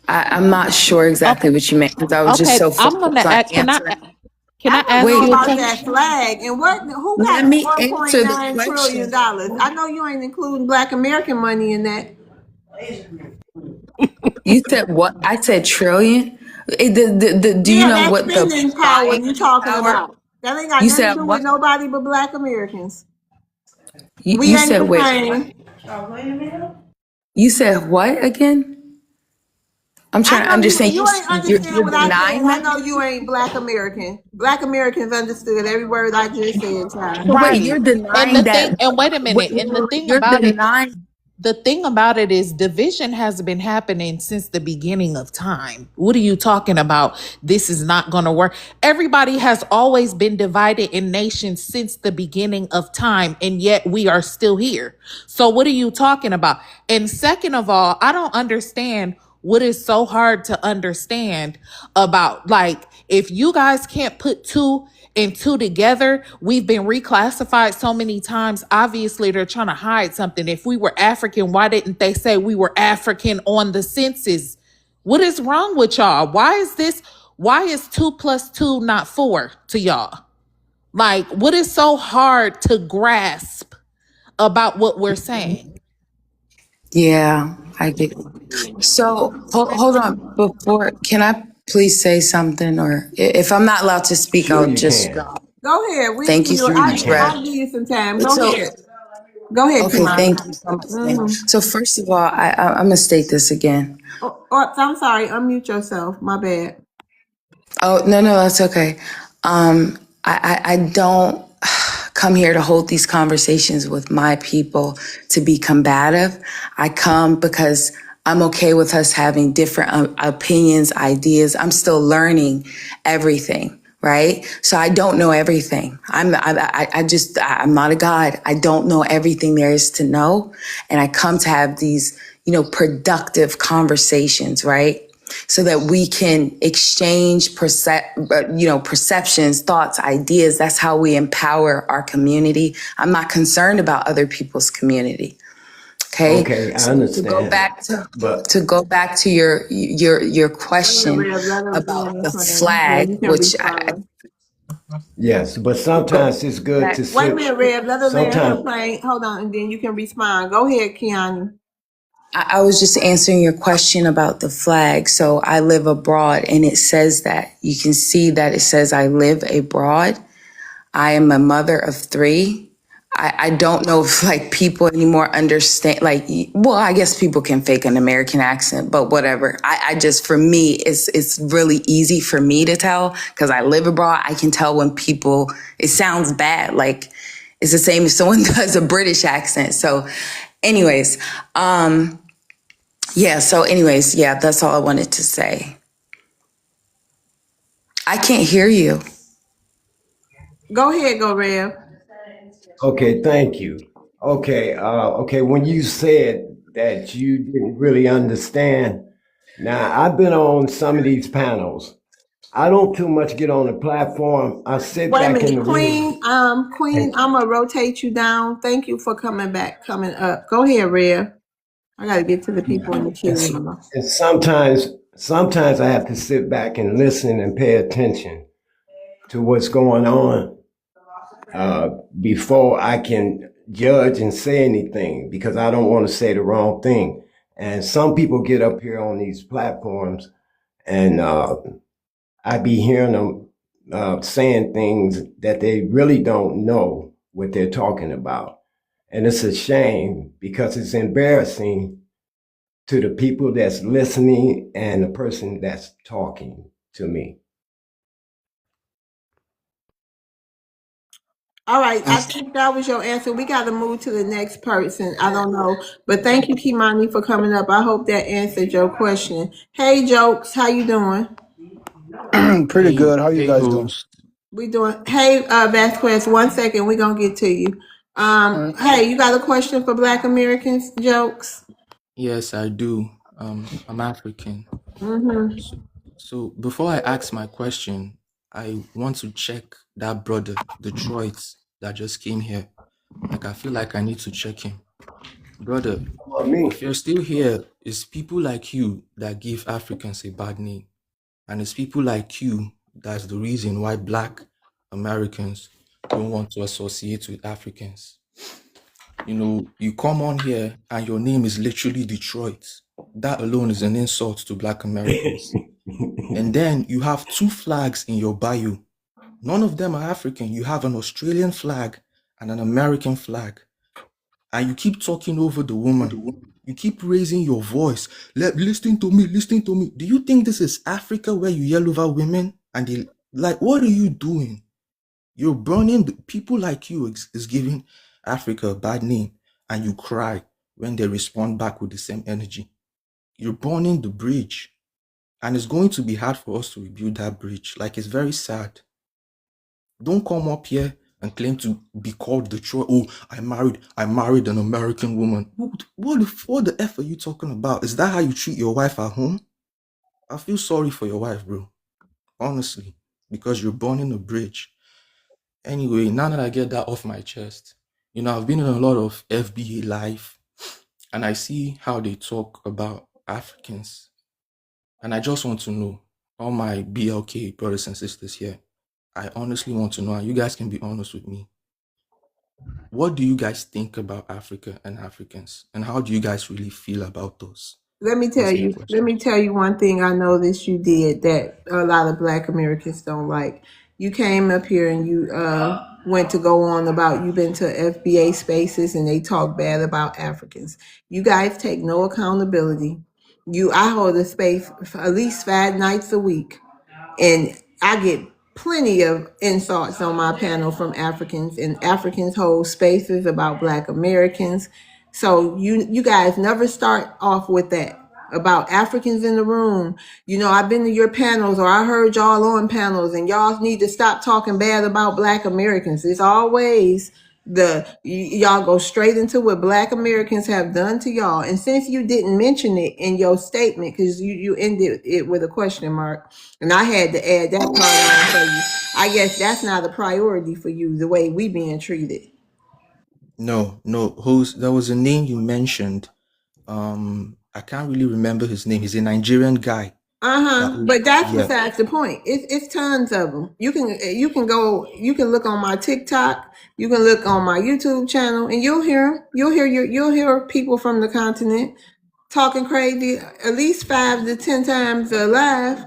I'm not sure exactly Okay. what you meant because I was just Okay. so I'm gonna focused on ask. answering. Can I I want to ask know Wait, you a about that question? flag and who let got me answer the $1.9 trillion. question. I know you ain't including Black American money in that. You said what? I said trillion. Do you Yeah, know that what the spending power buying you talking power? about. That ain't got You nothing to said do with what? nobody but Black Americans. We You ain't said the wait. same. You said what again? I'm I trying to know understand. you ain't You're understand what I said. denying I that. know you ain't Black American. Black Americans understood every word I just said, child. So wait, you're Right. And denying the thing, that. and wait a Wait, minute. wait, And the wait, thing you're about it, denying. the thing about it is division has been happening since the beginning of time. What are you talking about? This is not going to work. Everybody has always been divided in nations since the beginning of time, and yet we are still here. So what are you talking about? And second of all, I don't understand what is so hard to understand about, like, if you guys can't put two and two together, we've been reclassified so many times. Obviously they're trying to hide something. If we were African, why didn't they say we were African on the census? What is wrong with y'all? Why is 2 + 2 not 4 to y'all? Like, what is so hard to grasp about what we're saying? Yeah, I get it. So hold on. Before, can I please say something? Or if I'm not allowed to speak, Sure I'll you just can. drop. Go ahead. Thank you so Sure you much, Rev. can. I'll give you some time. Go So ahead. Go ahead, okay, Kimani. thank you so much. Mm-hmm. So first of all, I'm gonna state this again. I'm sorry. Unmute yourself. My bad. Oh, no, no, that's okay. I don't come here to hold these conversations with my people to be combative. I come because I'm okay with us having different opinions, ideas. I'm still learning everything, right? So I don't know everything. I'm not a God. I don't know everything there is to know. And I come to have these, productive conversations, right? So that we can exchange perceptions, thoughts, ideas. That's how we empower our community. I'm not concerned about other people's community. Okay. Okay, I So to go understand. back to But your Go ahead, question Rev. Let him about finish the saying. Then flag, you can which respond. yes, but go sometimes it's good back. to Wait a sit. minute, Rev. Let her land her Sometimes, plane. Hold on, and then you can respond. Go ahead, Keanu. I was just answering your question about the flag. So I live abroad, and it says that you can see that it says I live abroad. I am a mother of three. I don't know if like people anymore understand, well, I guess people can fake an American accent, but whatever. I just, for me, it's really easy for me to tell because I live abroad. I can tell when people, it sounds bad. Like it's the same if someone does a British accent. So anyways, yeah, that's all I wanted to say. I can't hear you. Go ahead, go Rev. okay, thank you. Okay, okay, when you said that you didn't really understand, now I've been on some of these panels. I don't too much get on the platform. I sit Wait a back in minute, the room Queen. Queen, and, I'm gonna rotate you down. Thank you for coming back, coming up. Go ahead, Rev. I gotta get to the people in the and, queue. Remember. and sometimes I have to sit back and listen and pay attention to what's going on uh, before I can judge and say anything because I don't want to say the wrong thing. And some people get up here on these platforms and I be hearing them saying things that they really don't know what they're talking about. And it's a shame because it's embarrassing to the people that's listening and the person that's talking to me. All right, I think that was your answer. We got to move to the next person. I don't know, but thank you, Kimani, for coming up. I hope that answered your question. Hey, Jokes, how you doing? Pretty Hey, good. How you hey, guys doing? host. We doing. Hey, Vasquez, 1 second. We gonna get to you. All right. Hey, you got a question for Black Americans? Jokes. Yes, I do. I'm African. Mm-hmm. So, so before I ask my question, I want to check that brother, Detroit, that just came here. Like, I feel like I need to check him. Brother, For me, if you're still here, it's people like you that give Africans a bad name. And it's people like you that's the reason why Black Americans don't want to associate with Africans. You know, you come on here and your name is literally Detroit. That alone is an insult to Black Americans. And then you have two flags in your bio. None of them are African. You have an Australian flag and an American flag. And you keep talking over the woman. You keep raising your voice. Listen to me, listen to me. Do you think this is Africa where you yell over women? And they like, what are you doing? You're burning the people like you is giving Africa a bad name, and you cry when they respond back with the same energy. You're burning the bridge, and it's going to be hard for us to rebuild that bridge. Like, it's very sad. Don't come up here and claim to be called Detroit. Oh, I married an American woman. What the F are you talking about? Is that how you treat your wife at home? I feel sorry for your wife, bro. Honestly, because you're burning a bridge. Anyway, now that I get that off my chest, you know, I've been in a lot of FBA live and I see how they talk about Africans. And I just want to know, all my BLK brothers and sisters here, I honestly want to know, and you guys can be honest with me. What do you guys think about Africa and Africans? And how do you guys really feel about those? Let me tell That's my you. Let question. me tell you one thing. I noticed you did that a lot of Black Americans don't like. You came up here and you went to go on about you've been to FBA spaces and they talk bad about Africans. You guys take no accountability. I hold a space for at least 5 nights a week, and I get plenty of insults on my panel from Africans, and Africans hold spaces about Black Americans. So you guys never start off with that. about Africans in the room. You know, I've been to your panels, or I heard y'all on panels, and y'all need to stop talking bad about Black Americans. It's always y'all go straight into what Black Americans have done to y'all. And since you didn't mention it in your statement, because you ended it with a question mark, and I had to add that part on for you. I guess that's not a priority for you, the way we being treated. No, no. There was a name you mentioned. I can't really remember his name. He's a Nigerian guy. But that's Yeah, besides the point. It's tons of them. You can go. You can look on my TikTok. You can look on my YouTube channel, and you'll hear people from the continent talking crazy at least 5 to 10 times live.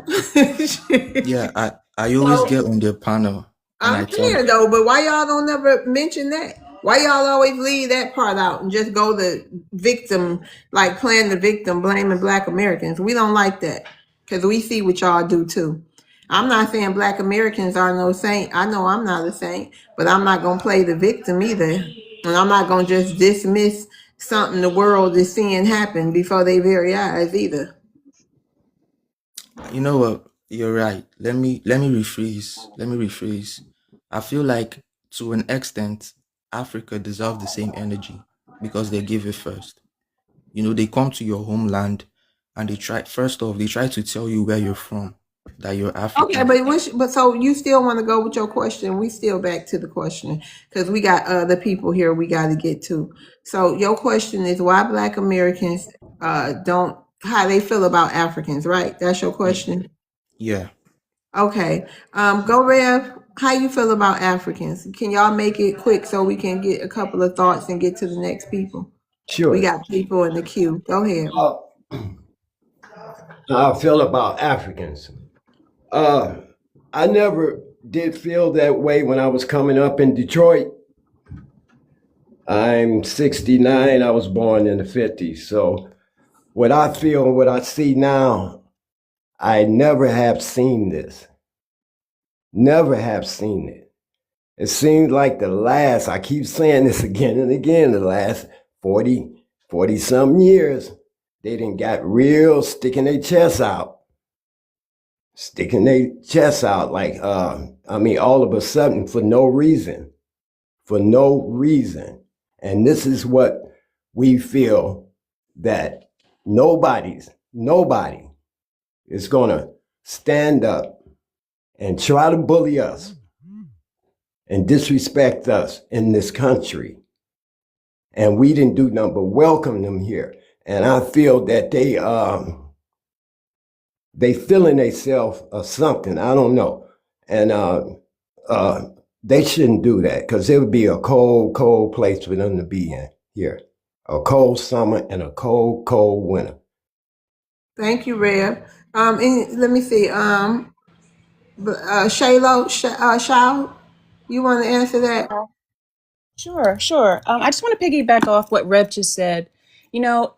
yeah. I always So get on their panel and I I'm tell. saying though, but why y'all don't never mention that? Why y'all always leave that part out and just go the victim, like playing the victim, blaming Black Americans? We don't like that because we see what y'all do too. I'm not saying Black Americans are no saint. I know I'm not a saint, but I'm not gonna play the victim either, and I'm not gonna just dismiss something the world is seeing happen before their very eyes either. You know what? You're right. Let me rephrase. Let me rephrase. I feel like to an extent, Africa deserves the same energy because they give it first. You know, they come to your homeland and they try to tell you where you're from, that you're Okay, African. but so you still want to go with your question? We still back to the question because we got other people here we got to get to. So your question is why Black Americans don't how they feel about Africans, right? That's your Y- question. Yeah. Okay, go Rev. How you feel about Africans? Can y'all make it quick so we can get a couple of thoughts and get to the next people? We Sure. got people in the queue. Go ahead. Uh, how I feel about Africans. Uh, I never did feel that way when I was coming up in Detroit. I'm 69. I was born in the 50s. So what I feel and what I see now, I never have seen this. Never have seen it. It seems like I keep saying this again and again, the last 40 some years, they done got real sticking their chests out. Sticking their chests out like, all of a sudden for no reason. For no reason. And this is what we feel that nobody is going to stand up and try to bully us and disrespect us in this country. And we didn't do nothing but welcome them here. And I feel that they feeling themselves or something. I don't know. And they shouldn't do that because it would be a cold, cold place for them to be in here. A cold summer and a cold, cold winter. Thank you, Rev. And let me see. Shaylo, Shaw, you want to answer that? Sure, sure. I just want to piggyback off what Rev just said. You know,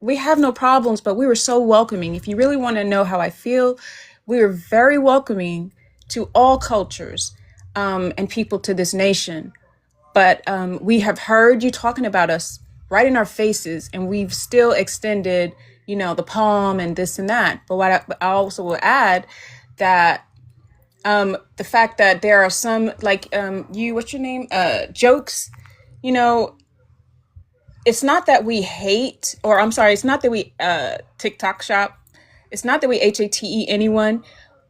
we have no problems, but we were so welcoming. If you really want to know how I feel, we were very welcoming to all cultures and people to this nation. But we have heard you talking about us right in our faces, and we've still extended, you know, the palm and this and that. But I also will add that the fact that there are some like what's your name? Jokes, you know, it's not that we hate, or I'm sorry, it's not that we TikTok shop. It's not that we hate anyone.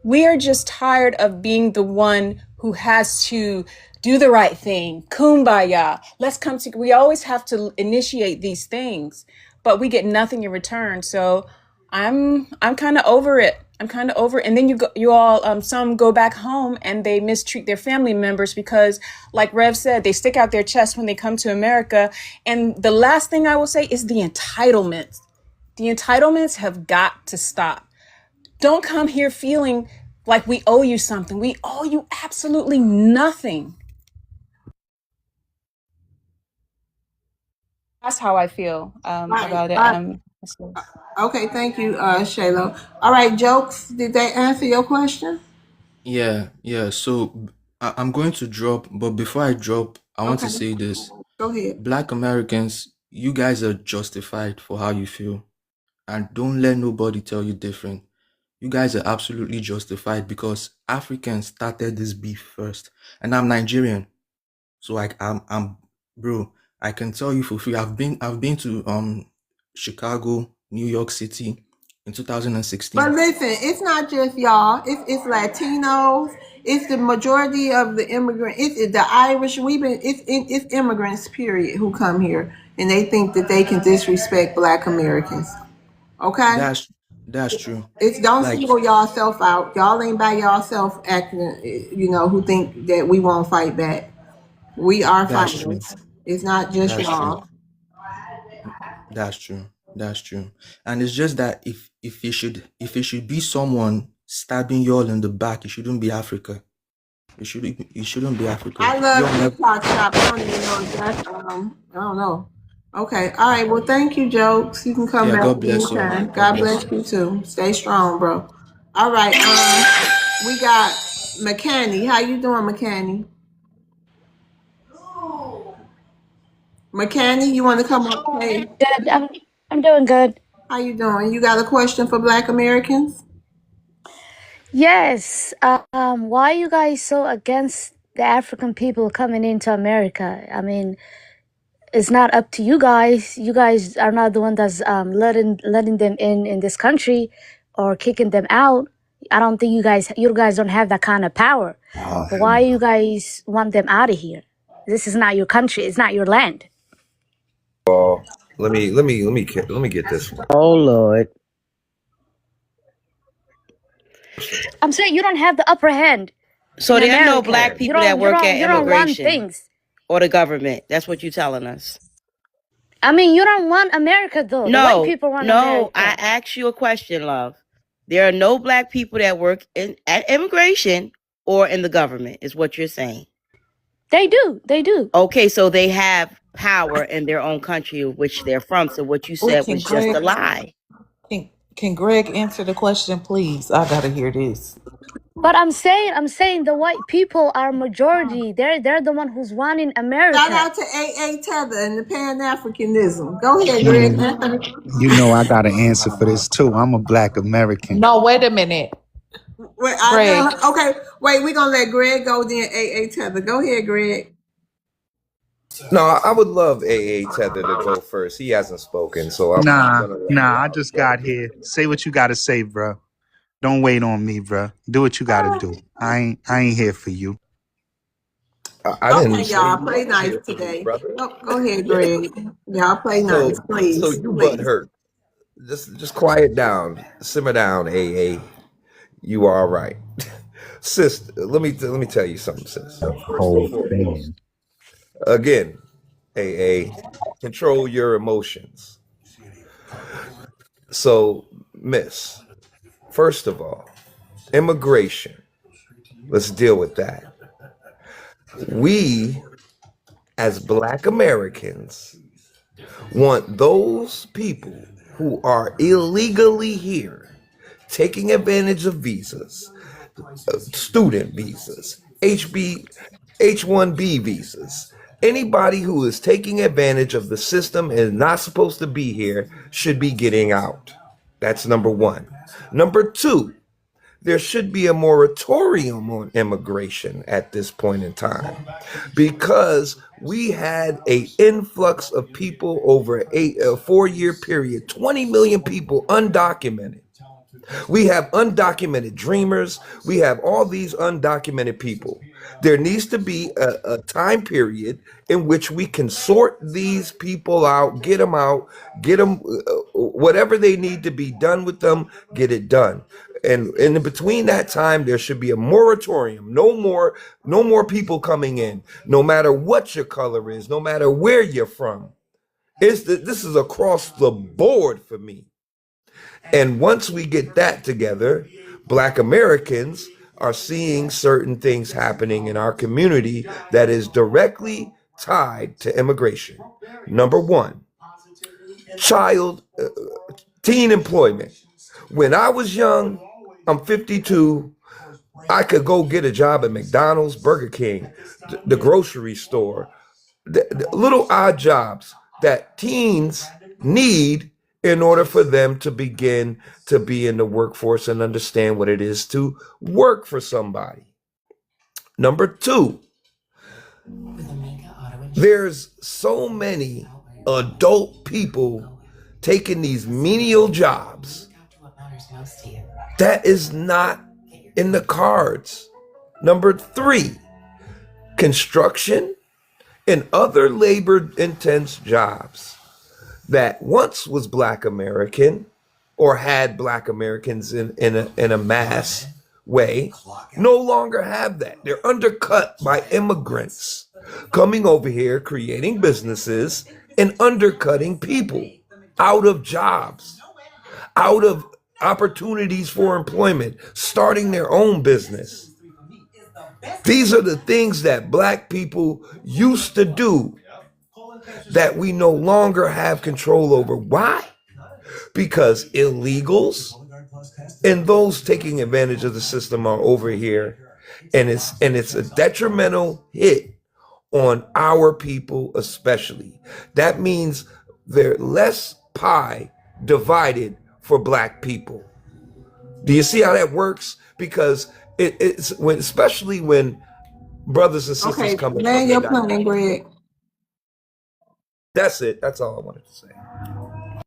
We are just tired of being the one who has to do the right thing. Kumbaya. Let's come to. We always have to initiate these things, but we get nothing in return. So I'm kind of over it. I'm kind of over it. And then you all some go back home and they mistreat their family members because, like Rev said, they stick out their chest when they come to America. And the last thing I will say is the entitlements. The entitlements have got to stop. Don't come here feeling like we owe you something. We owe you absolutely nothing. That's how I feel Right. about it. Okay, thank you, Shaylo. All right, jokes. Did they answer your question? Yeah, yeah. So I'm going to drop, but before I drop, I want Okay, to say this. go ahead. Black Americans, you guys are justified for how you feel. And don't let nobody tell you different. You guys are absolutely justified because Africans started this beef first. And I'm Nigerian. So I'm bro, I can tell you for free. I've been to Chicago, New York City in But 2016. listen, it's not just y'all. It's Latinos. It's the majority of the immigrant. It's the Irish. It's immigrants. Period. Who come here and they think that they can disrespect Black Americans. Okay. That's true. It's don't Like single y'allself out. Y'all ain't by y'allself acting. Who think that we won't fight back. We are that's true. fighters. It's not just That's true. y'all. That's true. That's true. And it's just that if it should be someone stabbing y'all in the back, it shouldn't be Africa. It shouldn't be Africa. I love Y'all never TikTok shop. I don't even know if that's I don't know. Okay. All right. Well, thank you, Jokes. You can come yeah, back God bless y'all. anytime. God God bless bless you. you too. Stay strong, bro. All right. We got McCanny. How you doing, McCanny? McCanny, you want to come up? Hey, Good. I'm doing good. how you doing? You got a question for Black Americans? Yes. Why are you guys so against the African people coming into America? I mean, it's not up to you guys. You guys are not the one that's letting them in this country or kicking them out. I don't think you guys don't have that kind of power. Oh, But hell why no. you guys want them out of here? This is not your country. It's not your land. Let me get this one. Oh Lord. I'm saying you don't have the upper hand So in there are no America. black people that You work don't at you don't run immigration things. or the government. That's what you're telling us. I mean, you don't want America though. The white No, people want no, I America. asked you a question, love. There are no black people that work at immigration or in the government, is what you're saying. They do. They do. Okay, so they have power in their own country of which they're from. So what you Oh, said was just a lie. can Greg answer the question, please? I gotta hear this. But I'm saying the white people are majority. They're the one who's running Shout America. out to A. Tether and the Pan Africanism. Go ahead, Greg. And you know I got an answer for this too. I'm a Black American. No, wait a minute, Wait, I Greg. know. Okay, wait. We're gonna let Greg go. Then A. Tether. Go ahead, Greg. No, I would love AA Tether to go first. He hasn't spoken, so I'm Nah, gonna nah. I allow the just brother got to here. Say what you gotta say, bro. Don't wait on me, bro. Do what you gotta do. I ain't here for you. I didn't Okay, say y'all you play was nice here for me, today. brother. Go ahead, Greg. Y'all play nice, So please, you butt please. hurt. Just quiet down, simmer down, AA. You are all right, sis. Let me tell you something, sis. The First and whole foremost, thing. again, AA, control your emotions. So, Miss, first of all, immigration. Let's deal with that. We, as Black Americans, want those people who are illegally here, taking advantage of visas, student visas, H1B visas. Anybody who is taking advantage of the system and is not supposed to be here should be getting out. That's number one. Number two, there should be a moratorium on immigration at this point in time because we had a influx of people over a 4-year period, 20 million people undocumented. We have undocumented dreamers. We have all these undocumented people. There needs to be a time period in which we can sort these people out, get them whatever they need to be done with them, get it done. And in between that time, there should be a moratorium. No more people coming in, no matter what your color is, no matter where you're from. This is across the board for me. And once we get that together, Black Americans are seeing certain things happening in our community that is directly tied to immigration. Number one, child teen employment. When I was young, I'm 52, I could go get a job at McDonald's, Burger King, the grocery store, the little odd jobs that teens need in order for them to begin to be in the workforce and understand what it is to work for somebody. Number two, there's so many adult people taking these menial jobs. That is not in the cards. Number three, construction and other labor intense jobs that once was Black American or had Black Americans in a mass way no longer have that. They're undercut by immigrants coming over here, creating businesses and undercutting people out of jobs, out of opportunities for employment, starting their own business. These are the things that Black people used to do that we no longer have control over. Why? Because illegals and those taking advantage of the system are over here, and it's a detrimental hit on our people especially. That means there's less pie divided for Black people. Do you see how that works? Because it's when, especially when brothers and sisters Okay, coming from land the your diaspora. plane, Greg. That's it. That's all I wanted to say.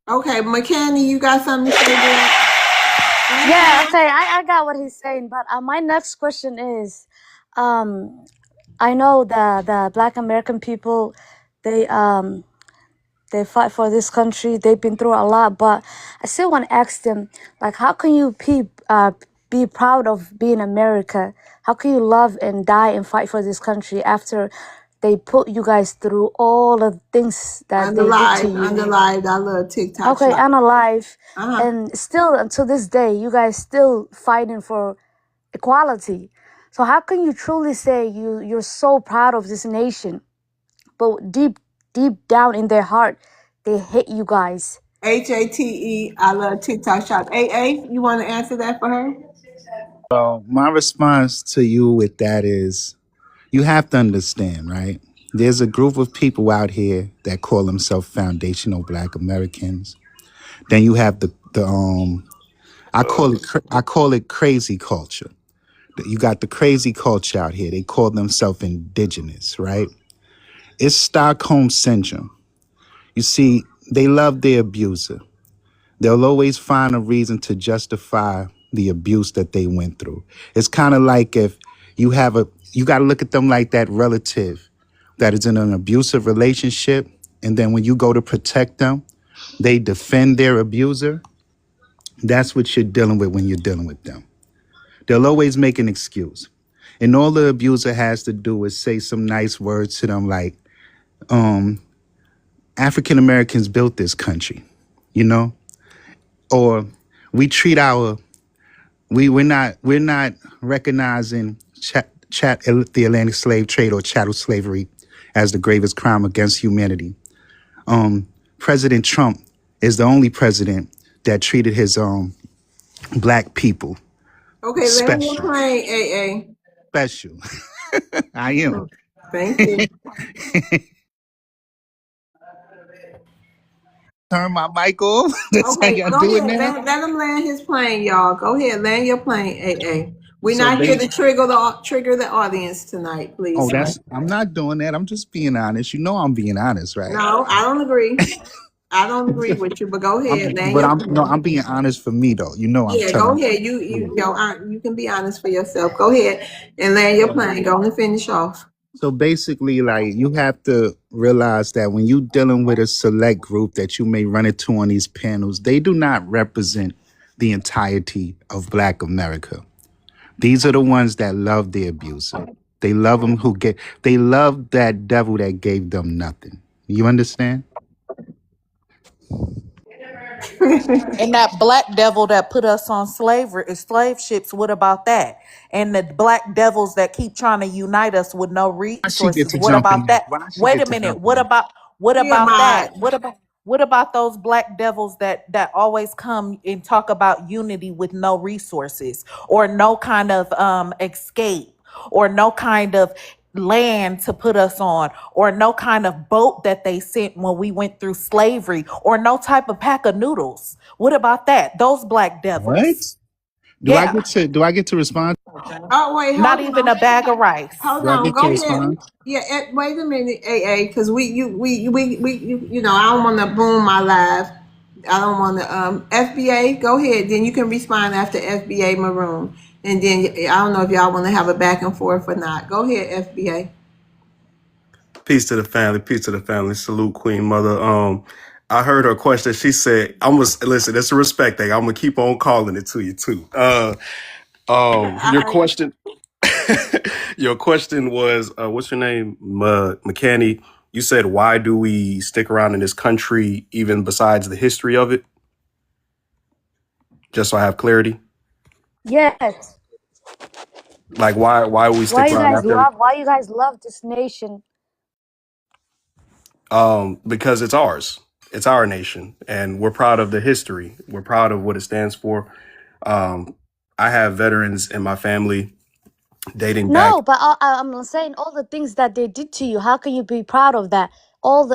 Okay, McKinney, you got something to say, Greg? Yeah, okay, I got what he's saying, but my next question is, I know the Black American people, they they fight for this country. They've been through a lot, but I still want to ask them, like, how can you be proud of being America? How can you love and die and fight for this country after they put you guys through all the things that they did to you? Underlive that little TikTok Okay, shot. I'm alive, Uh-huh. and still until this day, you guys still fighting for equality. So how can you truly say you're so proud of this nation, but deep down in their heart, they hate you guys? HATE, I love TikTok shop. AA, you want to answer that for her? Well, my response to you with that is you have to understand, right? There's a group of people out here that call themselves foundational Black Americans. Then you have the I call it crazy culture. You got the crazy culture out here. They call themselves indigenous, right? It's Stockholm syndrome. You see, they love their abuser. They'll always find a reason to justify the abuse that they went through. It's kind of like if you got to look at them like that relative that is in an abusive relationship, and then when you go to protect them, they defend their abuser. That's what you're dealing with when you're dealing with them. They'll always make an excuse. And all the abuser has to do is say some nice words to them like, African Americans built this country, you know? Or we're not recognizing the Atlantic slave trade or chattel slavery as the gravest crime against humanity. President Trump is the only president that treated his Black people Okay, land your special. plane, Special. I AA. am. Thank you. Turn my mic off. That's how Okay, y'all go do it ahead. now. Let him land his plane, y'all. Go ahead, land your plane, AA. We're So not here they, to trigger the audience tonight, please, sir. I'm not doing that. I'm just being honest. You know I'm being honest, right? No, I don't agree. I don't agree with you, but go ahead, land your plane. I'm being honest for me though. You know I'm Yeah, go telling ahead. You can be honest for yourself. Go ahead and land your plane. Go and finish off. So basically, like, you have to realize that when you're dealing with a select group that you may run into on these panels, they do not represent the entirety of Black America. These are the ones that love the abuser. They love them they love that devil that gave them nothing. You understand? And that black devil that put us on slave ships, what about that? And the black devils that keep trying to unite us with no Why she get resources, to what jumping about in? that? Why she Wait get a to minute. jumping in? What Yeah, about my. that? What about those black devils that always come and talk about unity with no resources or no kind of escape or no kind of land to put us on, or no kind of boat that they sent when we went through slavery, or no type of pack of noodles. What about that? Those black What? devils. Do I Yeah. get to respond? Oh wait, Not hold even on. a bag of rice. Hold Do I on, get to go ahead. respond? Yeah, wait a minute, AA, because you know, I don't want to boom my live. I don't want to. FBA, go ahead. Then you can respond after FBA Maroon, and then I don't know if y'all want to have a back and forth or not. Go ahead, FBA. Peace to the family. Peace to the family. Salute, Queen Mother. I heard her question. She said, "I'm gonna listen. It's a respect thing. I'm gonna keep on calling it to you too." Your I heard. question. Your question was, what's your name, McCanny? You said, why do we stick around in this country, even besides the history of it? Just so I have clarity. Yes. Like, why we stick around after? Why you guys love this nation? Because it's ours. It's our nation, and we're proud of the history. We're proud of what it stands for. Um, I have veterans in my family dating back. No, but I'm saying all the things that they did to you. How can you be proud of that?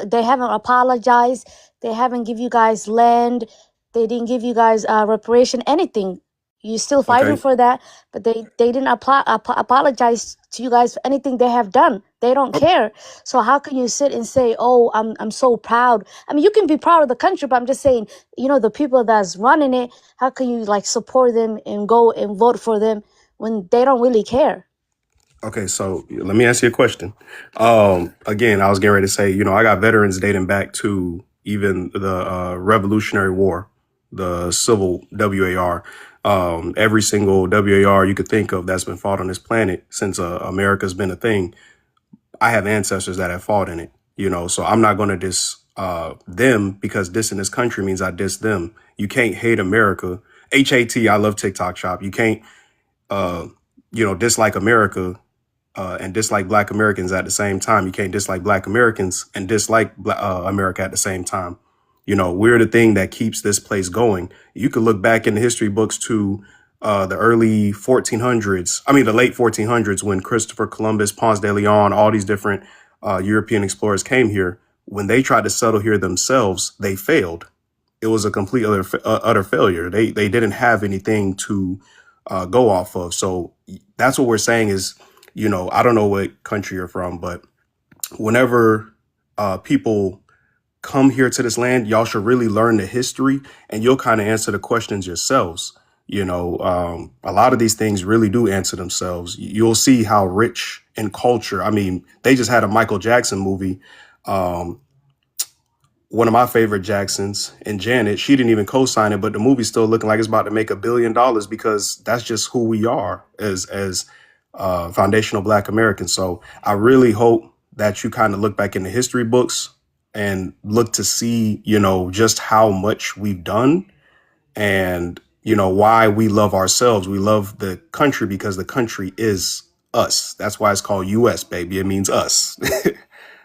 They haven't apologized. They haven't give you guys land. They didn't give you guys reparation, anything. You still fighting Okay, for that, but they didn't apologize to you guys for anything they have done. They don't oh, care. So how can you sit and say, "Oh, I'm so proud"? I mean, you can be proud of the country, but I'm just saying, the people that's running it. How can you like support them and go and vote for them when they don't really care? okay. So let me ask you a question. Again, I was getting ready to say, I got veterans dating back to even the Revolutionary War, the Civil WAR. Every single WAR you could think of that's been fought on this planet since America's been a thing. I have ancestors that have fought in it, so I'm not going to diss them because dissing this country means I diss them. You can't hate America. HAT, I love TikTok shop. You can't, uh, dislike America and dislike Black Americans at the same time. You can't dislike Black Americans and dislike America at the same time. We're the thing that keeps this place going. You could look back in the history books to the early 1400s. I mean, the late 1400s when Christopher Columbus, Ponce de Leon, all these different European explorers came here. When they tried to settle here themselves, they failed. It was a complete utter failure. They didn't have anything to go off of. So that's what we're saying is, I don't know what country you're from, but whenever people come here to this land, y'all should really learn the history and you'll kind of answer the questions yourselves. A lot of these things really do answer themselves. You'll see how rich in culture. I mean, they just had a Michael Jackson movie. Um, one of my favorite Jacksons and Janet, she didn't even co-sign it, but the movie's still looking like it's about to make $1 billion because that's just who we are as foundational Black Americans. So I really hope that you kind of look back in the history books and look to see, just how much we've done and, why we love ourselves. We love the country because the country is us. That's why it's called US, baby. It means us.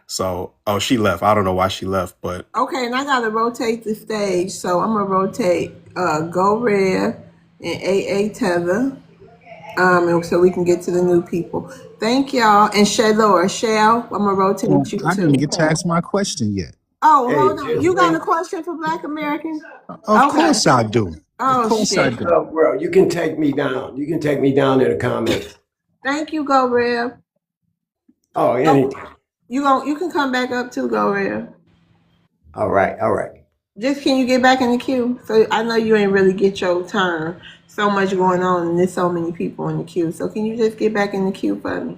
So, oh, she left. I don't know why she left, but Okay, and I gotta rotate the stage, so I'm gonna rotate Go Red and AA Tether, and so we can get to the new people. Thank y'all, and Shaylor, Shell, I'm gonna rotate you I too. didn't get to ask my question yet. Oh, Hey, hold on, just you got a wait. question for Black Americans? Of Okay. course I do. Of Oh course I shit. do. Look, bro, you can take me down. You can take me down in the comments. Thank you, Go Red. Oh, Oh, anytime. you can come back up too, Go Red. All right, all right. Just can you get back in the queue? So I know you ain't really get your turn. So much going on, and there's so many people in the queue. So can you just get back in the queue for me?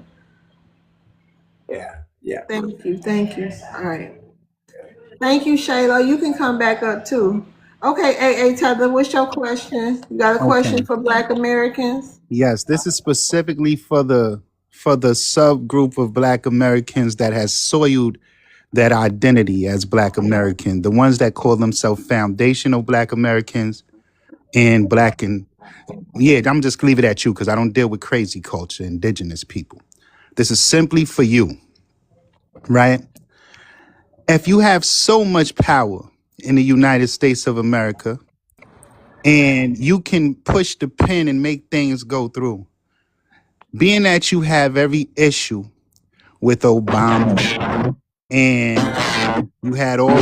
Yeah, yeah. Thank you, thank you. All right, thank you, Shayla. You can come back up too. Okay, AA Tether, what's your question? You got a Okay. question for Black Americans? Yes, this is specifically for the subgroup of Black Americans that has soiled that identity as Black American, the ones that call themselves foundational Black Americans and Black and yeah, I'm just leave it at you because I don't deal with crazy culture, indigenous people. This is simply for you, right? If you have so much power in the United States of America and you can push the pen and make things go through, being that you have every issue with Obama, and you had all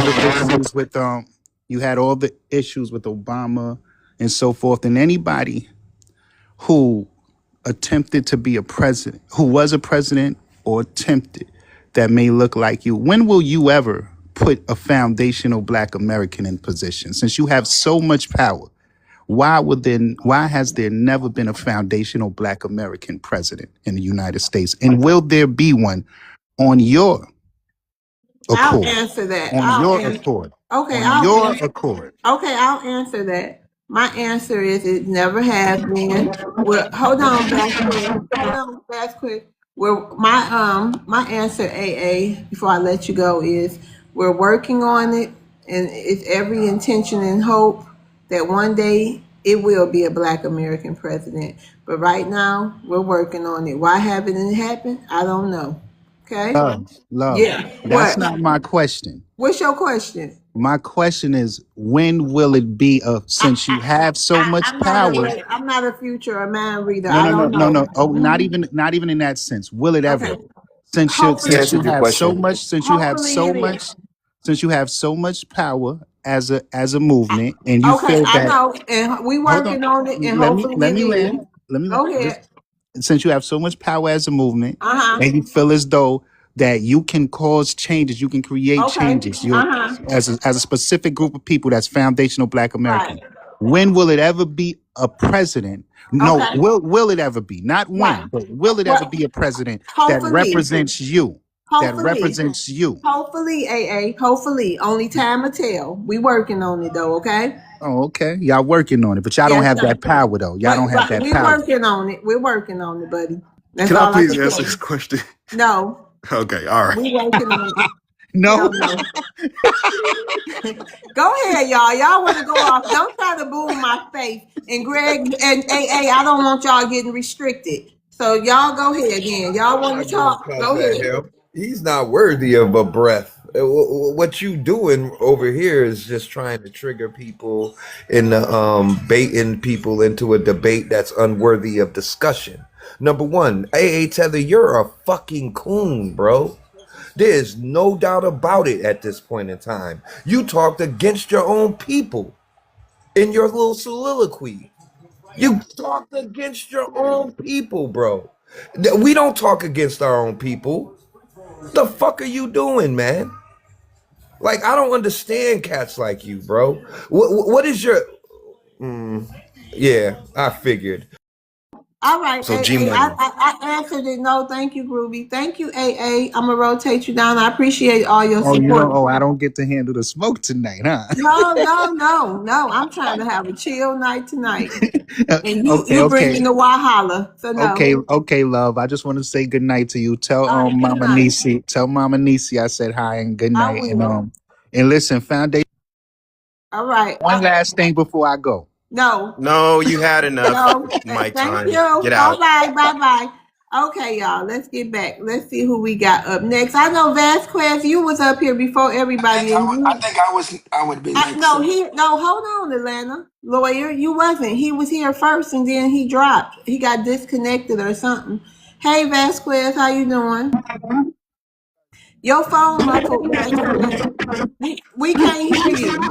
the issues with Obama and so forth. And anybody who attempted to be a president, who was a president or attempted, that may look like you. When will you ever put a foundational black American in position? Since you have so much power, why has there never been a foundational black American president in the United States? And will there be one on your I'll accord? answer that. On your accord. Okay, On your accord. Okay, I'll answer that. My answer is it never has been. Well, hold on, Vasquez. Hold on, Vasquez. Well, my answer, AA, before I let you go, is we're working on it, and it's every intention and hope that one day it will be a Black American president. But right now, we're working on it. Why haven't it happened? I don't know. Okay. Love. Yeah. That's What? not my question. What's your question? My question is, when will it be since you have so much power? I'm not a future or mind reader. No, I no, no, don't no, know. no. Oh, not even in that sense. Will it ever? Okay. He Hopefully, Since you answered your have so question. much, hopefully it is. since you have so much power as a movement, and you Okay, feel I that. know, and we Hold on. working on it, and Let hopefully it me is. land. Let me Go just ahead. since you have so much power as a movement, Uh huh. and you feel as though that you can cause changes, you can create Okay. changes. Uh You huh. as a specific group of people that's foundational Black Right. American. When will it ever be a president? No, Okay. will it ever be? Not Right. when, but will it ever What? be a president that Hopefully. represents you? That Hopefully. represents you. Hopefully, AA. Hopefully. Only time will tell. We working on it though. Okay. Oh, okay. Y'all working on it, but y'all don't Yes, have sir. that power though. Y'all don't But, have but that we power. working on it. We're working on it, buddy. That's Can I all I please can answer tell this you. question? No, Okay, all right. we working on it. No. Hell no. Go ahead, y'all. Y'all want to go off. Don't try to boom my face. And Greg and AA, I don't want y'all getting restricted. So y'all go ahead then. Y'all I'm want not to gonna talk? cuss Go at ahead. him. He's not worthy of a breath. What you doing over here is just trying to trigger people in the baiting people into a debate that's unworthy of discussion. Number one, AA Tether, you're a fucking coon, bro. There's no doubt about it at this point in time. You talked against your own people in your little soliloquy. You talked against your own people, bro. We don't talk against our own people. The fuck are you doing, man? Like, I don't understand cats like you, bro. What is your? Yeah, I figured. All right, So G AA. Money. I answered it. No, thank you, Groovy. Thank you, AA. I'm gonna rotate you down. I appreciate all your Oh, you don't. support. Oh, I don't get to handle the smoke tonight, huh? No. I'm trying to have a chill night tonight, and Okay, you okay. bringing the Wahala. So Okay, no. okay, love. I just want to say good night to you. Tell All right. Good Mama night. Nisi, I said hi and good I night. will. And listen, Foundation. All right. One last thing before I go. No. No, you had enough. No, Mic thank time. you. Get All out. right, bye bye. Okay, y'all, let's get back. Let's see who we got up next. I know Vasquez, you was up here before everybody, and I you. think I would be next. No, no. Hold on, Atlanta lawyer. You wasn't. He was here first, and then he dropped. He got disconnected or something. Hey, Vasquez, how you doing? Your phone muffled, Vasquez. We can't hear you.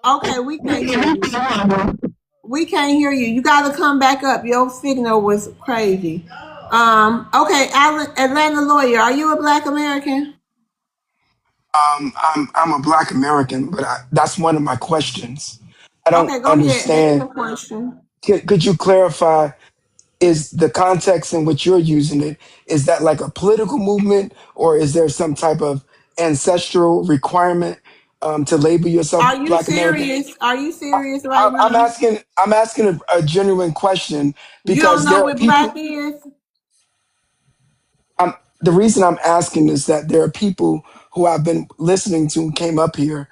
Okay, we can't hear you. We can't hear you. You got to come back up. Your signal was crazy. Okay, Atlanta lawyer, are you a Black American? I'm a Black American, but that's one of my questions. I don't Okay, go ahead. Ask understand. your question. Could you clarify? Is the context in which you're using it, is that like a political movement, or is there some type of ancestral requirement to label yourself Are you Black American? serious? Are you serious right I'm now? asking. I'm asking a genuine question You don't because know there are what black people. is? The reason I'm asking is that there are people who I've been listening to and came up here,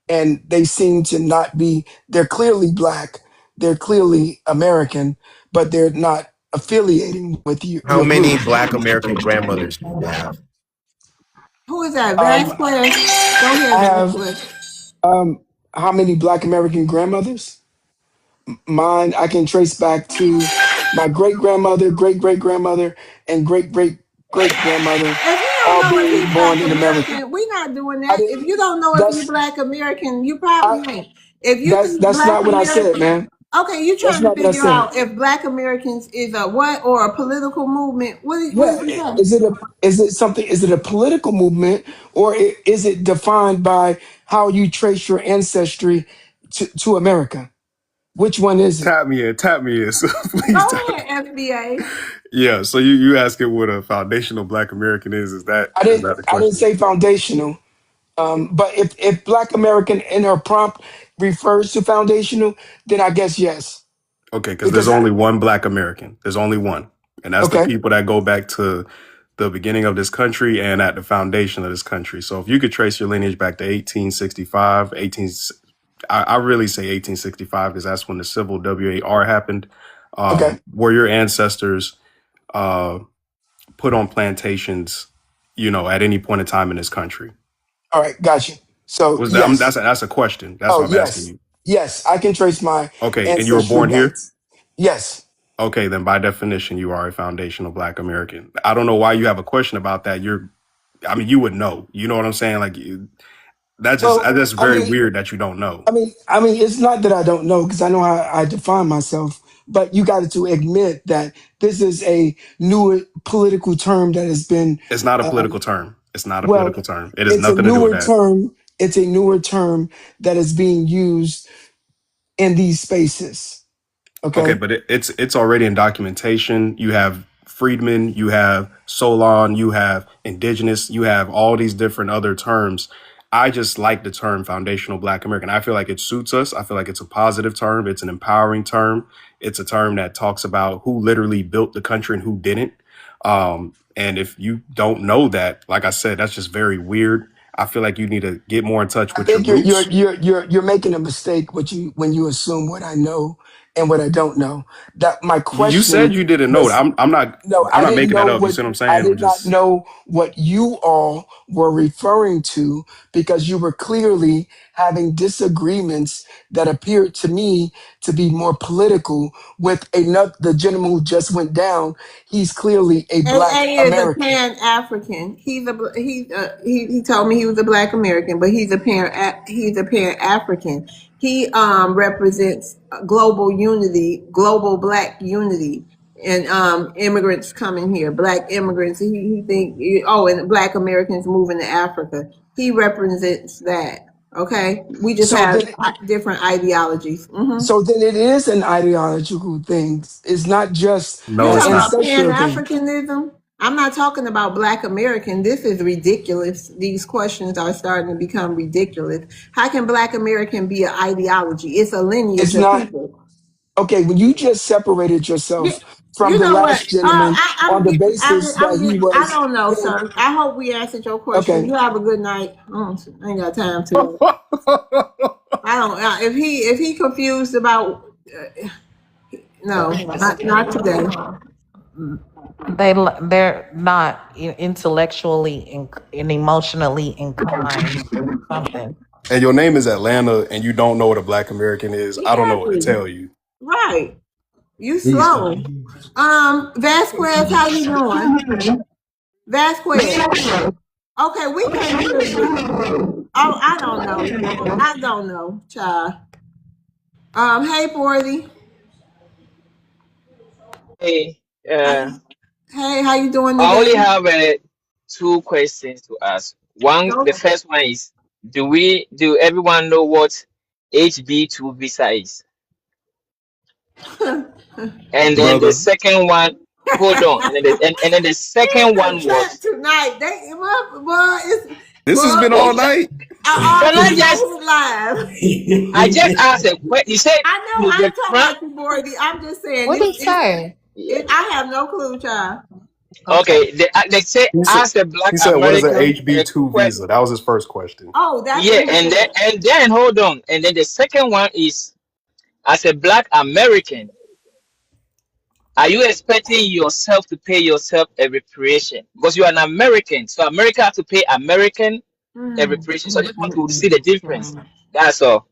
and they seem to not be. They're clearly Black. They're clearly American, but they're not affiliating with How your many group. black American grandmothers do you have? Who is that? Um, Vasquez? Go ahead, I have Vasquez. how many Black American grandmothers? I can trace back to my great grandmother, great great grandmother, and great great great grandmother, If you don't all know if being he's Black born in America. American, we're not doing I that. didn't. If you don't know if you're That's Black American, you I. probably ain't. If you think That's Black not what I said, American, man. okay, you That's trying to not what I figure said. out if Black Americans is a what or a political movement. What Yeah, did you say? is it something? Is it a political movement, or is it defined by how you trace your ancestry to America? Which one is it? Tap me in. So please Go tap. ahead, FBA. Yeah. So you asking what a foundational Black American is? Is that the I didn't question? say foundational. But if Black American in her prompt refers to foundational, then I guess yes. Okay, because there's Because only one Black American. There's only one, and that's the okay, people that go back to the beginning of this country and at the foundation of this country. So if you could trace your lineage back to 1865, I really say 1865 because that's when the Civil WAR happened, okay, where your ancestors put on plantations, at any point in time in this country. all right, got you. So Was that yes, that's a question? That's oh what I'm asking yes, you. yes, I can trace my Okay, and you were ancestry born back. here? Yes. Okay, then by definition, you are a foundational Black American. I don't know why you have a question about that. You would know. You know what I'm saying? Well, that's very weird that you don't know. it's not that I don't know because I know how I define myself, but you got to admit that this is a newer political term that has been, It's not a um, political term. It's not a well, political term. It has it's a nothing to do with newer that. term. It's a newer term that is being used in these spaces. Okay, Okay. but it's already in documentation. You have freedmen, you have Solon, you have indigenous, you have all these different other terms. I just like the term foundational Black American. I feel like it suits us. I feel like it's a positive term. It's an empowering term. It's a term that talks about who literally built the country and who didn't. And if you don't know that, like I said, that's just very weird. I feel like you need to get more in touch I with your think roots. you're making a mistake when you assume what I know and what I don't know. That my You said question you didn't know it. was no, I'm I not didn't making know that up. You what see what I'm I saying? I'm did not just know what you all were referring to because you were clearly having disagreements that appeared to me to be more political with another the gentleman who just went down. He's clearly a Black AA is a American. pan African. He told me he was a Black American, but he's a pan African. He represents global unity, global Black unity, and immigrants coming here, Black immigrants. He think and Black Americans moving to Africa. He represents that. Okay, we just So have then different ideologies. So then it is an ideological thing. It's not just You no, an it's talking not. about Pan ancestral thing. Africanism? I'm not talking about Black American. This is ridiculous. These questions are starting to become ridiculous. How can Black American be an ideology? It's a lineage It's of not people. okay. When you just separated You, yourself from you the know what? last gentleman on the basis that I'm he getting. I was don't know, in, sir. I hope we answered your question. okay. You have a good night. I ain't got time to. I don't. If he confused about no, not today. They're not intellectually and emotionally inclined. Something. And your name is Atlanta and you don't know what a Black American is, I don't know what to Exactly. tell you. Right. You He's slow. Vasquez, how you doing? Vasquez. Okay, we can't hear you. Oh, I don't know. I don't know, child. Hey, Forty. Hey, Hey, how you doing I only today? have two questions to ask. The Go. first one is, do everyone know what HB2 visa is? And then the Brother, second one, hold on, and then the second It's a one trip was, tonight. It's this has been all okay, night. all can I night just, live. I just asked a question. You said I know. I the ain't talking Trump, about you, Bordy. I'm just saying What did he say? I have no clue, child. Okay. okay, they say He said, ask a Black he said, what is an American a HB2 question. visa? That was his first question. Oh, that's Yeah, what he said. and then hold on, and then the second one is, as a Black American, are you expecting yourself to pay yourself a reparation? Because you are an American, so America has to pay American a reparation. So I just want to see the difference. That's all.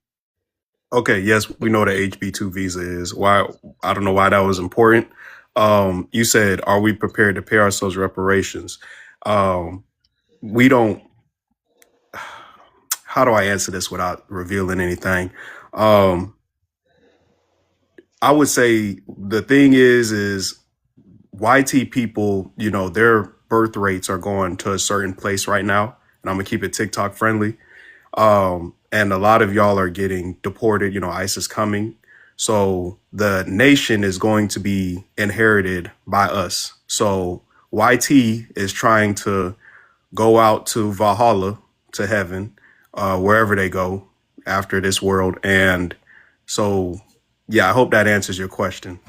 Okay, yes, we know what a HB2 visa is. Why? I don't know why that was important. You said, are we prepared to pay ourselves reparations? We don't. How do I answer this without revealing anything? I would say the thing is YT people, you know, their birth rates are going to a certain place right now, and I'm gonna keep it TikTok friendly. And a lot of y'all are getting deported. You know, ICE is coming, so the nation is going to be inherited by us. So YT is trying to go out to Valhalla, to heaven, wherever they go after this world. And so, yeah, I hope that answers your question.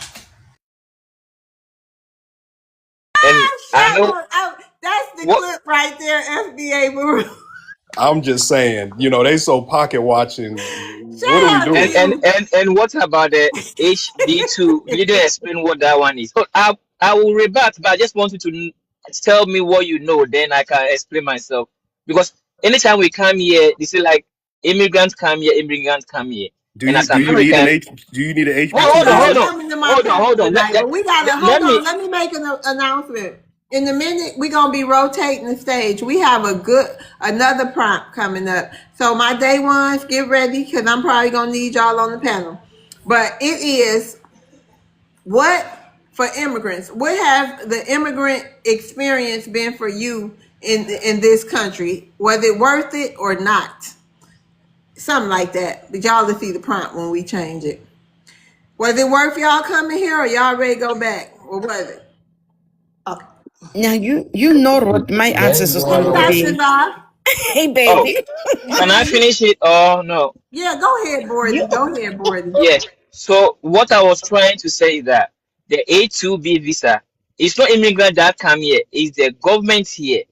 And I know That's the what. clip right there, FBA Maru. I'm just saying, you know, they so pocket watching. What are we Shout out to doing? you. And what about the HB2? You didn't explain what that one is. So I will rebut, but I just want you to tell me what you know, then I can explain myself. Because anytime we come here, this is like immigrants come here, Do and you as do you need an American, H? Do you need an Ain't hold on, HB2 hold nobody on, visa? coming to my hold on, panel hold on. tonight, but we gotta Let hold on. me. Let me make an announcement. In a minute, we're gonna be rotating the stage. We have another prompt coming up. So my day ones, get ready because I'm probably gonna need y'all on the panel. But it is what for immigrants. What have the immigrant experience been for you in this country? Was it worth it or not? Something like that. But y'all will see the prompt when we change it. Was it worth y'all coming here or y'all ready to go back? Or was it? Okay. Now you know what my answers is Hey, going to Dr. be. Zah. Hey, Oh, baby. can I finish it? Oh no. Yeah, go ahead, You. Bordy. Go ahead, Bordy. Yeah. So what I was trying to say is that the A2B visa, it's not immigrant that come here, it's the government here.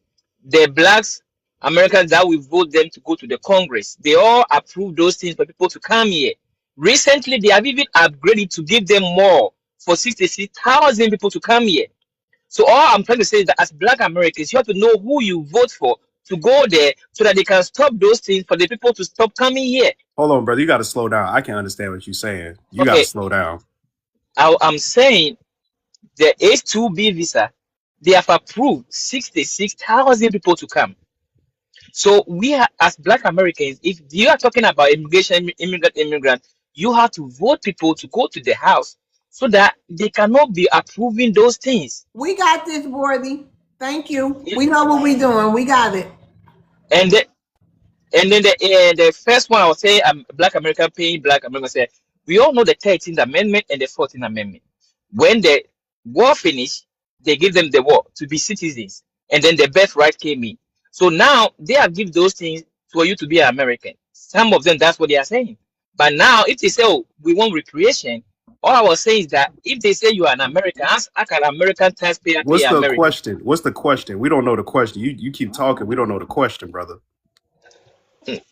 The blacks, Americans that we vote them to go to the Congress. They all approve those things for people to come here. Recently, they have even upgraded to give them more for 66,000 people to come here. So all I'm trying to say is that as black Americans, you have to know who you vote for to go there so that they can stop those things for the people to stop coming here. Hold on, brother. You got to slow down. I can't understand what you're saying. You got to Okay, slow down. I'm saying the H2B visa, they have approved 66,000 people to come. So we are, as black Americans, if you are talking about immigration, immigrant, you have to vote people to go to the house so that they cannot be approving those things. We got this, Bordy. Thank you. It- We know what we doing. We got it. And And then the first one I was saying, Black American paying Black American say, we all know the 13th Amendment and the 14th Amendment. When the war finished, they give them the war to be citizens, and then the birthright came in. So now they have give those things for you to be an American. Some of them that's what they are saying. But now if they say, oh, we want recreation, all I was saying is that if they say you are an American, as an American taxpayer pay What's the American. question? What's the question? We don't know the question. You keep talking. We don't know the question, brother.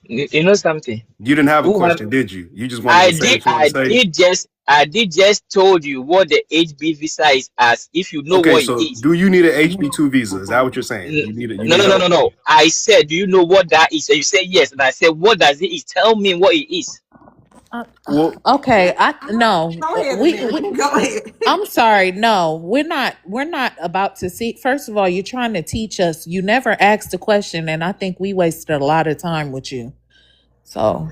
You know something? You didn't have a Who have question, did you? You just wanted to say what you want to say. I did just told you what the HB visa is as if you know Okay, what it so is. do you need an HB2 visa? Is that what you're saying? N- You No, need no, no, no, help. no. I said, do you know what that is? And you say yes, and I said, what does it is? Tell me what it is. Uh, Well, okay, I no. Go ahead, We Amanda. Go ahead. I'm sorry. No, we're not about to see. First of all, you're trying to teach us. You never asked a question, and I think we wasted a lot of time with you. So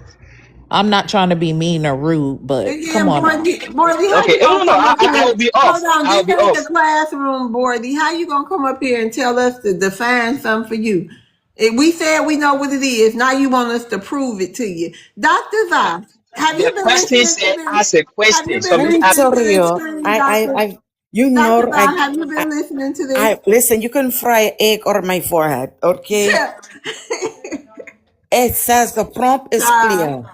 I'm not trying to be mean or rude, but come Again, on now. Bordy, how Okay. you No, gonna no, no. come up I'll here? be Hold off. on, I'll this be ain't the off. classroom, Bordy. How you gonna come up here and tell us to define something for you? We said we know what it is. Now you want us to prove it to you. Dr. Zah, have you The been question listening to said, this? ask a Have you question. been So me Let me ask. listening tell to this you, stream, Dr. you Dr. know, Zah, have you been listening to this? I listen. You can fry egg on my forehead, okay? It says the prompt is Child. clear.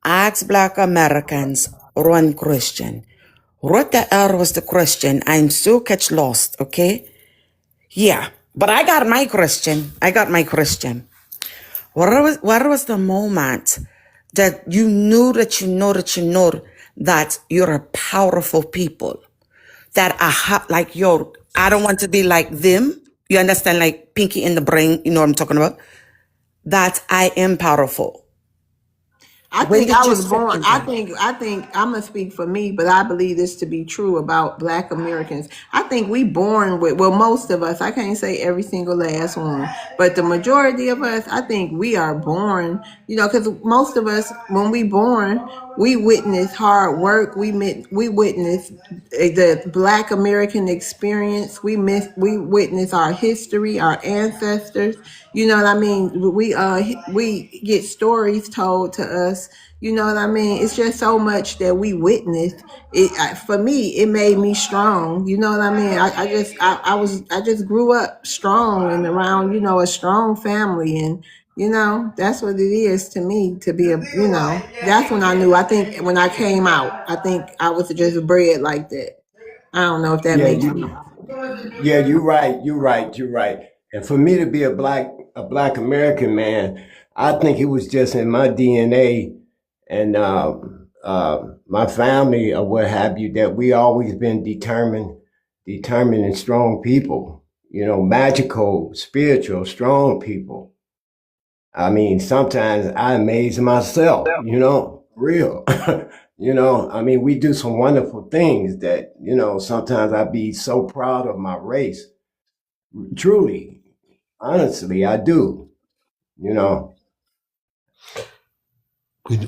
Ask Black Americans, run Christian. What the hell was the question? I'm so catch lost, okay? Yeah, but I got my Christian. What was the moment that you knew that you're a powerful people? That like, yo, I don't want to be like them. You understand? Like Pinky in the Brain, you know what I'm talking about? That I am powerful. I When think did I you was speak born. to I them? think I'm gonna speak for me, but I believe this to be true about Black Americans. I think we born with, well, most of us. I can't say every single last one, but the majority of us, I think we are born. You know, because most of us, when we born, we witness hard work. We witness the Black American experience. We witness our history, our ancestors. You know what I mean? We get stories told to us. You know what I mean? It's just so much that we witnessed. For me, it made me strong. You know what I mean? I just grew up strong and around, you know, a strong family, and you know, that's what it is to me to be a, you know, that's when I knew. I think when I came out, I think I was just bred like that. I don't know if that Yeah, makes you sense. yeah, you're right. You're right. You're right. And for me to be a black American man, I think it was just in my DNA and my family or what have you that we always been determined and strong people. You know, magical, spiritual, strong people. I mean, sometimes I amaze myself. You know, real. You know, I mean, we do some wonderful things that, you know, sometimes I be so proud of my race. Truly, honestly, I do. You know,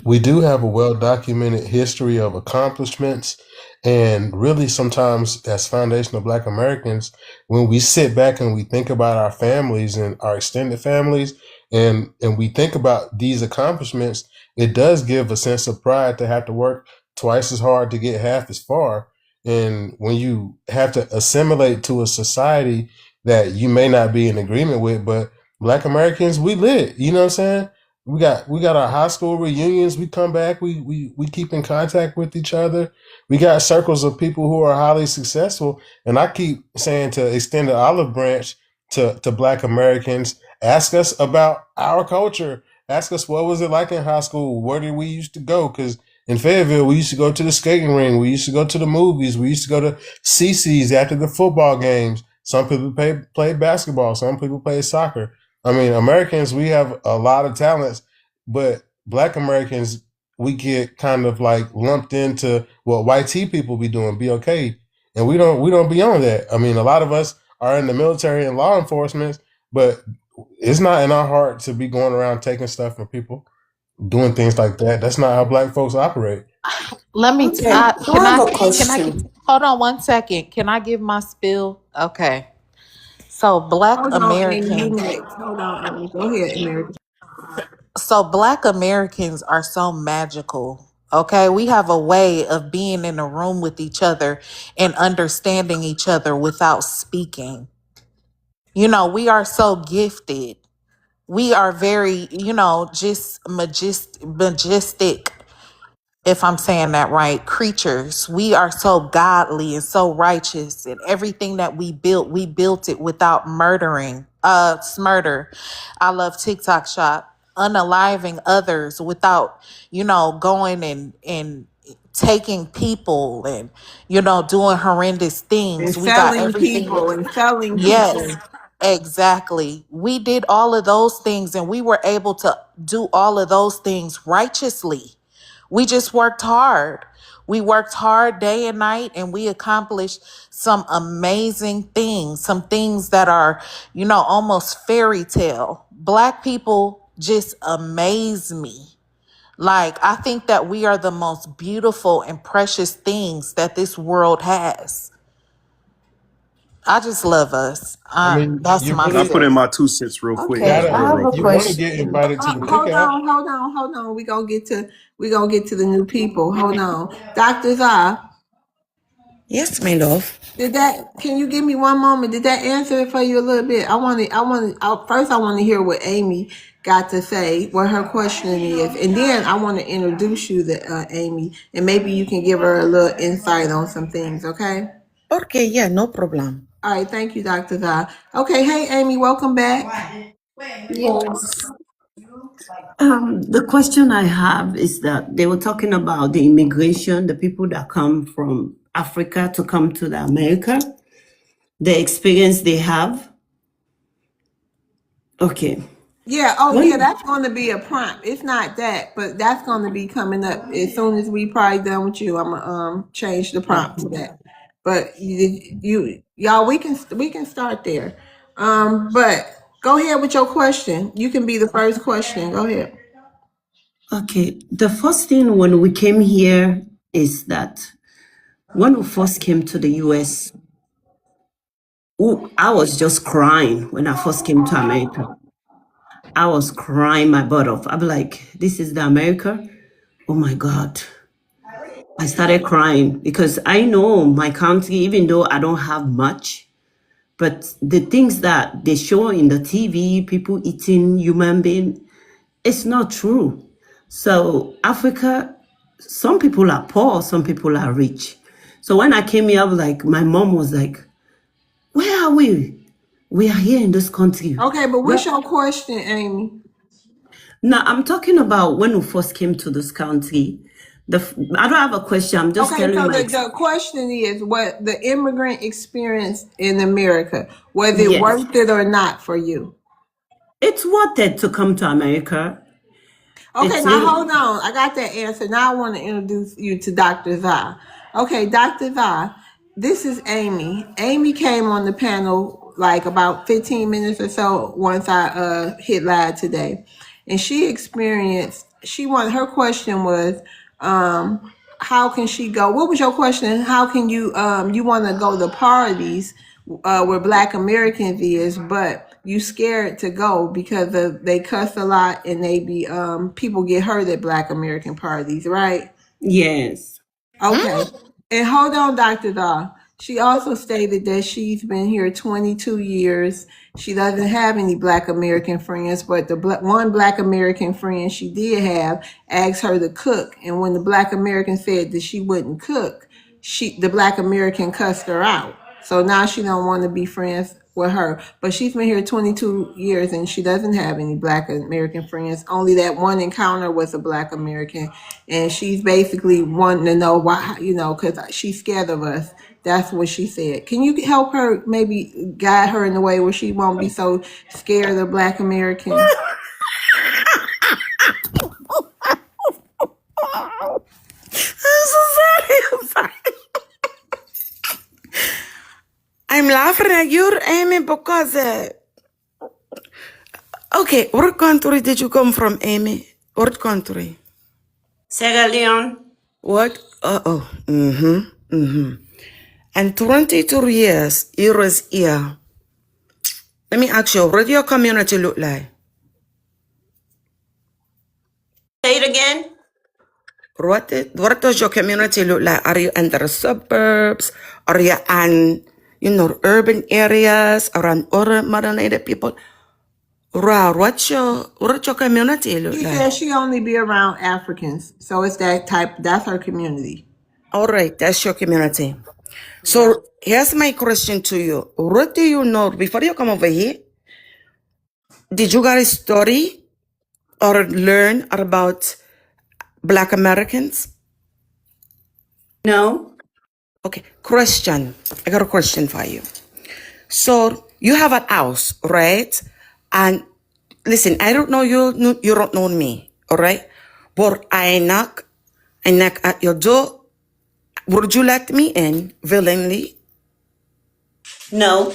We do have a well documented history of accomplishments. And really, sometimes as foundational Black Americans, when we sit back and we think about our families and our extended families, and we think about these accomplishments, it does give a sense of pride to have to work twice as hard to get half as far. And when you have to assimilate to a society that you may not be in agreement with, but Black Americans, we lit. You know what I'm saying? We got our high school reunions. We come back. We keep in contact with each other. We got circles of people who are highly successful. And I keep saying to extend the olive branch to Black Americans. Ask us about our culture. Ask us what was it like in high school. Where did we used to go? Because in Fayetteville, we used to go to the skating ring. We used to go to the movies. We used to go to CC's after the football games. Some people play basketball. Some people play soccer. I mean, Americans, we have a lot of talents, but Black Americans, we get kind of like lumped into what white tea people be doing, be okay, and we don't be on that. I mean, a lot of us are in the military and law enforcement, but it's not in our heart to be going around taking stuff from people, doing things like that. That's not how Black folks operate. Let me. Okay, I Can have I? a Can I? question. Hold on one second. Can I give my spill? Okay. So Black Hold on, Amy, you Americans. next. Hold on, Amy. Go ahead, America. So Black Americans are so magical. Okay, we have a way of being in a room with each other and understanding each other without speaking. You know, we are so gifted. We are very, just majestic, if I'm saying that right, creatures. We are so godly and so righteous, and everything that we built it without murdering. Smurder. I love TikTok shop. Unaliving others without, going and taking people and, doing horrendous And things. We got selling everything. people and selling Yes, people. exactly. We did all of those things and we were able to do all of those things righteously. We just worked hard. We worked hard day and night and we accomplished some amazing things, some things that are, almost fairy tale. Black people just amaze me. Like, I think that we are the most beautiful and precious things that this world has. I just love us. I mean, That's you my Can I really put in spill. my 2 cents real quick Okay, as gotta, I well, have real a you quick? want to get question. invited to the Hold cookout. on, hold on. We gonna get to the new people. Hold on, Doctor Zah. Yes, my love. Did that? Can you give me one moment? Did that answer it for you a little bit? First, I want to hear what Amy got to say, what her question is, and then I want to introduce you to Amy, and maybe you can give her a little insight on some things. Okay. Okay, yeah, no problem. All right. Thank you, Dr. Zah. Okay. Hey, Amy. Welcome back. Yes. The question I have is that they were talking about the immigration, the people that come from Africa to come to the America, the experience they have. Okay. Yeah, oh yeah, When that's going to be a prompt. It's not that, but that's going to be coming up as soon as we probably done with you. I'm gonna change the prompt to that. But y'all, we can start there. But go ahead with your question. You can be the first question. Go ahead. okay, the first thing when we came here is that when we first came to the US, I was just crying when I first came to America. I was crying my butt off. I'm like, this is the America? Oh my God. I started crying because I know my country, even though I don't have much, but the things that they show in the TV, people eating human being, it's not true. So Africa, some people are poor, some people are rich. So when I came here, I was like, my mom was like, where are we? We are here in this country. Okay, but what's your question, Amy? Now, I'm talking about when we first came to this country. I don't have a question. I'm just Okay, telling so you the, my the question is what the immigrant experience in America, was it yes. worth it or not for you? It's worth it to come to America. Okay, It's now really hold on. I got that answer. Now I want to introduce you to Dr. Zah. Okay, Dr. Zah, this is Amy. Amy came on the panel like about 15 minutes or so once I hit live today. And she experienced, her question was, how can she go? What was your question? How can you want to go to parties where Black Americans is, but you scared to go because they cuss a lot and they be people get hurt at Black American parties, right? yes. Okay. And hold on, Dr. Daw. She also stated that she's been here 22 years. She doesn't have any Black American friends, but the one Black American friend she did have asked her to cook. And when the Black American said that she wouldn't cook, the Black American cussed her out. So now she don't want to be friends with her. But she's been here 22 years and she doesn't have any Black American friends. Only that one encounter with a Black American. And she's basically wanting to know why, because she's scared of us. That's what she said. Can you help her, maybe guide her in a way where she won't be so scared of Black Americans? I'm so sorry. I'm sorry. I'm laughing at you, Amy, because okay, what country did you come from, Amy? What country? Sierra Leone. What? And 22 years, you was here. Let me ask you, what do your community look like? Say it again. What does your community look like? Are you in the suburbs? Are you in, urban areas around other melanated people? Wow, what your community look She like? said she only be around Africans. So it's that's her community. All right, that's your community. So here's my question to you. What do you know before you come over here? Did you guys study or learn about Black Americans? No. Okay, question. I got a question for you. So you have a house, right? And listen, I don't know you. You don't know me, all right? But I knock at your door. Would you let me in willingly? No.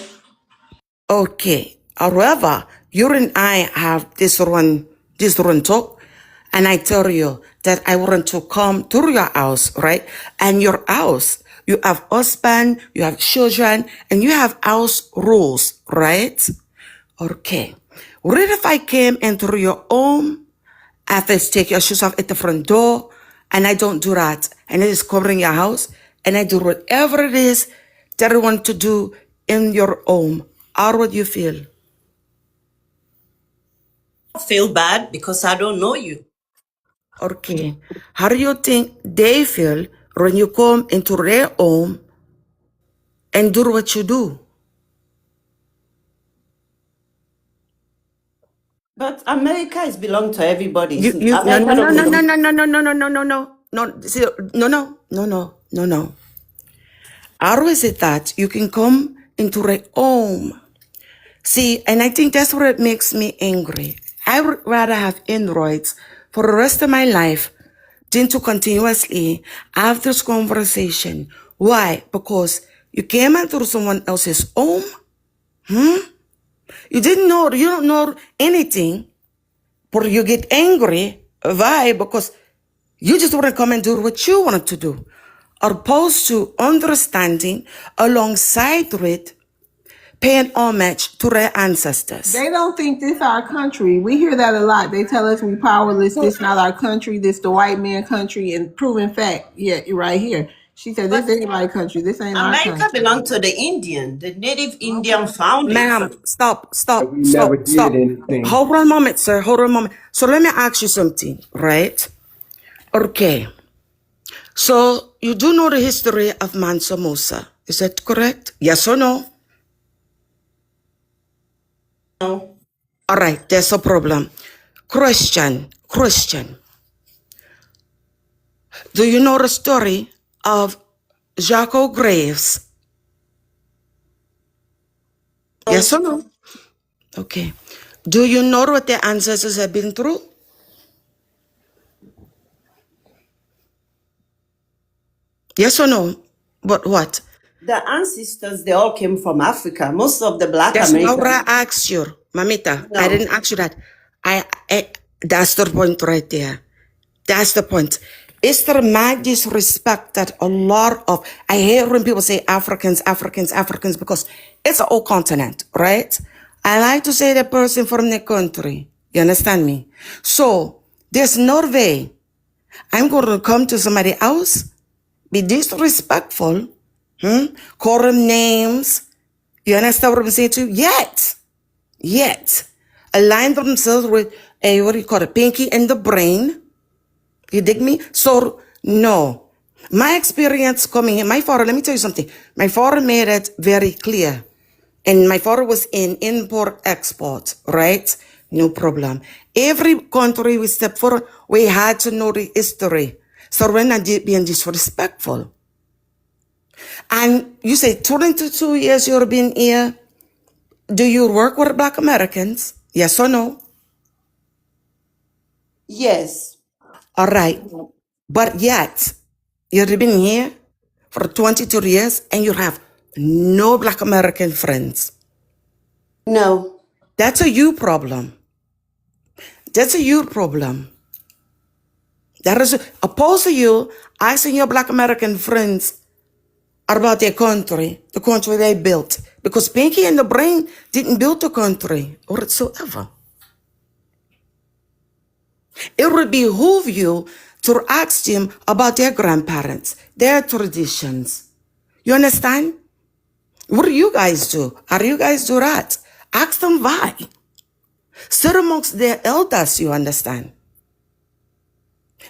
Okay. However, you and I have this run talk, and I tell you that I want to come to your house, right? And your house, you have husband, you have children, and you have house rules, right? Okay. What if I came into your home, I first take your shoes off at the front door, and I don't do that, and it is covering your house, and I do whatever it is that I want to do in your home? How would you feel? I feel bad because I don't know you. Okay. How do you think they feel when you come into their home and do what you do? But America is belong to everybody. No, no, no, no, no, no, no, no, no, no, no, no, no. No, see, no, no, no, no, no, no. How is it that you can come into their home? See, and I think that's what makes me angry. I would rather have inroads for the rest of my life than to continuously have this conversation. Why? Because you came into someone else's home. You don't know anything, but you get angry. Why? Because you just want to come and do what you wanted to do. Opposed to understanding alongside with paying homage to their ancestors. They don't think this our country. We hear that a lot. They tell us we powerless. This not our country. This the white man country. And proven fact, yeah, right here. She said this ain't my country. This ain't our America country. belonged to the Indian. The native Indian found it. Ma'am, stop. We never did anything. Hold on a moment, sir. Hold on a moment. So let me ask you something, right? Okay. So you do know the history of Mansa Musa. Is that correct? Yes or no? No. All right, there's a problem. Christian. Do you know the story of Jaco Graves? Yes or no? Okay. Do you know what their ancestors have been through? Yes or no? But what? The ancestors, they all came from Africa. Most of the black That's not what I Americans. asked you, Mamita. No. I didn't ask you that. That's the point right there. That's the point. It's the mad disrespect that a lot of, I hear when people say Africans, because it's a whole continent, right? I like to say the person from the country. You understand me? So, there's no way I'm going to come to somebody else, be disrespectful, call them names. You understand what I'm saying to you? Yet, align themselves with a, what do you call it, pinky in the brain. You dig me? So, no. My experience coming in, my father, let me tell you something. My father made it very clear. And my father was in import-export, right? No problem. Every country we step forward, we had to know the history. So we're not being disrespectful. And you say 22 years you've been here. Do you work with Black Americans? Yes or no? Yes. All right. But yet, you've been here for 22 years and you have no Black American friends. No. That's a you problem. That's a you problem. That is opposed to you asking your Black American friends about their country, the country they built. Because Pinky and the Brain didn't build the country or whatsoever. It would behoove you to ask them about their grandparents, their traditions. You understand? What do you guys do? How do you guys do that? Ask them why. Sit amongst their elders, you understand?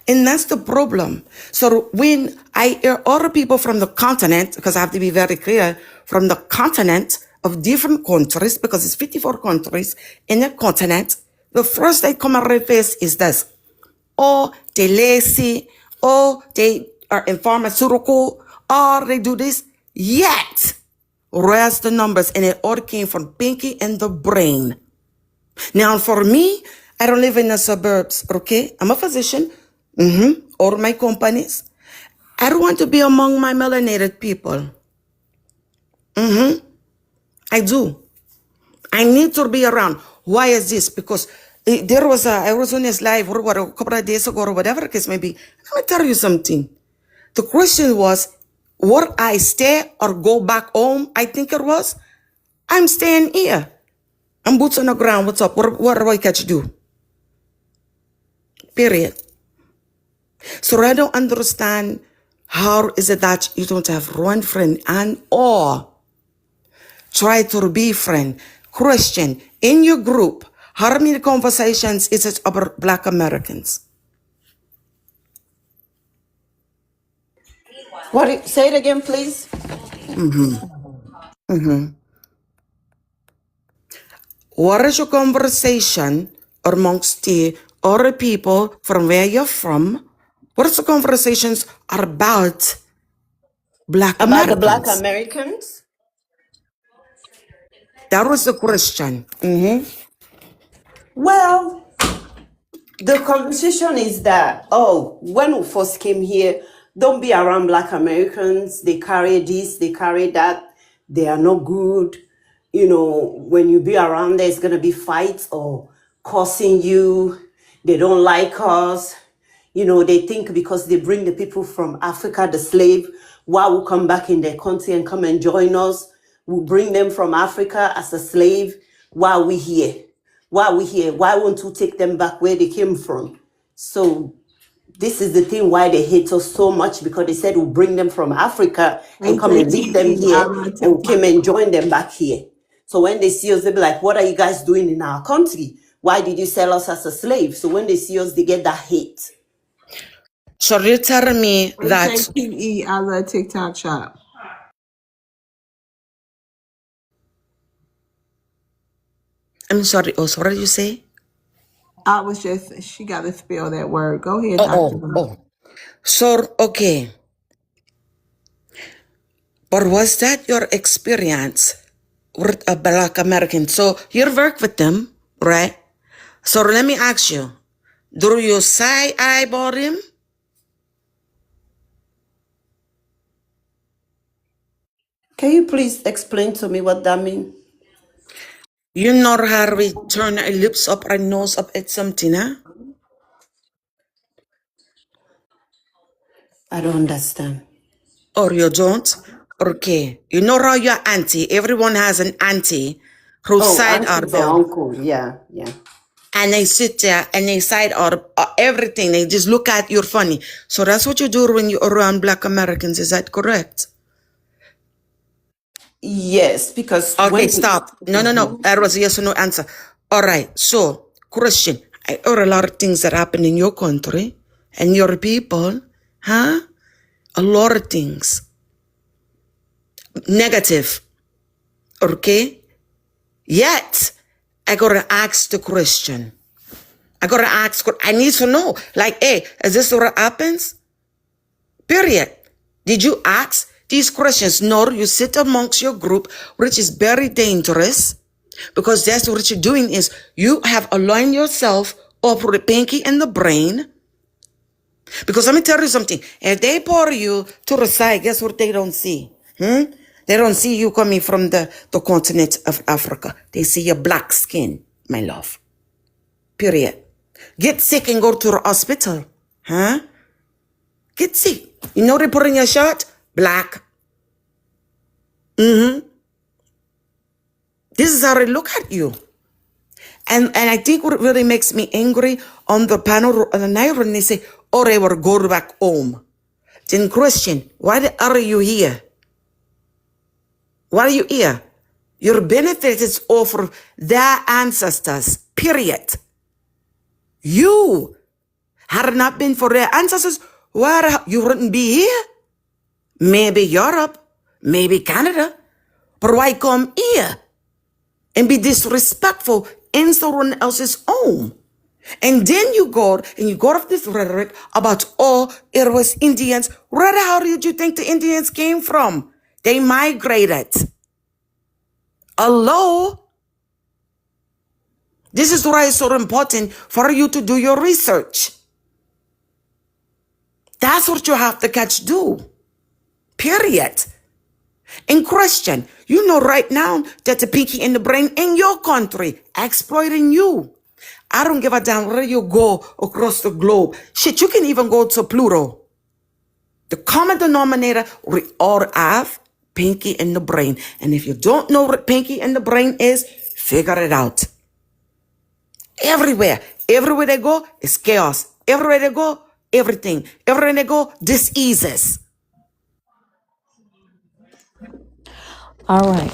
And that's the problem. So when I hear other people from the continent, because I have to be very clear, from the continent of different countries, because it's 54 countries in the continent, the first they come on their face is this. Oh, they lazy. Oh, they are in pharmaceutical. Oh, they do this. Yet, where's the numbers? And it all came from Pinky and the Brain. Now, for me, I don't live in the suburbs, okay? I'm a physician. All my companies. I don't want to be among my melanated people. I do. I need to be around. Why is this? Because I was on this live a couple of days ago or whatever the case may be. Let me tell you something. The question was, would I stay or go back home? I think it was. I'm staying here. I'm boots on the ground. What's up? What do I catch do? Period. So I don't understand how is it that you don't have one friend and or try to be friend. Christian, in your group, how many conversations is it about Black Americans? Say it again, please. What is your conversation amongst the other people from where you're from? What is the conversations about Black About the black Americans? Americans? That was the question. Well, The conversation is that, oh, when we first came here, don't be around Black Americans. They carry this, they carry that. They are not good. You know, when you be around, there's going to be fights or cursing you. They don't like us. You know, they think because they bring the people from Africa, the slave, why will come back in their country and come and join us? We bring them from Africa as a slave. Why are we here? Why are we here? Why won't you take them back where they came from? So this is the thing why they hate us so much, because they said we'll bring them from Africa and come and leave them HATE, I here, love and we came TikTok. and join them back here. So when they see us, they'll be like, what are you guys doing in our country? Why did you sell us as a slave? So when they see us, they get that hate. So you're telling me that, HATE, I love TikTok shop. I'm sorry, oh, so what did you say? I was just, she got to spell that word. Go ahead, Dr. Bob. Oh. So, okay. But was that your experience with a Black American? So you work with them, right? So let me ask you, do you side-eyeball him? Can you please explain to me what that means? You know how we turn our lips up, our nose up at something, huh? I don't understand. Or you don't? Okay. You know how your auntie, everyone has an auntie whose Oh, side aunties and eyeball. uncle. Yeah, yeah. And they sit there and they side or everything. They just look at you funny. So that's what you do when you're around Black Americans. Is that correct? Yes, because Okay, when stop. No. That was a yes or no answer. All right. So, Christian, I heard a lot of things that happen in your country and your people, huh? A lot of things. Negative. Okay? Yet, I gotta ask the Christian. I need to know. Like, hey, is this what happens? Period. Did you ask these questions? No, you sit amongst your group, which is very dangerous, because that's what you're doing is you have aligned yourself up with the pinky and the brain. Because let me tell you something. If they pour you to the side, guess what they don't see? They don't see you coming from the continent of Africa. They see your black skin, my love. Period. Get sick and go to the hospital. Huh? Get sick. You know they put in your shirt? Black. This is how they look at you. And I think what really makes me angry on the panel on the night when they say, oh, they will go back home. Then Christian, why are you here? Why are you here? Your benefit is over their ancestors, period. You, had it not been for their ancestors, why you wouldn't be here? Maybe Europe, maybe Canada. But why come here and be disrespectful in someone else's home? And then you go off this rhetoric about, oh, it was Indians. Where the hell did you think the Indians came from? They migrated. Hello? This is why it's so important for you to do your research. That's what you have to do. Period. In Christian, you know right now that the pinky in the brain in your country exploiting you. I don't give a damn where you go across the globe. Shit, you can even go to Pluto. The common denominator, we all have pinky in the brain. And if you don't know what pinky in the brain is, figure it out. Everywhere they go, it's chaos. Everywhere they go, everything. Everywhere they go, diseases. All right.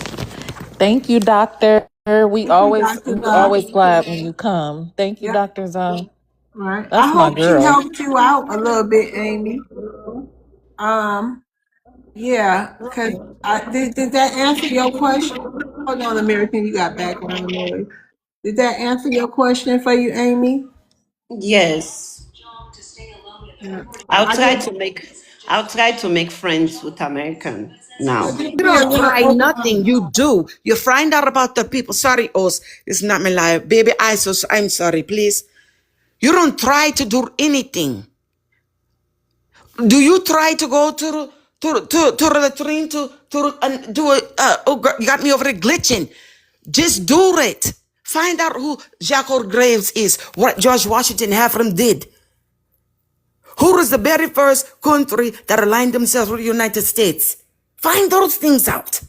Thank you, doctor. We Thank you, always Dr. we Bob. always glad when you come. Thank you, Yep. Dr. Zahn. Right. I That's my hope she girl. helped you out a little bit, Amy. Yeah, because did that answer your question? Hold on, American, you got background noise. Did that answer your question for you, Amy? Yes, Yeah. I'll I try just to make I'll try to make friends with American I now. just You be a don't little try nothing. You do. You find out about the people. Sorry, Os. It's not my life. Baby, I'm sorry, please. You don't try to do anything. Do you try to go to the train to and do it? Oh, you got me over there glitching. Just do it. Find out who Jacob Graves is. What George Washington Ephraim did. Who was the very first country that aligned themselves with the United States? Find those things out.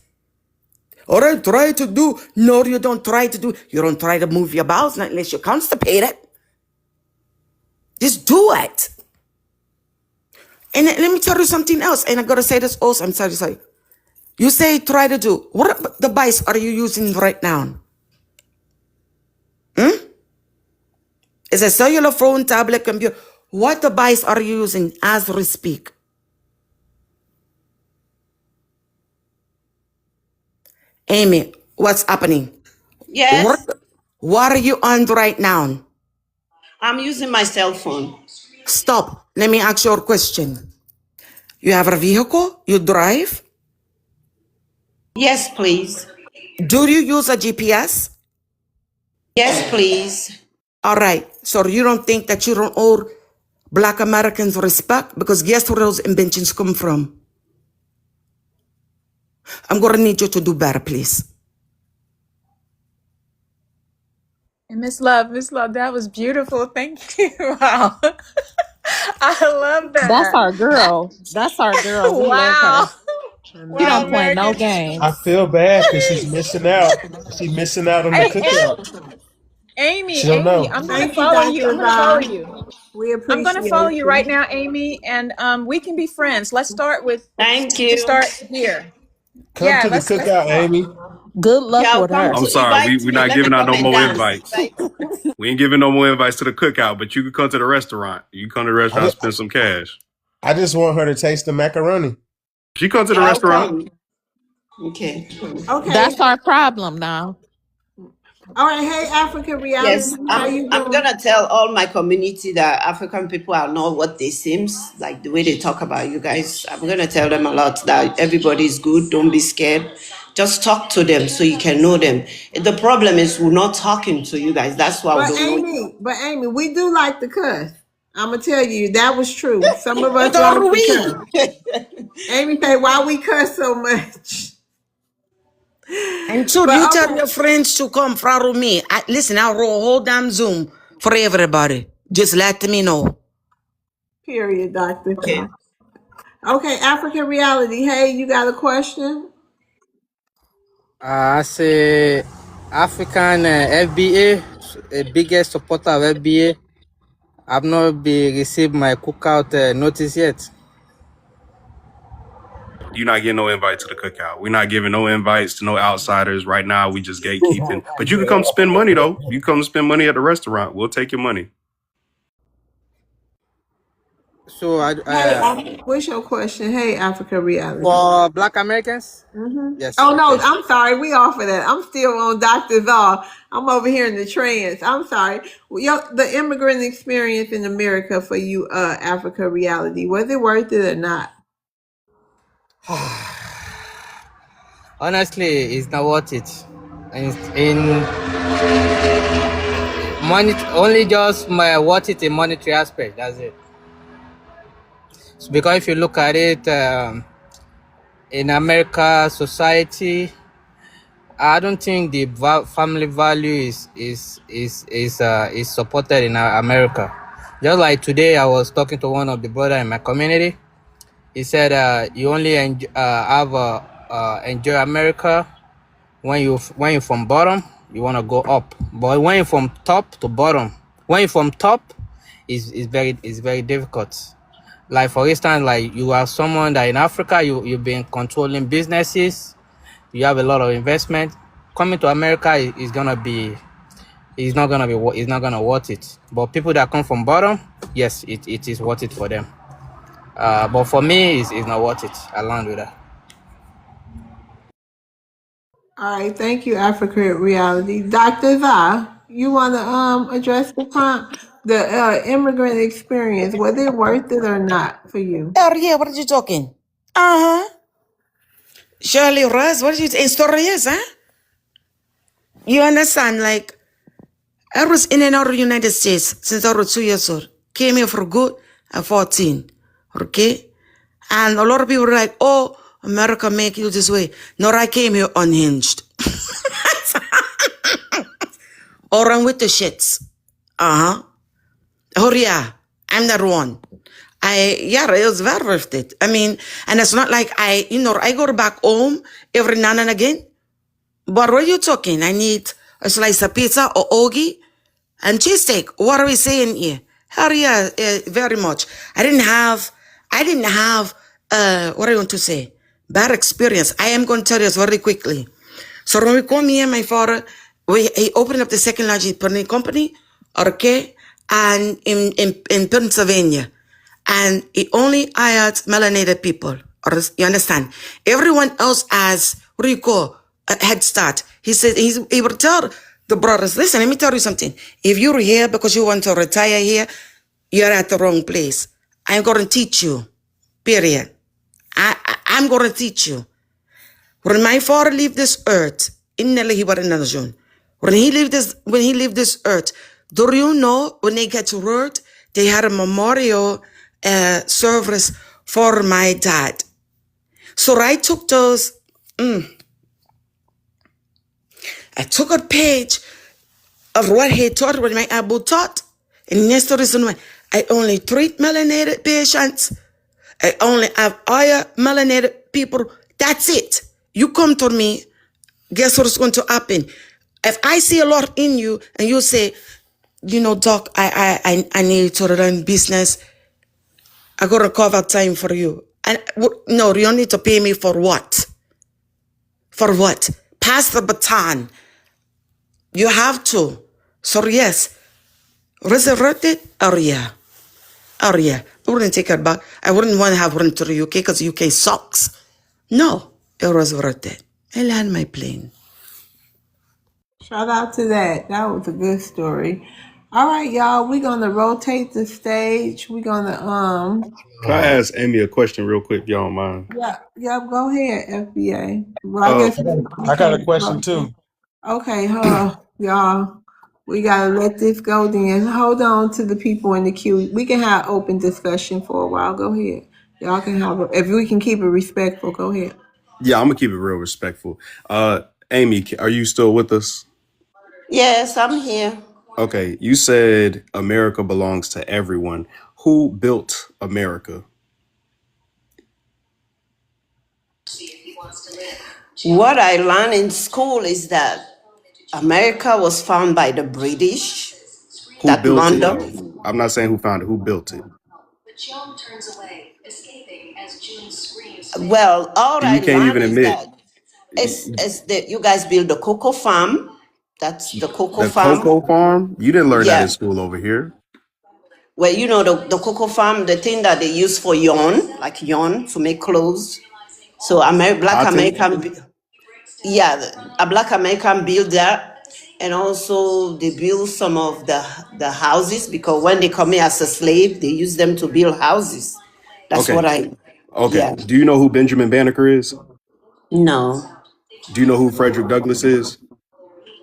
Or I try to do. No, you don't try to do. You don't try to move your bowels unless you're constipated. Just do it. And let me tell you something else. And I gotta say this also. I'm sorry. You say try to do. What device are you using right now? It's a cellular phone, tablet, computer. What device are you using as we speak? Amy, what's happening? Yes, What are you on right now? I'm using my cell phone. Stop. Let me ask you a question. You have a vehicle? You drive? Yes, please. Do you use a GPS? Yes, please. All right. So you don't think that you don't owe Black Americans respect? Because guess where those inventions come from? I'm going to need you to do better, please. And Miss Love, that was beautiful. Thank you. Wow. I love That's that. our girl. That's our girl. We love Wow. her. She Wow, don't Tremaine, play no American. I games. feel bad because she's missing out. She's missing out on the Hey, cookout. Amy, She don't know. I'm gonna Thank you, follow you. Dr. I'm gonna follow Yvonne. you. We I'm gonna follow appreciate you right you. now, Amy, and we can be friends. Let's start with Thank to you. start here. Come Yeah, to the let's cookout, talk. Amy. Good Okay, luck I'll with come her. I'm to sorry, invite we're me. not Let me giving out come no and more dance. invites. We ain't giving no more invites to the cookout, but you can come to the restaurant. You can come to the I restaurant, just, spend some cash. I just want her to taste the macaroni. She come to the Yeah, I'll restaurant. come. Okay. Okay. That's our problem now. All right. Hey, African Yes, reality. How I'm you I'm doing? gonna tell all my community that African people are not what they seems, like the way they talk about you guys. I'm gonna tell them a lot that everybody is good, don't be scared. Just talk to them so you can know them. The problem is we're not talking to you guys. That's why we don't know you. But Amy, we do like to cuss. I'm gonna tell you that was true. Some of us So like do to we. cuss. Amy say, "Why we cuss so much?" And so you But tell okay. your friends to come follow me. Listen, I'll roll a whole damn Zoom for everybody. Just let me know. Period, Doctor. Okay. Okay, African reality. Hey, you got a question? As a African FBA, a biggest supporter of FBA, I've not received my cookout notice yet. You're not getting no invite to the cookout. We're not giving no invites to no outsiders. Right now, we just gatekeeping. But you can come spend money, though. You come spend money at the restaurant. We'll take your money. So Hey, what's your question? Hey, African reality. for Black Americans, yes, Oh no, okay. I'm sorry. We off of that. I'm still on Dr. Zaw. I'm over here in the trance. I'm sorry. The immigrant experience in America for you, Africa reality. Was it worth it or not? Honestly, it's not worth it. And in money, only just my worth it in monetary aspect. That's it. So because if you look at it in America society, I don't think the family value is supported in America. Just like today, I was talking to one of the brother in my community. He said, "You only enjoy America when you're from bottom. You want to go up, but when you're from top to bottom, when you're from top, is very difficult. Like for instance, like you are someone that in Africa you've been controlling businesses, you have a lot of investment. Coming to America is gonna be it's not gonna worth it. But people that come from bottom, yes, it is worth it for them. But for me, it's not worth it. I learned with that. All right, thank you, Africa reality. Dr. Zaw, you want to address the prompt, the immigrant experience? Was it worth it or not for you? Yeah, what are you talking? Uh-huh. Shirley Rose, what are you saying? Story is, huh? You understand, like, I was in and out of the United States since I was 2 years old. Came here for good at 14. Okay? And a lot of people were like, oh, America make you this way. No, I came here unhinged. Or I'm with the shits. Uh-huh. Oh yeah, I'm that one. It was very worth it. I mean, and it's not like I go back home every now and again. But what are you talking? I need a slice of pizza or ogie and cheesesteak. What are we saying here? Hell yeah, very much. I didn't have, what I want to say, bad experience. I am going to tell you this very quickly. So when we come here, my father, he opened up the second largest printing company, okay, and in Pennsylvania. And he only hired melanated people. Or you understand? Everyone else has, what do you call, a head start. He said he would tell the brothers, listen, let me tell you something. If you're here because you want to retire here, you're at the wrong place. I'm going to teach you. Period. I'm going to teach you. When my father left this earth, when he left this earth, do you know when they get to word, they had a memorial service for my dad. So I took those, I took a page of what he taught, what my Abu taught. And that's the reason why I only treat melanated patients. I only have higher melanated people. That's it. You come to me, guess what's going to happen? If I see a lot in you and you say, doc, I need to run business, I got to carve out time for you. And no, you don't need to pay me for what? For what? Pass the baton. You have to. So yes, resurrected, oh yeah. Oh yeah. I wouldn't take it back. I wouldn't want to have run to the UK because the UK sucks. No, it was worth it. I land my plane. Shout out to that. That was a good story. All right, y'all. We're gonna rotate the stage. We're gonna Can I ask Amy a question real quick, if y'all don't mind? yeah, go ahead, FBA. Well, I guess we I got a can't question too. Okay, y'all. We gotta let this go then. Hold on to the people in the queue. We can have open discussion for a while. Go ahead. Y'all can have if we can keep it respectful, go ahead. Yeah, I'm gonna keep it real respectful. Amy, are you still with us? Yes, I'm here. Okay, you said America belongs to everyone. Who built America? What I learned in school is that America was found by the British, Who that built it London. though? I'm not saying who found it. Who built it? Well, all I You can't learned even is admit that it's that you guys build the cocoa farm. That's the cocoa the farm. cocoa farm. You didn't learn that in Yeah. school over here. Well, the cocoa farm, the thing that they use for yarn, like yarn to make clothes. So Black Cotton. American, yeah, a Black American built that, and also they build some of the houses because when they come here as a slave, they use them to build houses. That's what Okay. Okay. yeah. Do you know who Benjamin Banneker is? No, Do you know who Frederick Douglass is?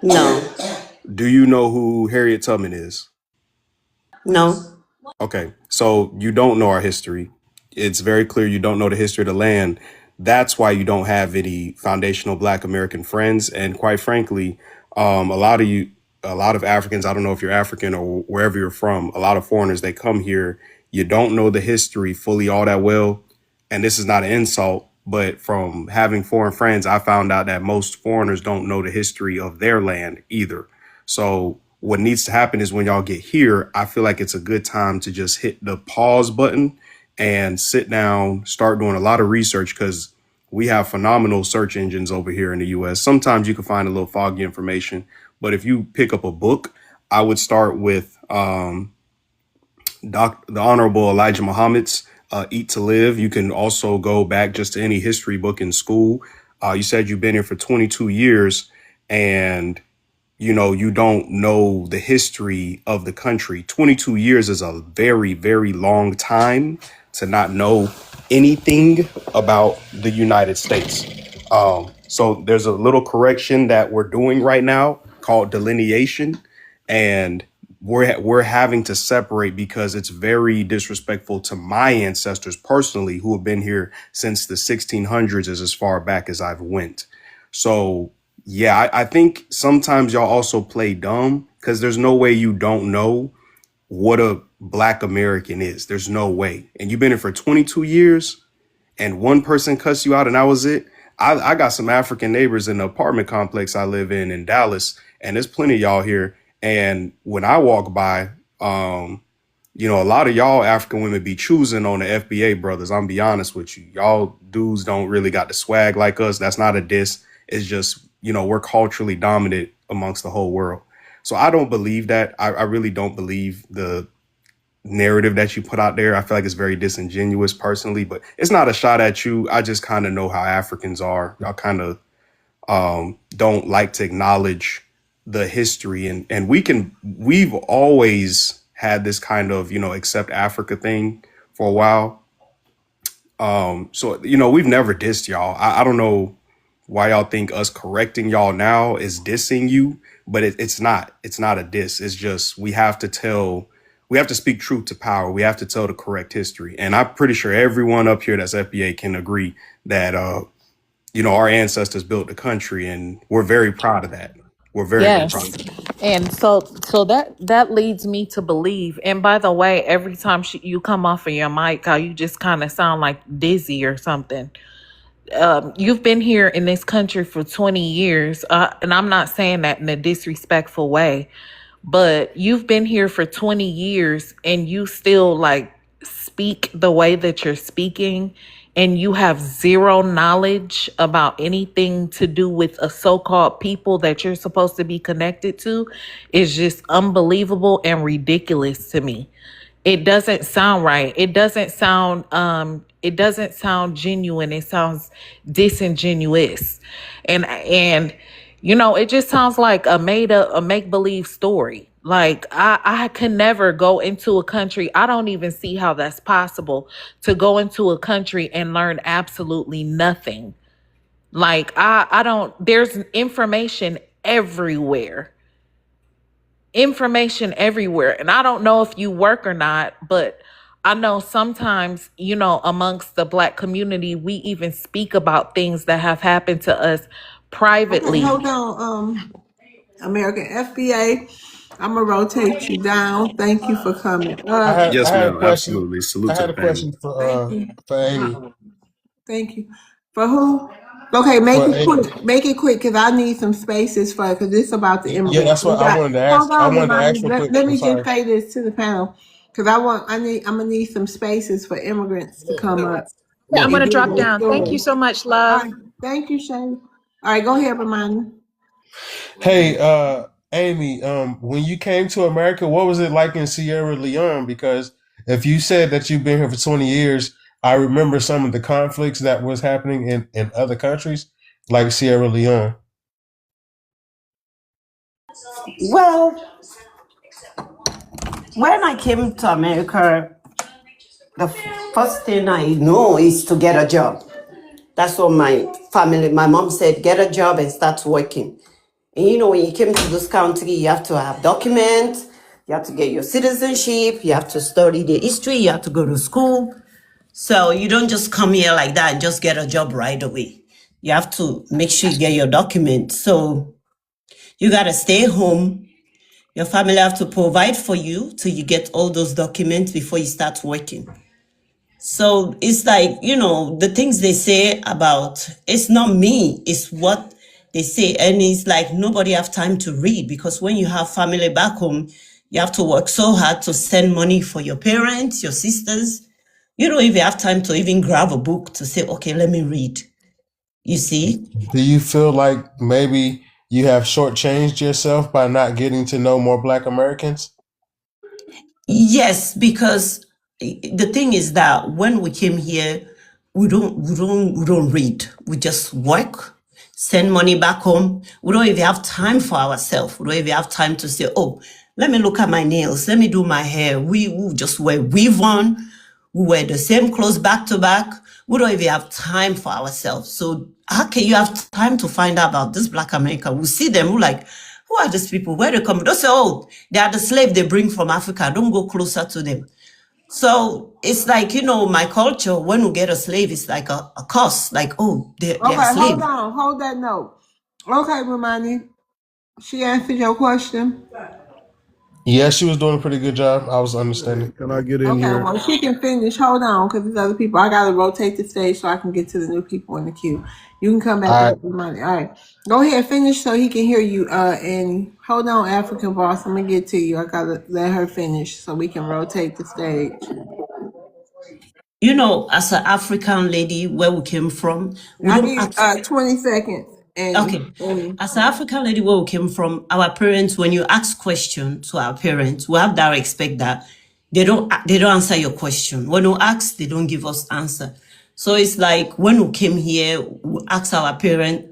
no, Do you know who Harriet Tubman is? no. Okay, so you don't know our history. It's very clear you don't know the history of the land. That's why you don't have any foundational Black American friends. And quite frankly, a lot of Africans, I don't know if you're African or wherever you're from, a lot of foreigners, they come here. You don't know the history fully all that well. And this is not an insult, but from having foreign friends, I found out that most foreigners don't know the history of their land either. So what needs to happen is when y'all get here, I feel like it's a good time to just hit the pause button and sit down, start doing a lot of research because we have phenomenal search engines over here in the US. Sometimes you can find a little foggy information, but if you pick up a book, I would start with the Honorable Elijah Muhammad's Eat to Live. You can also go back just to any history book in school. You said you've been here for 22 years and you don't know the history of the country. 22 years is a very, very long time to not know anything about the United States. So there's a little correction that we're doing right now called delineation. and we're having to separate because it's very disrespectful to my ancestors personally, who have been here since the 1600s, as far back as I've went. So yeah, I think sometimes y'all also play dumb because there's no way you don't know what a Black American is. There's no way. And you've been here for 22 years and one person cussed you out and that was it. I got some African neighbors in the apartment complex I live in Dallas, and there's plenty of y'all here. And when I walk by, a lot of y'all African women be choosing on the FBA brothers. I'm be honest with you. Y'all dudes don't really got the swag like us. That's not a diss. It's just, we're culturally dominant amongst the whole world. So I don't believe that. I really don't believe the narrative that you put out there. I feel like it's very disingenuous personally, but it's not a shot at you. I just kind of know how Africans are. Y'all kind of don't like to acknowledge the history, and we've always had this kind of, accept Africa thing for a while. So, we've never dissed y'all. I don't know why y'all think us correcting y'all now is dissing you, but it's not a diss. It's just, we have to speak truth to power. We have to tell the correct history. And I'm pretty sure everyone up here that's FBA can agree that, our ancestors built the country, and we're very proud of that. We're very, very proud Yes. of that. And so that leads me to believe. And by the way, every time you come off of your mic, how you just kind of sound like dizzy or something. You've been here in this country for 20 years, and I'm not saying that in a disrespectful way, but you've been here for 20 years and you still like speak the way that you're speaking, and you have zero knowledge about anything to do with a so-called people that you're supposed to be connected to, is just unbelievable and ridiculous to me. It doesn't sound right. It doesn't sound genuine. It sounds disingenuous. And it just sounds like a make believe story. Like I could never go into a country. I don't even see how that's possible to go into a country and learn absolutely nothing. Like I don't there's information everywhere. And I don't know if you work or not, but I know sometimes, amongst the Black community, we even speak about things that have happened to us Okay, privately. hold on, American FBA. I'm gonna rotate you down. Thank you for coming up. Yes, I had a ma'am. question. Absolutely. Salute I to had the a panel. question Thank you. for Amy. Thank you. For who? Okay, make For it Amy. quick. Make it quick, cause I need some spaces for because this about the Yeah, immigrants. that's We what I got. wanted to Hold ask. I on, wanted to Ramani. ask real quick. Let I'm me just sorry. say this to the panel, cause I'm gonna need some spaces for immigrants to come up Yeah, I'm Well, going and to give drop their down. Thank you story. so much, All love. right. Thank you, Shay. All right, go ahead, Ramani. Hey, Amy, when you came to America, what was it like in Sierra Leone? Because if you said that you've been here for 20 years, I remember some of the conflicts that was happening in other countries, like Sierra Leone. Well, when I came to America, the first thing I know is to get a job. That's what my mom said, get a job and start working. And when you came to this country, you have to have documents, you have to get your citizenship, you have to study the history, you have to go to school. So you don't just come here like that and just get a job right away. You have to make sure you get your documents. So you got to stay home. Your family have to provide for you till you get all those documents before you start working. So it's like, the things they say about, it's not me, it's what they say. And it's like nobody have time to read, because when you have family back home, you have to work so hard to send money for your parents, your sisters. You don't even have time to even grab a book to say, okay, let me read. You see? Do you feel like maybe you have shortchanged yourself by not getting to know more Black Americans? Yes, because the thing is that when we came here, we don't read. We just work, send money back home. We don't even have time for ourselves. We don't even have time to say, oh, let me look at my nails, let me do my hair. We just wear weave on. We wear the same clothes back to back. We don't even have time for ourselves. So how can you have time to find out about this Black America? We see them, we're like, Who are these people? Where they come? Don't say, oh, they are the slave they bring from Africa. Don't go closer to them. So it's like, my culture, when we get a slave, it's like a curse. Like, oh, they are Okay, hold slaves. on. Hold that note. Okay, Romani. She answered your question. Yeah, she was doing a pretty good job. I was understanding. Can I get in Okay, here? well, she can finish. Hold on, because there's other people. I got to rotate the stage so I can get to the new people in the queue. You can come back I up, Romani. All right. Go ahead, finish so he can hear you, Annie. Hold on, African boss. I'm going to get to you. I got to let her finish so we can rotate the stage. As an African lady, where we came from, we I don't need ask. 20 seconds, Annie. Okay. As an African lady, where we came from, our parents, when you ask question to our parents, we have that respect that they don't answer your question. When we ask, they don't give us answer. So it's like when we came here, we ask our parents,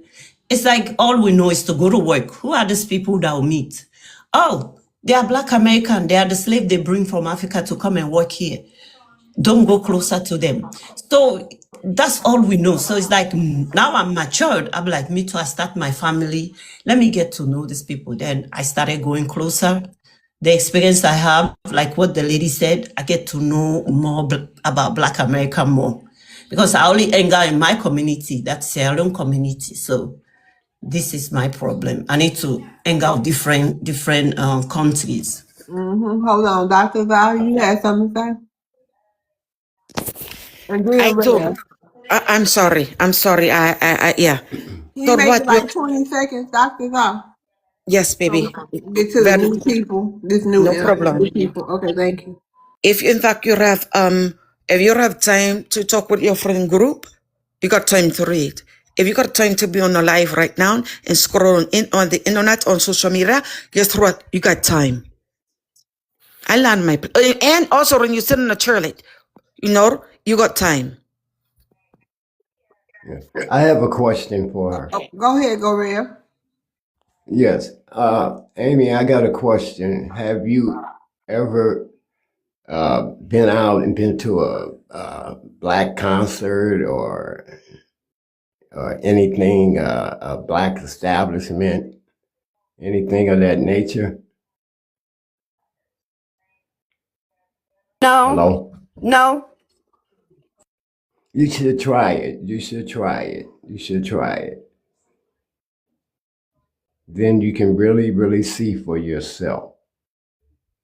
it's like all we know is to go to work. Who are these people that we meet? Oh, they are Black American. They are the slave they bring from Africa to come and work here. Don't go closer to them. So that's all we know. So it's like now I'm matured. I'm like, me too. I start my family. Let me get to know these people. Then I started going closer. The experience I have, like what the lady said, I get to know more about Black America more. Because I only hang out in my community, that's Sierra Leone community. So this is my problem. I need to hang out different countries. Hold on. Dr. Val, you had something to say? And I then do. Rhea. I'm sorry. I'm sorry. Yeah. Can you So make it what you? like 20 seconds, Dr. Val? Yes, So baby. we can get to the Very new people. This new no problem. people. Okay, thank you. If in fact if you have time to talk with your friend group, you got time to read. If you got time to be on a live right now and scroll in on the internet on social media, guess what? You got time. I learned and also when you sit in a toilet, you got time. Yeah. I have a question for her. Oh, go ahead, go Rhea. Yes. Amy, I got a question. Have you ever been out and been to a black concert or anything, a black establishment, anything of that nature? No, Hello? no. You should try it. You should try it. You should try it. Then you can really, really see for yourself.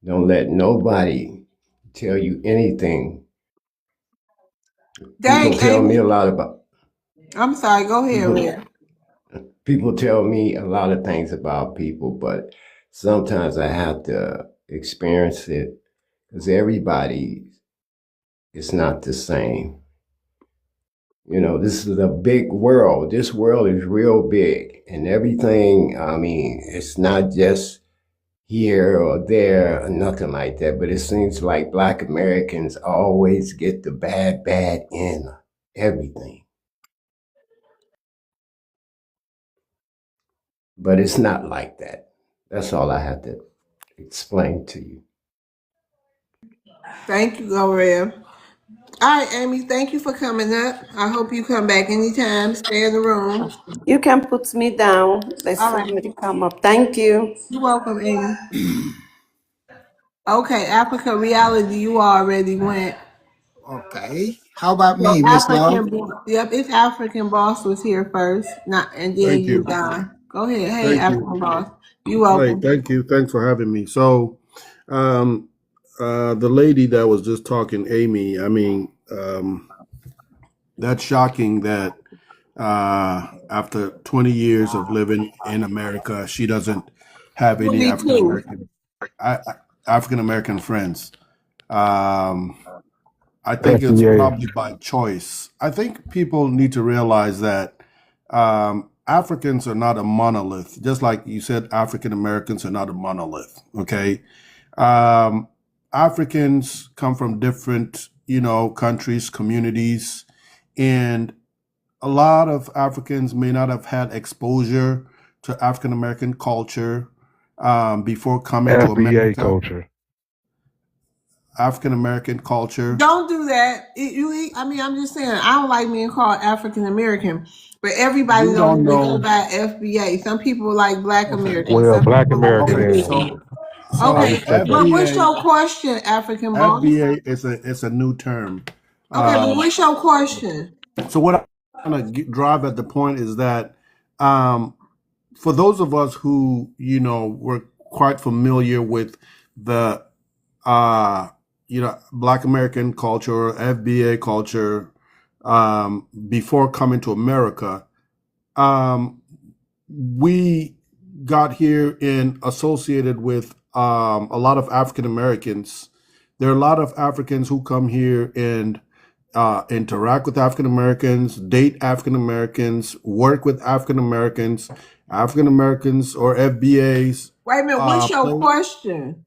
Don't let nobody tell you anything. Dang, People tell me a Amy. lot about I'm sorry. Go ahead, people. Rhea. People tell me a lot of things about people, but sometimes I have to experience it because everybody is not the same. This is a big world. This world is real big, and everything, I mean, it's not just here or there or nothing like that, but it seems like Black Americans always get the bad end of everything. But it's not like that. That's all I have to explain to you. Thank you, go Rhea. All right, Amy. Thank you for coming up. I hope you come back anytime. Stay in the room. You can put me down. Let All right. somebody come up. Thank you. You're welcome, Amy. Okay, Africa reality. You already went. Okay. How about So me, Miss Love? African, yep, it's African boss was here first, not and then Thank you, you. Don. Go ahead. Hey, Thank you. African boss. You Hey, welcome. thank you. Thanks for having me. So, um, the lady that was just talking, Amy, I mean, that's shocking that after 20 years of living in America, she doesn't have any Me too. African American friends. Um, I think it's FBA. probably by choice. I think people need to realize that Africans are not a monolith, just like you said, African Americans are not a monolith. Okay. Um, Africans come from different, countries, communities, and a lot of Africans may not have had exposure to African American culture before coming to FBA America. culture. African American culture. Don't do that. I mean, I'm just saying, I don't like being called African American, but everybody You don't don't really go know. by FBA. Some people like Black Okay. Americans. Well, Some Black people like Okay. American, FBA. I Okay, would say but that. what's FBA your question, African boss? FBA is a new term. Okay, but Um, what's your question? so what I'm trying to drive at the point is that um, for those of us who were quite familiar with the uh, Black American culture, FBA culture, before coming to America, um, we got here and associated with a lot of African Americans. There are a lot of Africans who come here and interact with African Americans, date African Americans, work with African Americans or FBAs. Wait a minute, what's your Play. question?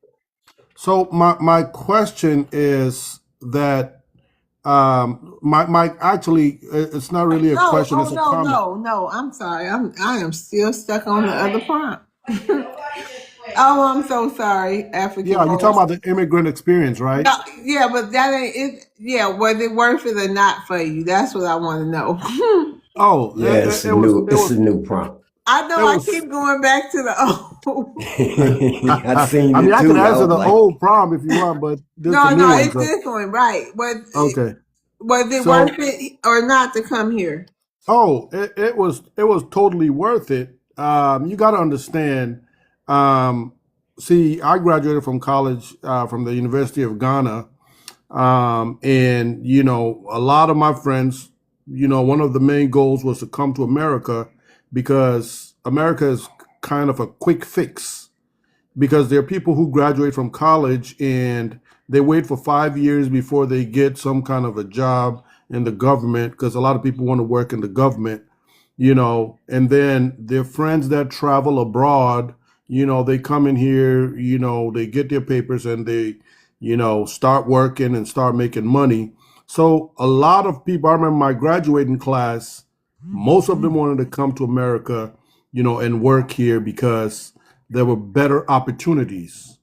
So my question is that my actually it's not really a No, question, oh it's a no, comment. no. I'm sorry. I am still stuck on the other prompt. Oh, I'm so sorry, African Yeah, you're talking boss. about the immigrant experience, right? No, yeah, but that ain't it. Yeah, was it worth it or not for you? That's what I want to know. Oh, Yeah, it's a it was new it's a new prompt. I know it I was. keep going back to the old. I seen I mean, it I could too. I answer was the like, old prom if you want, but this is a No, new no, one. it's So this one, right? okay, Was it worth so it or not to come here? it was totally worth it. You got to understand. Um, See, I graduated from college from the University of Ghana, and a lot of my friends, one of the main goals was to come to America because America is kind of a quick fix because there are people who graduate from college and they wait for 5 years before they get some kind of a job in the government because a lot of people want to work in the government, and then their friends that travel abroad, they come in here, they get their papers and they, start working and start making money. So a lot of people, I remember my graduating class, most of them wanted to come to America, and work here because there were better opportunities.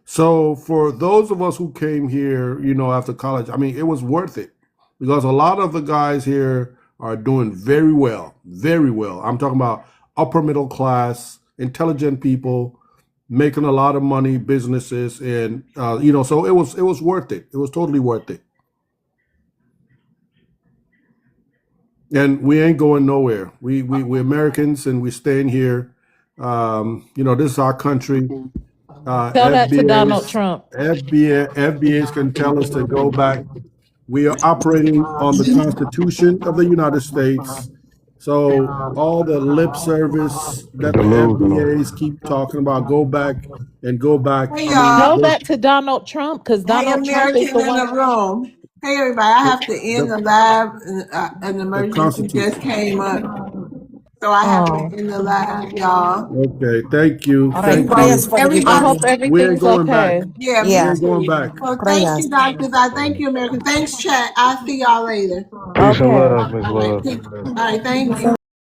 So for those of us who came here, after college, I mean, it was worth it because a lot of the guys here are doing very well, very well. I'm talking about upper middle class, intelligent people making a lot of money, businesses, and so it was worth it. It was totally worth it, and we ain't going nowhere. We're Americans, and we're staying here. This is our country. Tell that to Donald FBAs, Trump. FBAs can tell us to go back. We are operating on the Constitution of the United States. So all the lip service It's that the delusional. FBAs keep talking about, go back and go back. Hey I mean, y'all. Tell that to Donald Trump because Hey Donald Trump is American the in the one. room. Hey everybody. I the have to end the, the live. An the emergency just Constitution. came up, so I have to Oh, end the live, y'all. Okay, thank you, All right, thank So prayers you. for the I everybody, hope baby. We ain't everything's going back. okay. yeah, We me Yeah, ain't going too. back. So thank prayers. you, doctors. I thank you, American. Thanks, chat. I'll see y'all later. Peace and Okay. love, Miss All right, Love. all right, thank you.